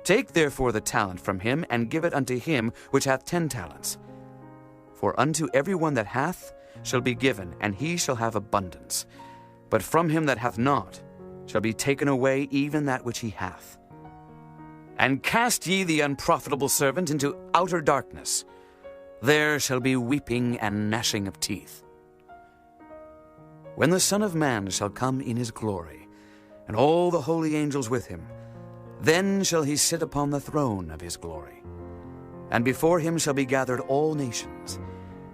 Speaker 8: Take therefore the talent from him, and give it unto him which hath 10 talents. For unto every one that hath shall be given, and he shall have abundance. But from him that hath not shall be taken away even that which he hath. And cast ye the unprofitable servant into outer darkness. There shall be weeping and gnashing of teeth. When the Son of Man shall come in his glory, and all the holy angels with him, then shall he sit upon the throne of his glory. And before him shall be gathered all nations,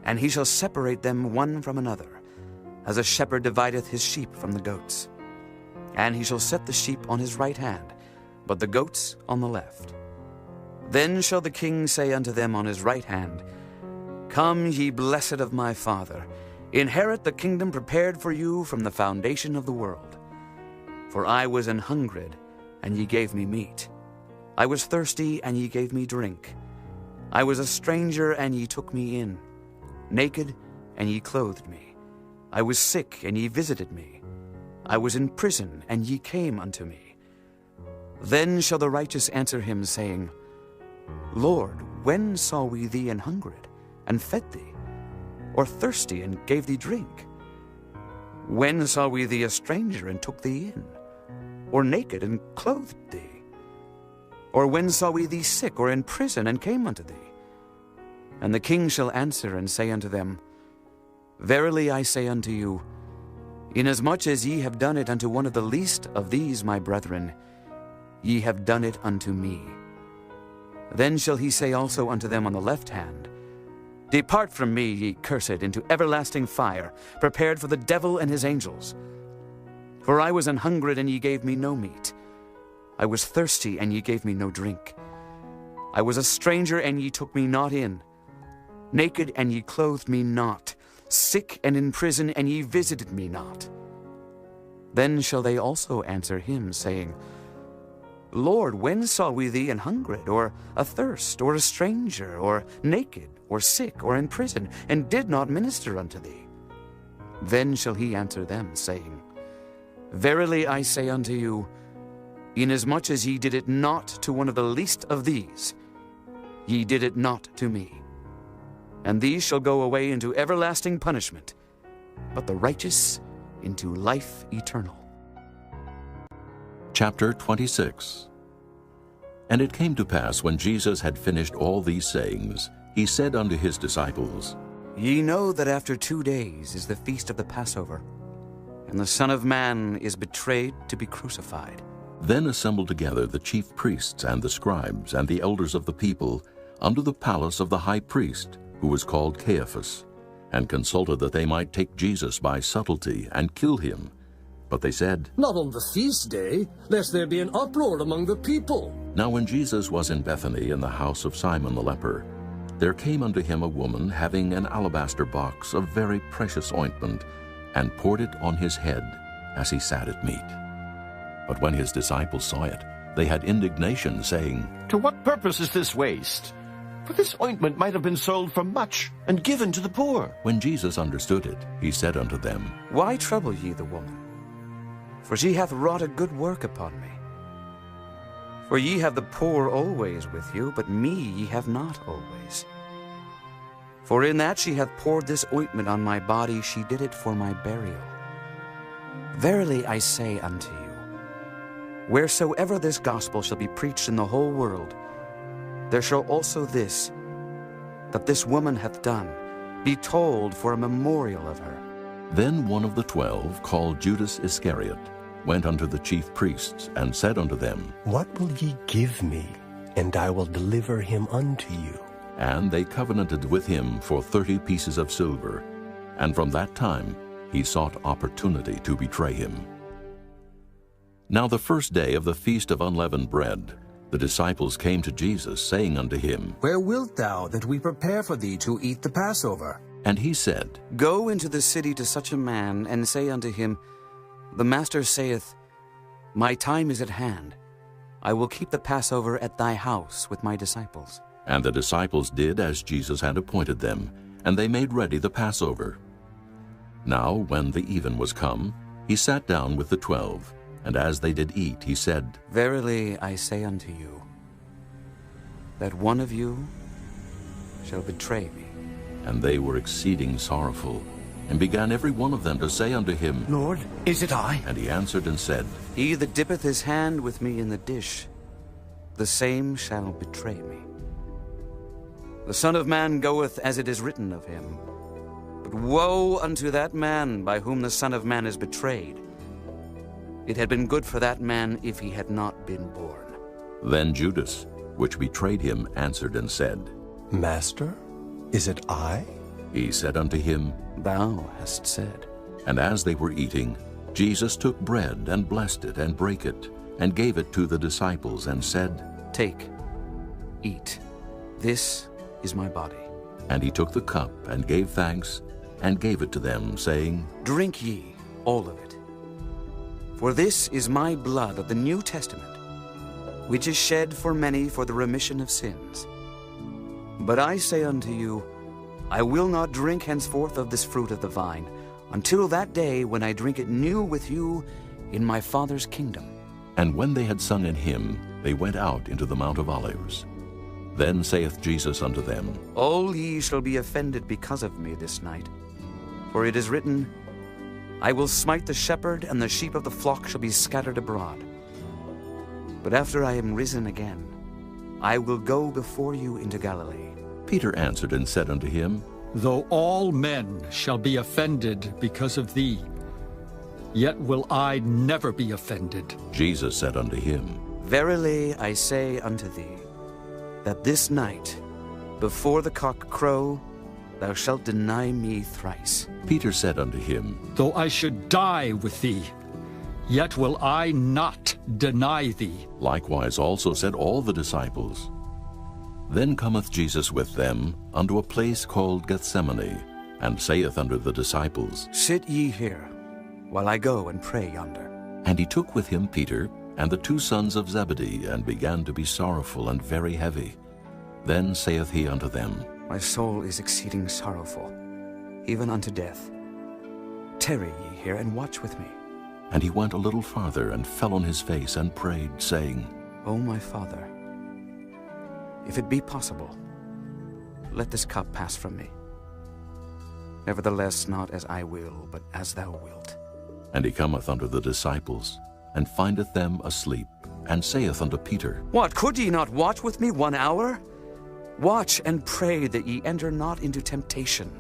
Speaker 8: and he shall separate them one from another, as a shepherd divideth his sheep from the goats. And he shall set the sheep on his right hand, but the goats on the left. Then shall the king say unto them on his right hand, Come, ye blessed of my Father, inherit the kingdom prepared for you from the foundation of the world. For I was an hungred, and ye gave me meat. I was thirsty, and ye gave me drink. I was a stranger, and ye took me in. Naked, and ye clothed me. I was sick, and ye visited me. I was in prison, and ye came unto me. Then shall the righteous answer him, saying, Lord, when saw we thee an hungered, and fed thee, or thirsty, and gave thee drink? When saw we thee a stranger, and took thee in, or naked, and clothed thee? Or when saw we thee sick, or in prison, and came unto thee? And the king shall answer and say unto them, Verily I say unto you, inasmuch as ye have done it unto one of the least of these my brethren, ye have done it unto me. Then shall he say also unto them on the left hand, Depart from me, ye cursed, into everlasting fire, prepared for the devil and his angels. For I was an hungered, and ye gave me no meat. I was thirsty, and ye gave me no drink. I was a stranger, and ye took me not in. Naked, and ye clothed me not. Sick and in prison, and ye visited me not. Then shall they also answer him, saying, Lord, when saw we thee an hungered, or athirst, or a stranger, or naked, or sick, or in prison, and did not minister unto thee? Then shall he answer them, saying, Verily I say unto you, inasmuch as ye did it not to one of the least of these, ye did it not to me. And these shall go away into everlasting punishment, but the righteous into life eternal.
Speaker 1: Chapter 26. And it came to pass, when Jesus had finished all these sayings, he said unto his disciples,
Speaker 8: Ye know that after 2 days is the feast of the Passover, and the Son of Man is betrayed to be crucified.
Speaker 1: Then assembled together the chief priests and the scribes and the elders of the people unto the palace of the high priest, who was called Caiaphas, and consulted that they might take Jesus by subtlety and kill him. But they said,
Speaker 4: Not on the feast day, lest there be an uproar among the people.
Speaker 1: Now when Jesus was in Bethany in the house of Simon the leper, there came unto him a woman having an alabaster box of very precious ointment, and poured it on his head as he sat at meat. But when his disciples saw it, they had indignation, saying,
Speaker 11: To what purpose is this waste? For this ointment might have been sold for much, and given to the poor.
Speaker 1: When Jesus understood it, he said unto them,
Speaker 8: Why trouble ye the woman? For she hath wrought a good work upon me. For ye have the poor always with you, but me ye have not always. For in that she hath poured this ointment on my body, she did it for my burial. Verily I say unto you, wheresoever this gospel shall be preached in the whole world, there shall also this, that this woman hath done, be told for a memorial of her.
Speaker 1: Then one of the 12, called Judas Iscariot, went unto the chief priests, and said unto them,
Speaker 12: What will ye give me, and I will deliver him unto you?
Speaker 1: And they covenanted with him for 30 pieces of silver, and from that time he sought opportunity to betray him. Now the first day of the feast of unleavened bread, the disciples came to Jesus, saying unto him,
Speaker 6: Where wilt thou that we prepare for thee to eat the Passover?
Speaker 1: And he said,
Speaker 8: Go into the city to such a man, and say unto him, The Master saith, My time is at hand. I will keep the Passover at thy house with my disciples.
Speaker 1: And the disciples did as Jesus had appointed them, and they made ready the Passover. Now when the even was come, he sat down with the 12, and as they did eat, he said,
Speaker 8: Verily I say unto you, that one of you shall betray me.
Speaker 1: And they were exceeding sorrowful, and began every one of them to say unto him,
Speaker 15: Lord, is it I?
Speaker 1: And he answered and said,
Speaker 8: He that dippeth his hand with me in the dish, the same shall betray me. The Son of Man goeth as it is written of him. But woe unto that man by whom the Son of Man is betrayed. It had been good for that man if he had not been born.
Speaker 1: Then Judas, which betrayed him, answered and said,
Speaker 12: Master, is it I?
Speaker 1: He said unto him,
Speaker 8: Thou hast said.
Speaker 1: And as they were eating, Jesus took bread, and blessed it, and brake it, and gave it to the disciples, and said,
Speaker 8: Take, eat, this is my body.
Speaker 1: And he took the cup, and gave thanks, and gave it to them, saying,
Speaker 8: Drink ye all of it. For this is my blood of the New Testament, which is shed for many for the remission of sins. But I say unto you, I will not drink henceforth of this fruit of the vine, until that day when I drink it new with you in my Father's kingdom.
Speaker 1: And when they had sung an hymn, they went out into the Mount of Olives. Then saith Jesus unto them,
Speaker 8: All ye shall be offended because of me this night. For it is written, I will smite the shepherd, and the sheep of the flock shall be scattered abroad. But after I am risen again, I will go before you into Galilee.
Speaker 1: Peter answered and said unto him,
Speaker 14: Though all men shall be offended because of thee, yet will I never be offended.
Speaker 1: Jesus said unto him,
Speaker 8: Verily I say unto thee, that this night, before the cock crow, thou shalt deny me thrice.
Speaker 1: Peter said unto him,
Speaker 14: Though I should die with thee, yet will I not deny thee.
Speaker 1: Likewise also said all the disciples. Then cometh Jesus with them unto a place called Gethsemane, and saith unto the disciples,
Speaker 8: Sit ye here, while I go and pray yonder.
Speaker 1: And he took with him Peter and the 2 sons of Zebedee, and began to be sorrowful and very heavy. Then saith he unto them,
Speaker 8: My soul is exceeding sorrowful, even unto death. Tarry ye here, and watch with me.
Speaker 1: And he went a little farther, and fell on his face, and prayed, saying,
Speaker 8: O my Father, if it be possible, let this cup pass from me. Nevertheless, not as I will, but as thou wilt.
Speaker 1: And he cometh unto the disciples, and findeth them asleep, and saith unto Peter,
Speaker 8: What, could ye not watch with me 1 hour? Watch and pray that ye enter not into temptation.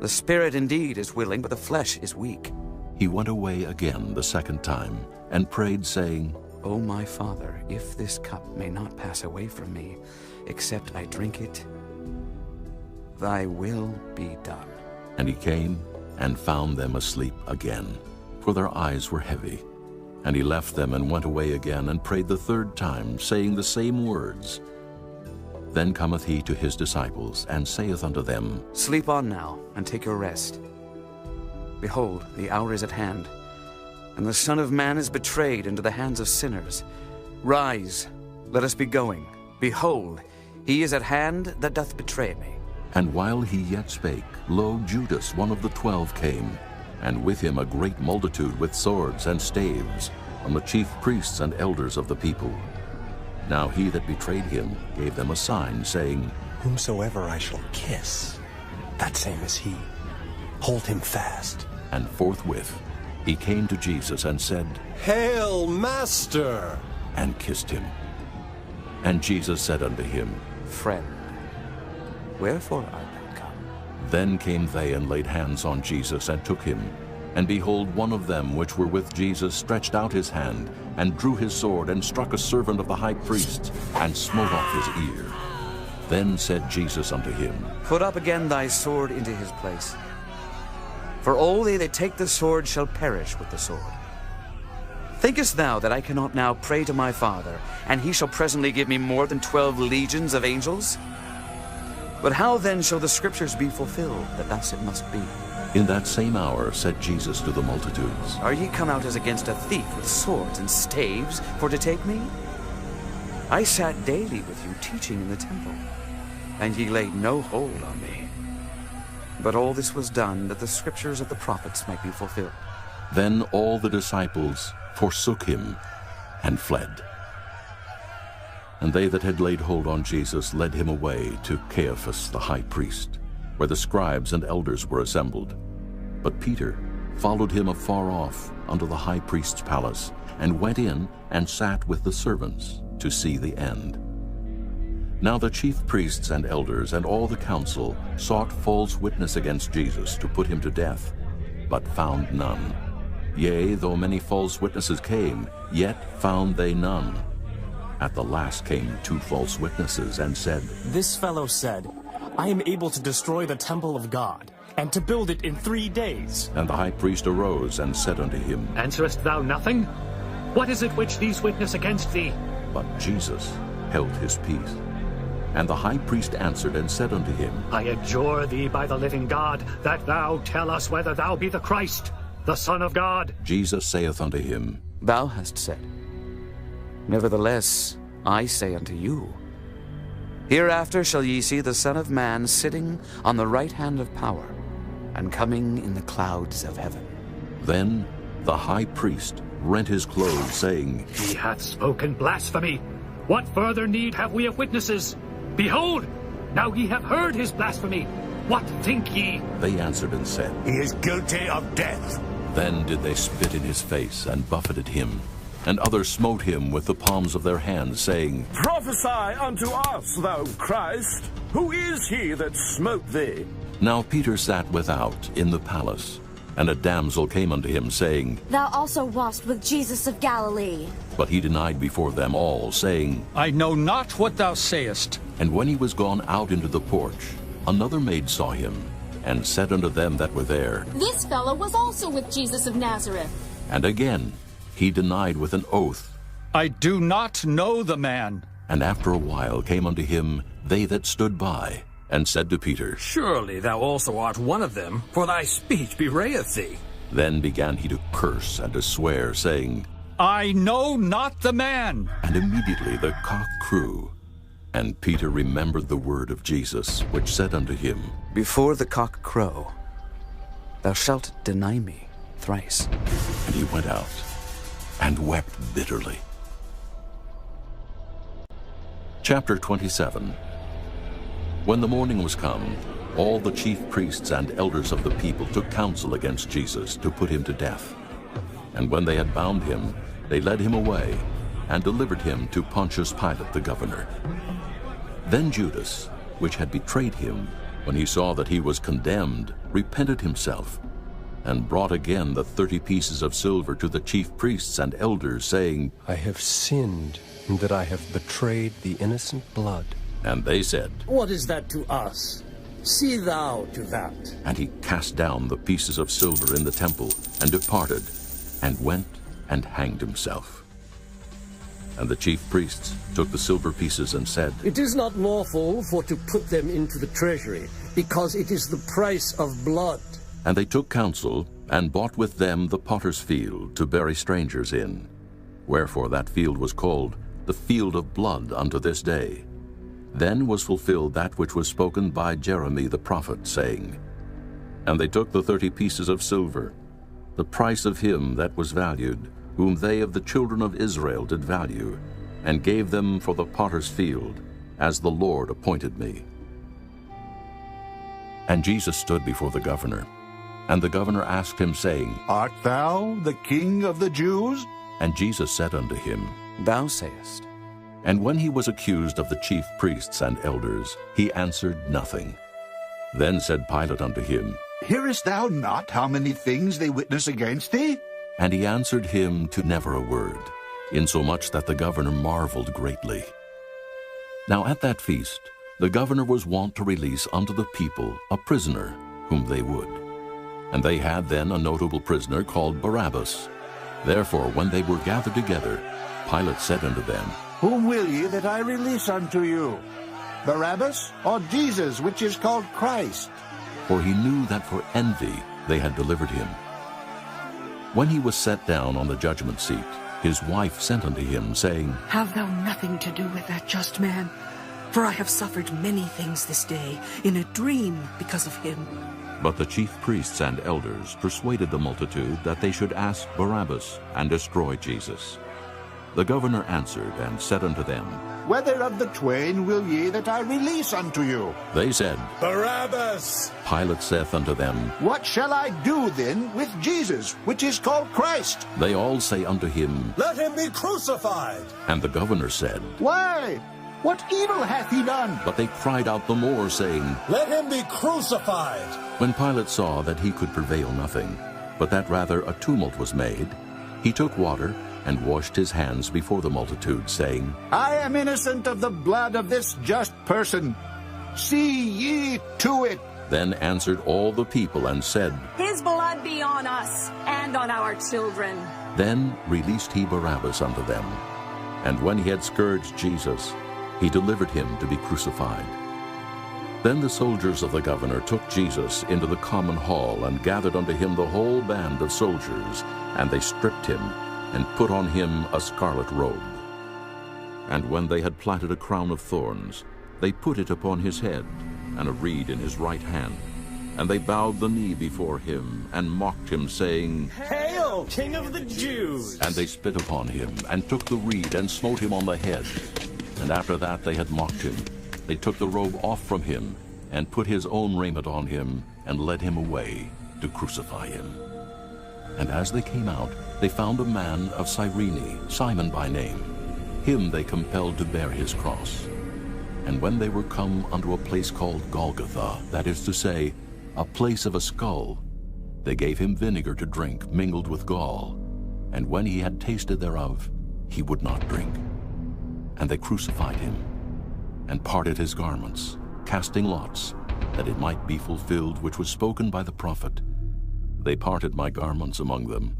Speaker 8: The spirit indeed is willing, but the flesh is weak.
Speaker 1: He went away again the 2nd time, and prayed, saying,
Speaker 8: O my Father, if this cup may not pass away from me, except I drink it, thy will be done.
Speaker 1: And he came, and found them asleep again, for their eyes were heavy. And he left them, and went away again, and prayed the 3rd time, saying the same words. Then cometh he to his disciples, and saith unto them,
Speaker 8: Sleep on now, and take your rest. Behold, the hour is at hand, and the Son of Man is betrayed into the hands of sinners. Rise, let us be going. Behold, he is at hand that doth betray me.
Speaker 1: And while he yet spake, lo, Judas, one of the 12, came, and with him a great multitude with swords and staves, from the chief priests and elders of the people. Now he that betrayed him gave them a sign, saying,
Speaker 11: Whomsoever I shall kiss, that same is he. Hold him fast.
Speaker 1: And forthwith he came to Jesus, and said,
Speaker 12: Hail, Master!
Speaker 1: And kissed him. And Jesus said unto him,
Speaker 8: Friend, wherefore art thou come?
Speaker 1: Then came they, and laid hands on Jesus, and took him. And behold, one of them which were with Jesus stretched out his hand, and drew his sword, and struck a servant of the high priest, and smote off his ear. Then said Jesus unto him,
Speaker 8: Put up again thy sword into his place. For all they that take the sword shall perish with the sword. Thinkest thou that I cannot now pray to my Father, and he shall presently give me more than 12 legions of angels? But how then shall the scriptures be fulfilled, that thus it must be?
Speaker 1: In that same hour said Jesus to the multitudes,
Speaker 8: Are ye come out as against a thief with swords and staves for to take me? I sat daily with you teaching in the temple, and ye laid no hold on me. But all this was done, that the scriptures of the prophets might be fulfilled.
Speaker 1: Then all the disciples forsook him, and fled. And they that had laid hold on Jesus led him away to Caiaphas the high priest, where the scribes and elders were assembled. But Peter followed him afar off unto the high priest's palace, and went in and sat with the servants to see the end. Now the chief priests and elders and all the council sought false witness against Jesus to put him to death, but found none. Yea, though many false witnesses came, yet found they none. At the last came 2 false witnesses, and said,
Speaker 18: This fellow said, I am able to destroy the temple of God, and to build it in 3 days.
Speaker 1: And the high priest arose and said unto him,
Speaker 5: Answerest thou nothing? What is it which these witness against thee?
Speaker 1: But Jesus held his peace. And the high priest answered and said unto him,
Speaker 5: I adjure thee by the living God, that thou tell us whether thou be the Christ, the Son of God.
Speaker 1: Jesus saith unto him,
Speaker 8: Thou hast said. Nevertheless, I say unto you, Hereafter shall ye see the Son of Man sitting on the right hand of power, and coming in the clouds of heaven.
Speaker 1: Then the high priest rent his clothes, saying,
Speaker 5: He hath spoken blasphemy. What further need have we of witnesses? Behold, now ye have heard his blasphemy. What think ye?
Speaker 1: They answered and said,
Speaker 15: He is guilty of death.
Speaker 1: Then did they spit in his face and buffeted him. And others smote him with the palms of their hands, saying,
Speaker 10: Prophesy unto us, thou Christ. Who is he that smote thee?
Speaker 1: Now Peter sat without in the palace. And a damsel came unto him, saying,
Speaker 22: Thou also wast with Jesus of Galilee.
Speaker 1: But he denied before them all, saying,
Speaker 14: I know not what thou sayest.
Speaker 1: And when he was gone out into the porch, another maid saw him, and said unto them that were there,
Speaker 23: This fellow was also with Jesus of Nazareth.
Speaker 1: And again he denied with an oath,
Speaker 14: I do not know the man.
Speaker 1: And after a while came unto him they that stood by, and said to Peter,
Speaker 10: Surely thou also art one of them, for thy speech bewrayeth thee.
Speaker 1: Then began he to curse and to swear, saying,
Speaker 14: I know not the man.
Speaker 1: And immediately the cock crew. And Peter remembered the word of Jesus, which said unto him,
Speaker 8: Before the cock crow, thou shalt deny me thrice.
Speaker 1: And he went out and wept bitterly. Chapter 27. When the morning was come, all the chief priests and elders of the people took counsel against Jesus to put him to death. And when they had bound him, they led him away, and delivered him to Pontius Pilate the governor. Then Judas, which had betrayed him, when he saw that he was condemned, repented himself, and brought again the 30 pieces of silver to the chief priests and elders, saying,
Speaker 12: I have sinned in that I have betrayed the innocent blood.
Speaker 1: And they said,
Speaker 24: What is that to us? See thou to that.
Speaker 1: And he cast down the pieces of silver in the temple, and departed, and went and hanged himself. And the chief priests took the silver pieces and said,
Speaker 24: It is not lawful for to put them into the treasury, because it is the price of blood.
Speaker 1: And they took counsel, and bought with them the potter's field to bury strangers in. Wherefore that field was called the field of blood unto this day. Then was fulfilled that which was spoken by Jeremy the prophet, saying, And they took the 30 pieces of silver, the price of him that was valued, whom they of the children of Israel did value, and gave them for the potter's field, as the Lord appointed me. And Jesus stood before the governor. And the governor asked him, saying,
Speaker 13: Art thou the King of the Jews?
Speaker 1: And Jesus said unto him,
Speaker 8: Thou sayest.
Speaker 1: And when he was accused of the chief priests and elders, he answered nothing. Then said Pilate unto him,
Speaker 13: Hearest thou not how many things they witness against thee?
Speaker 1: And he answered him to never a word, insomuch that the governor marveled greatly. Now at that feast the governor was wont to release unto the people a prisoner whom they would. And they had then a notable prisoner called Barabbas. Therefore when they were gathered together, Pilate said unto them,
Speaker 13: Whom will ye that I release unto you? Barabbas, or Jesus, which is called Christ?
Speaker 1: For he knew that for envy they had delivered him. When he was set down on the judgment seat, his wife sent unto him, saying,
Speaker 17: Have thou nothing to do with that just man, for I have suffered many things this day in a dream because of him.
Speaker 1: But the chief priests and elders persuaded the multitude that they should ask Barabbas and destroy Jesus. The governor answered and said unto them,
Speaker 13: Whether of the twain will ye that I release unto you?
Speaker 1: They said,
Speaker 13: Barabbas.
Speaker 1: Pilate saith unto them,
Speaker 13: What shall I do then with Jesus, which is called Christ?
Speaker 1: They all say unto him,
Speaker 13: Let him be crucified.
Speaker 1: And the governor said,
Speaker 13: Why? What evil hath he done?
Speaker 1: But they cried out the more, saying,
Speaker 13: Let him be crucified.
Speaker 1: When Pilate saw that he could prevail nothing, but that rather a tumult was made, he took water and washed his hands before the multitude, saying,
Speaker 13: I am innocent of the blood of this just person. See ye to it.
Speaker 1: Then answered all the people and said,
Speaker 23: His blood be on us and on our children.
Speaker 1: Then released he Barabbas unto them. And when he had scourged Jesus, he delivered him to be crucified. Then the soldiers of the governor took Jesus into the common hall, and gathered unto him the whole band of soldiers, and they stripped him, and put on him a scarlet robe. And when they had platted a crown of thorns, They put it upon his head, and a reed in his right hand. And they bowed the knee before him, and mocked him, saying,
Speaker 7: Hail, King of the Jews!
Speaker 1: And they spit upon him, and took the reed, and smote him on the head. And after that they had mocked him, they took the robe off from him, and put his own raiment on him, and led him away to crucify him. And as they came out, they found a man of Cyrene, Simon by name. Him they compelled to bear his cross. And when they were come unto a place called Golgotha, that is to say, a place of a skull, they gave him vinegar to drink mingled with gall. And when he had tasted thereof, he would not drink. And they crucified him, and parted his garments, casting lots, that it might be fulfilled which was spoken by the prophet. They parted my garments among them,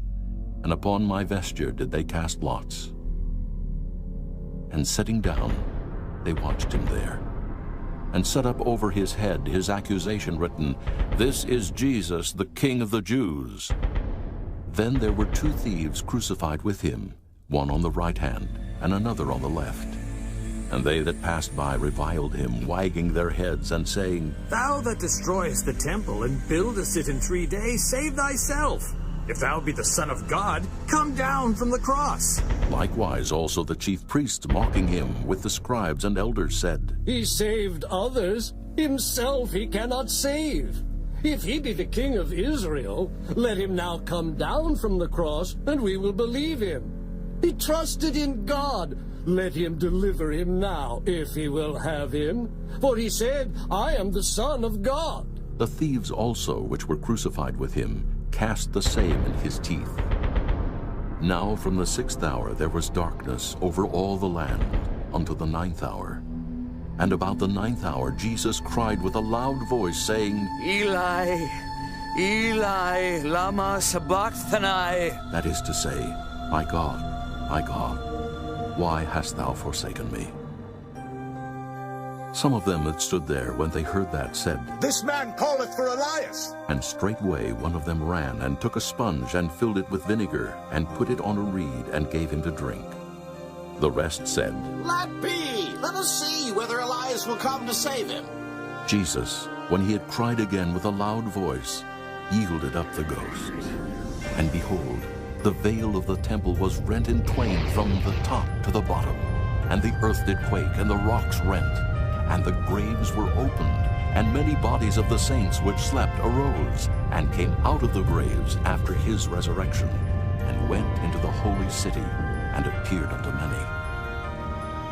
Speaker 1: and upon my vesture did they cast lots. And sitting down, they watched him there, and set up over his head his accusation written, This is Jesus, the King of the Jews. Then there were two thieves crucified with him, one on the right hand, and another on the left. And they that passed by reviled him, wagging their heads, and saying,
Speaker 7: Thou that destroyest the temple, and buildest it in 3 days, save thyself. If thou be the Son of God, come down from the cross.
Speaker 1: Likewise also the chief priests, mocking him, with the scribes and elders, said,
Speaker 4: He saved others, himself he cannot save. If he be the King of Israel, let him now come down from the cross, and we will believe him. He trusted in God. Let him deliver him now, if he will have him. For he said, I am the Son of God.
Speaker 1: The thieves also, which were crucified with him, cast the same in his teeth. Now from the 6th hour there was darkness over all the land unto the 9th hour. And about the 9th hour Jesus cried with a loud voice, saying,
Speaker 8: Eli, Eli, lama sabachthani.
Speaker 1: That is to say, my God, why hast thou forsaken me? Some of them that stood there, when they heard that, said,
Speaker 21: This man calleth for Elias.
Speaker 1: And straightway one of them ran, and took a sponge, and filled it with vinegar, and put it on a reed, and gave him to drink. The rest said,
Speaker 2: Let be! Let us see whether Elias will come to save him.
Speaker 1: Jesus, when he had cried again with a loud voice, yielded up the ghost. And behold, the veil of the temple was rent in twain from the top to the bottom, and the earth did quake, and the rocks rent, and the graves were opened, and many bodies of the saints which slept arose, and came out of the graves after his resurrection, and went into the holy city, and appeared unto many.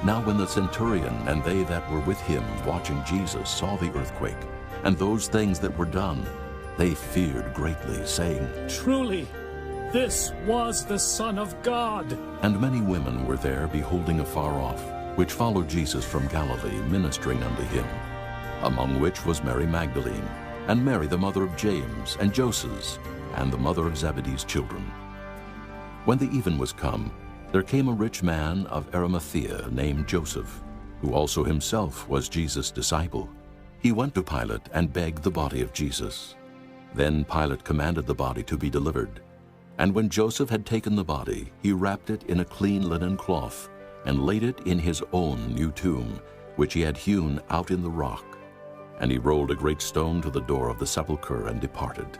Speaker 1: Now when the centurion and they that were with him watching Jesus saw the earthquake, and those things that were done, they feared greatly, saying,
Speaker 9: Truly, this was the Son of God.
Speaker 1: And many women were there, beholding afar off, which followed Jesus from Galilee, ministering unto him, among which was Mary Magdalene, and Mary the mother of James, and Joses, and the mother of Zebedee's children. When the even was come, there came a rich man of Arimathea, named Joseph, who also himself was Jesus' disciple. He went to Pilate, and begged the body of Jesus. Then Pilate commanded the body to be delivered. And when Joseph had taken the body, he wrapped it in a clean linen cloth, and laid it in his own new tomb, which he had hewn out in the rock. And he rolled a great stone to the door of the sepulchre, and departed.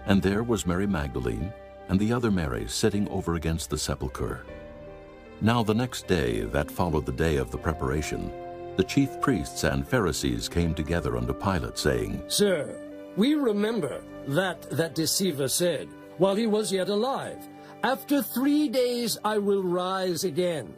Speaker 1: And there was Mary Magdalene, and the other Mary, sitting over against the sepulchre. Now the next day, that followed the day of the preparation, the chief priests and Pharisees came together unto Pilate, saying,
Speaker 4: Sir, we remember that deceiver said, while he was yet alive, After 3 days I will rise again.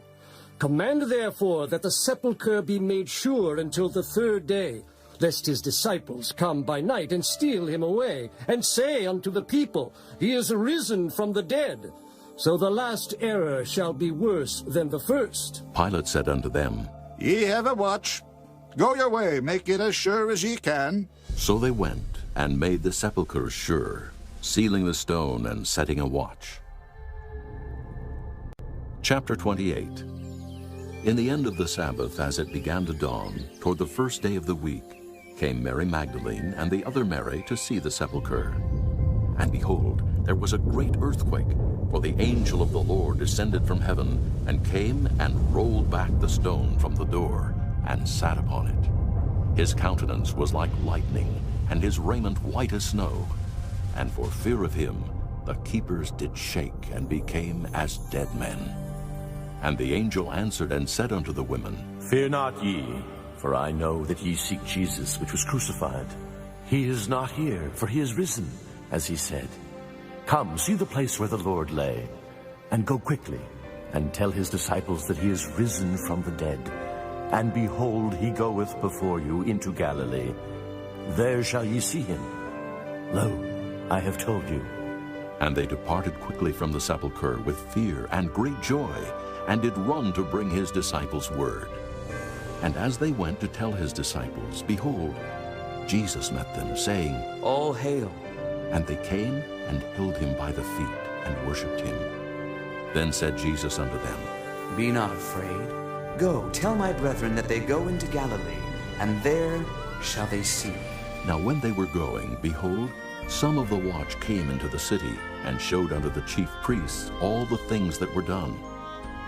Speaker 4: Command therefore that the sepulchre be made sure until the 3rd day, lest his disciples come by night and steal him away, and say unto the people, He is risen from the dead. So the last error shall be worse than the first.
Speaker 1: Pilate said unto them,
Speaker 21: Ye have a watch. Go your way, make it as sure as ye can.
Speaker 1: So they went, and made the sepulchre sure, sealing the stone, and setting a watch. Chapter 28. In the end of the Sabbath, as it began to dawn, toward the 1st day of the week, came Mary Magdalene and the other Mary to see the sepulchre. And behold, there was a great earthquake, for the angel of the Lord descended from heaven, and came and rolled back the stone from the door, and sat upon it. His countenance was like lightning, and his raiment white as snow. And for fear of him, the keepers did shake and became as dead men. And the angel answered and said unto the women,
Speaker 2: Fear not ye, for I know that ye seek Jesus, which was crucified. He is not here, for he is risen, as he said. Come, see the place where the Lord lay, and go quickly, and tell his disciples that he is risen from the dead. And behold, he goeth before you into Galilee. There shall ye see him. Lo, I have told you.
Speaker 1: And they departed quickly from the sepulchre with fear and great joy, and did run to bring his disciples word. And as they went to tell his disciples, behold, Jesus met them, saying,
Speaker 8: All hail.
Speaker 1: And they came and held him by the feet and worshipped him. Then said Jesus unto them,
Speaker 8: Be not afraid. Go, tell my brethren that they go into Galilee, and there shall they see me.
Speaker 1: Now when they were going, behold, some of the watch came into the city, and showed unto the chief priests all the things that were done.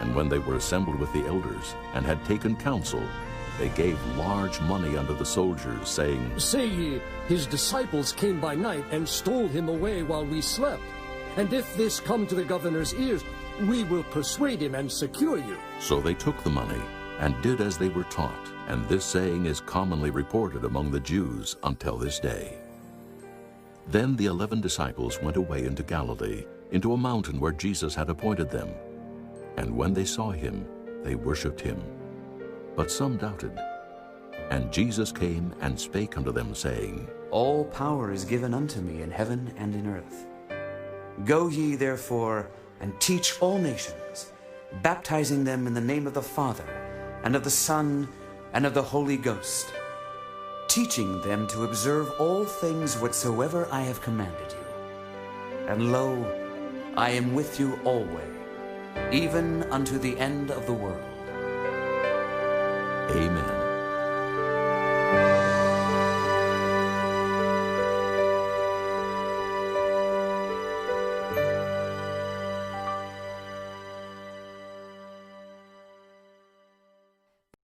Speaker 1: And when they were assembled with the elders, and had taken counsel, they gave large money unto the soldiers, saying,
Speaker 4: Say ye, his disciples came by night and stole him away while we slept. And if this come to the governor's ears, we will persuade him and secure you.
Speaker 1: So they took the money, and did as they were taught. And this saying is commonly reported among the Jews until this day. Then the 11 disciples went away into Galilee, into a mountain where Jesus had appointed them. And when they saw him, they worshipped him. But some doubted. And Jesus came and spake unto them, saying,
Speaker 8: All power is given unto me in heaven and in earth. Go ye therefore, and teach all nations, baptizing them in the name of the Father, and of the Son, and of the Holy Ghost, teaching them to observe all things whatsoever I have commanded you. And lo, I am with you always, even unto the end of the world.
Speaker 1: Amen.